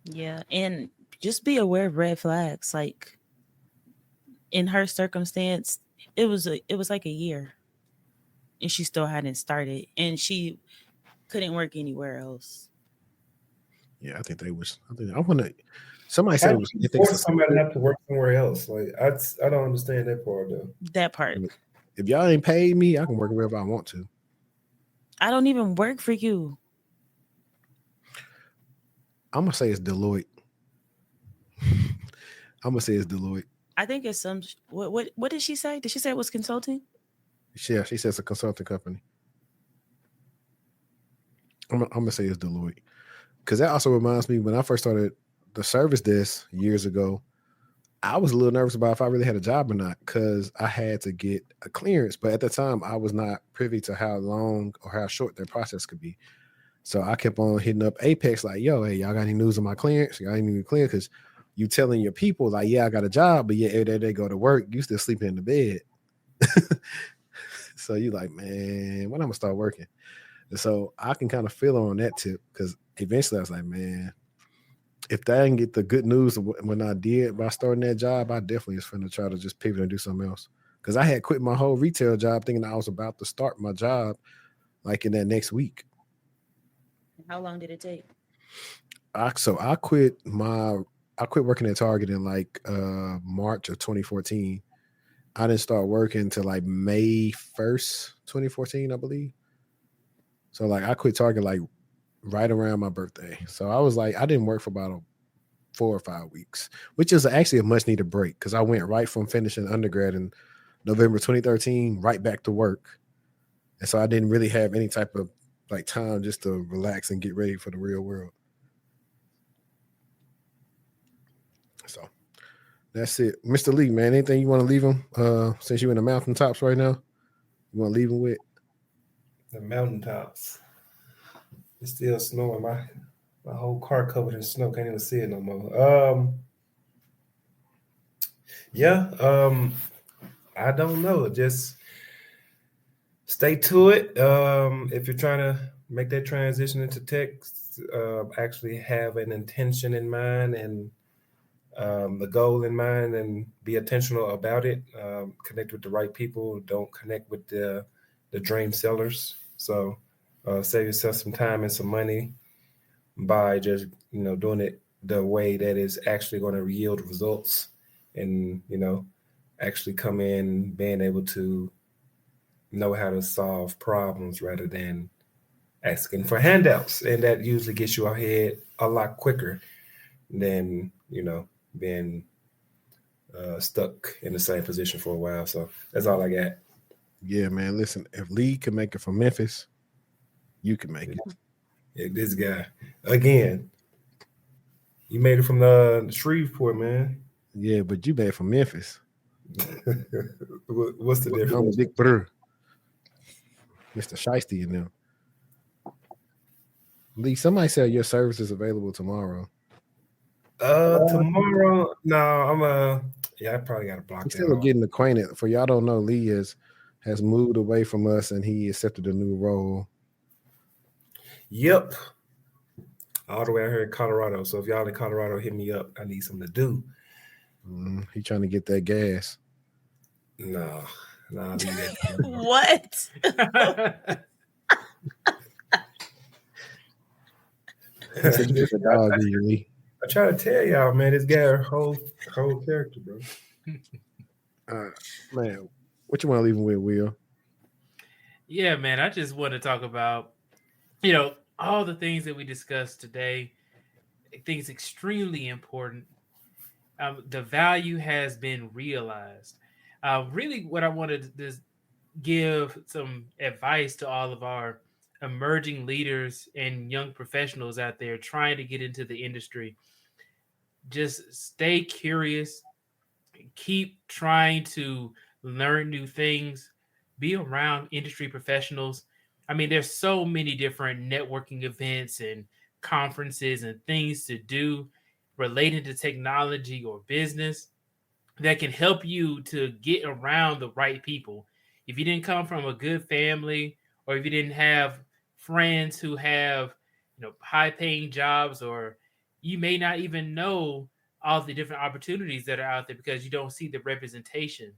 Yeah, and just be aware of red flags. Like in her circumstance, it was like a year, and she still hadn't started, and she couldn't work anywhere else. Yeah, I think I want to. Somebody said How it do was. you force somebody to have to work somewhere else? Like I don't understand that part though. That part. If y'all ain't paid me, I can work wherever I want to. I don't even work for you. I'm gonna say it's Deloitte. I'm gonna say it's Deloitte. I think it's some. What did she say? Did she say it was consulting? Yeah, she says a consulting company. I'm gonna say it's Deloitte, because that also reminds me when I first started the service desk years ago. I was a little nervous about if I really had a job or not, because I had to get a clearance. But at the time, I was not privy to how long or how short their process could be. So I kept on hitting up Apex like, yo, hey, y'all got any news on my clearance? Y'all got any clearance? Because you telling your people like, yeah, I got a job, but yeah, every day they go to work, you still sleeping in the bed. So you like, man, when I'm gonna start working? And so I can kind of feel on that tip, because eventually I was like, man, if I didn't get the good news when I did by starting that job, I definitely was finna try to just pivot and do something else. Because I had quit my whole retail job thinking I was about to start my job like in that next week. How long did it take? I quit working at Target in like March of 2014. I didn't start working until like May 1st, 2014, I believe. So like I quit Target like right around my birthday. So I was like, I didn't work for about 4 or 5 weeks, which is actually a much needed break, because I went right from finishing undergrad in November 2013 right back to work. And so I didn't really have any type of like time just to relax and get ready for the real world. So that's it. Mr. Lee, man, anything you want to leave him since you're in the mountaintops right now? You want to leave him with? The mountaintops. It's still snowing. My whole car covered in snow. Can't even see it no more. I don't know. Just Stay to it. If you're trying to make that transition into tech, actually have an intention in mind and the goal in mind, and be intentional about it. Connect with the right people. Don't connect with the dream sellers. So save yourself some time and some money by just doing it the way that is actually going to yield results, and actually come in being able to know how to solve problems rather than asking for handouts. And that usually gets you ahead a lot quicker than being stuck in the same position for a while. So that's all I got. Yeah, man. Listen, if Lee can make it from Memphis, you can make it. Yeah, this guy again. You made it from the Shreveport, man. Yeah, but you made it from Memphis. What's the difference? I'm Big Brr. Mr. Shiesty in them. Lee, somebody said your service is available tomorrow. Tomorrow? No, I probably got to block He's that still off. getting acquainted. For y'all don't know, Lee has moved away from us and he accepted a new role. Yep. All the way out here in Colorado. So if y'all in Colorado, hit me up. I need something to do. He trying to get that gas. No, leave that. What? A dog, Lee. I try to tell y'all, man, this guy whole character, bro. Man, what you want to leave him with, Will? Yeah, man, I just want to talk about, all the things that we discussed today. I think it's extremely important. The value has been realized. Really, what I wanted to give some advice to all of our emerging leaders and young professionals out there trying to get into the industry. Just stay curious, keep trying to learn new things, be around industry professionals. I mean, there's so many different networking events and conferences and things to do related to technology or business that can help you to get around the right people. If you didn't come from a good family, or if you didn't have friends who have, high paying jobs, or you may not even know all the different opportunities that are out there because you don't see the representation.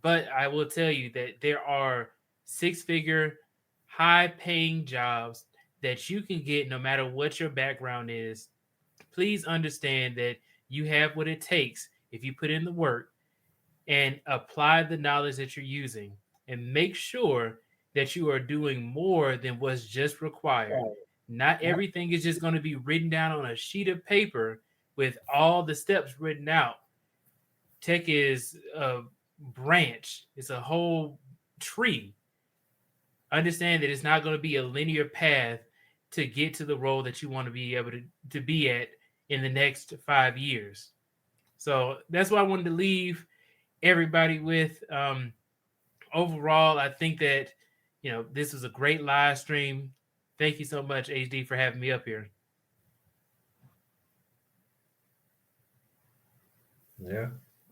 But I will tell you that there are 6-figure, high paying jobs that you can get no matter what your background is. Please understand that you have what it takes if you put in the work and apply the knowledge that you're using, and make sure that you are doing more than what's just required. Not everything is just going to be written down on a sheet of paper with all the steps written out. Tech is a branch, it's a whole tree. Understand that it's not going to be a linear path to get to the role that you want to be able to be at in the next 5 years. So that's what I wanted to leave everybody with. Overall, I think that this was a great live stream. Thank you so much, HD, for having me up here. Yeah.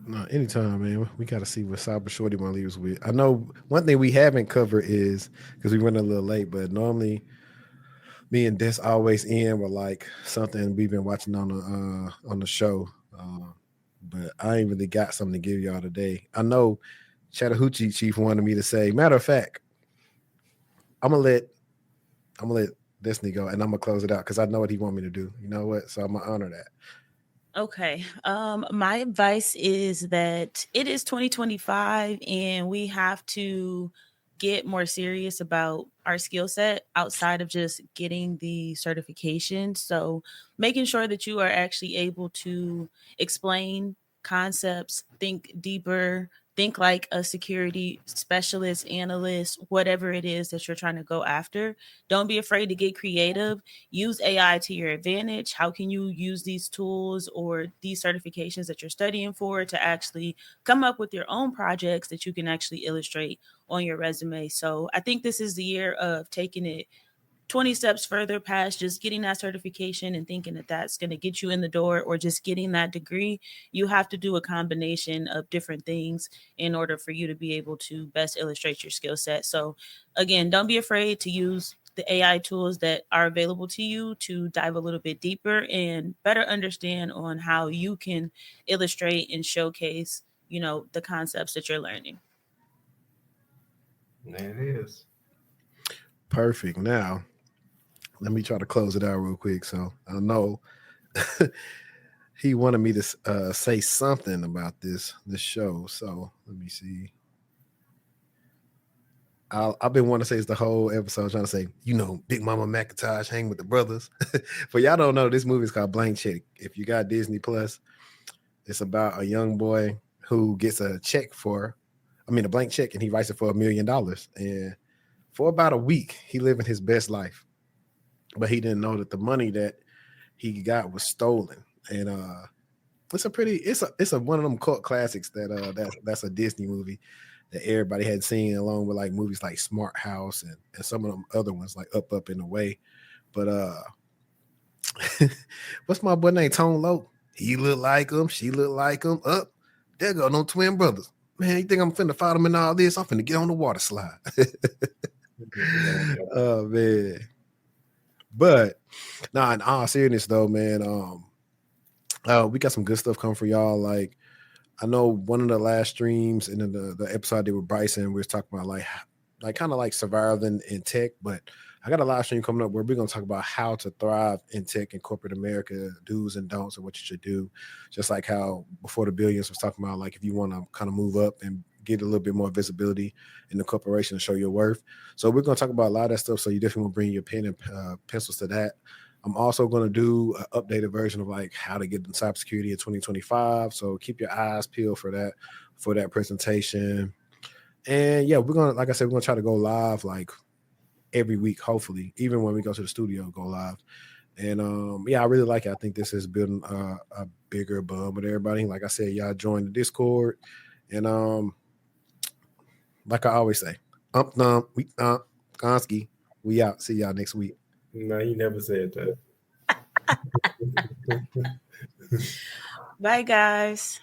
No, anytime, man. We got to see what Cyber Shorty want to leave us with. I know one thing we haven't covered is, because we went a little late, but normally me and Des always end with like something we've been watching on the show. But I ain't really got something to give y'all today. I know Chattahoochee Chief wanted me to say, matter of fact, I'm gonna let Destiny go and I'm gonna close it out because I know what he want me to do. You know what? So I'm gonna honor that. Okay. My advice is that it is 2025 and we have to get more serious about our skill set outside of just getting the certification. So making sure that you are actually able to explain concepts, think deeper, think like a security specialist, analyst, whatever it is that you're trying to go after. Don't be afraid to get creative. Use AI to your advantage. How can you use these tools or these certifications that you're studying for to actually come up with your own projects that you can actually illustrate on your resume? So I think this is the year of taking it 20 steps further past just getting that certification and thinking that that's going to get you in the door or just getting that degree. You have to do a combination of different things in order for you to be able to best illustrate your skill set. So again, don't be afraid to use the AI tools that are available to you to dive a little bit deeper and better understand on how you can illustrate and showcase, the concepts that you're learning. There it is. Perfect. Now, let me try to close it out real quick. So I know he wanted me to say something about this show. So let me see. I've been wanting to say it's the whole episode trying to say, Big Mama McIntosh hang with the brothers. For y'all don't know, this movie is called Blank Check. If you got Disney Plus, it's about a young boy who gets a blank check, and he writes it for $1 million. And for about a week, he living his best life. But he didn't know that the money that he got was stolen. And it's a one of them cult classics that's a Disney movie that everybody had seen, along with like movies like Smart House and some of them other ones like Up in a Way. But what's my boy name? Tone Loc. He look like him. She look like him. Up there go no twin brothers. Man, you think I'm finna fight them in all this? I'm finna get on the water slide. Oh man. But nah, in all seriousness though, man, we got some good stuff coming for y'all. Like, I know one of the last streams and then the episode I did with Bryson, we was talking about like kind of like surviving in tech, but I got a live stream coming up where we're going to talk about how to thrive in tech in corporate America, do's and don'ts, and what you should do. Just like how Before the Billions was talking about, like if you want to kind of move up and get a little bit more visibility in the corporation and show your worth. So we're going to talk about a lot of that stuff. So you definitely want to bring your pen and pencils to that. I'm also going to do an updated version of like how to get in cybersecurity in 2025. So keep your eyes peeled for that presentation. And yeah, we're going to, like I said, we're going to try to go live like every week, hopefully, even when we go to the studio, go live. And yeah, I really like it. I think this is building a bigger buzz with everybody. Like I said, y'all join the Discord. And like I always say, we Gonski, we out. See y'all next week. No, he never said that. Bye, guys.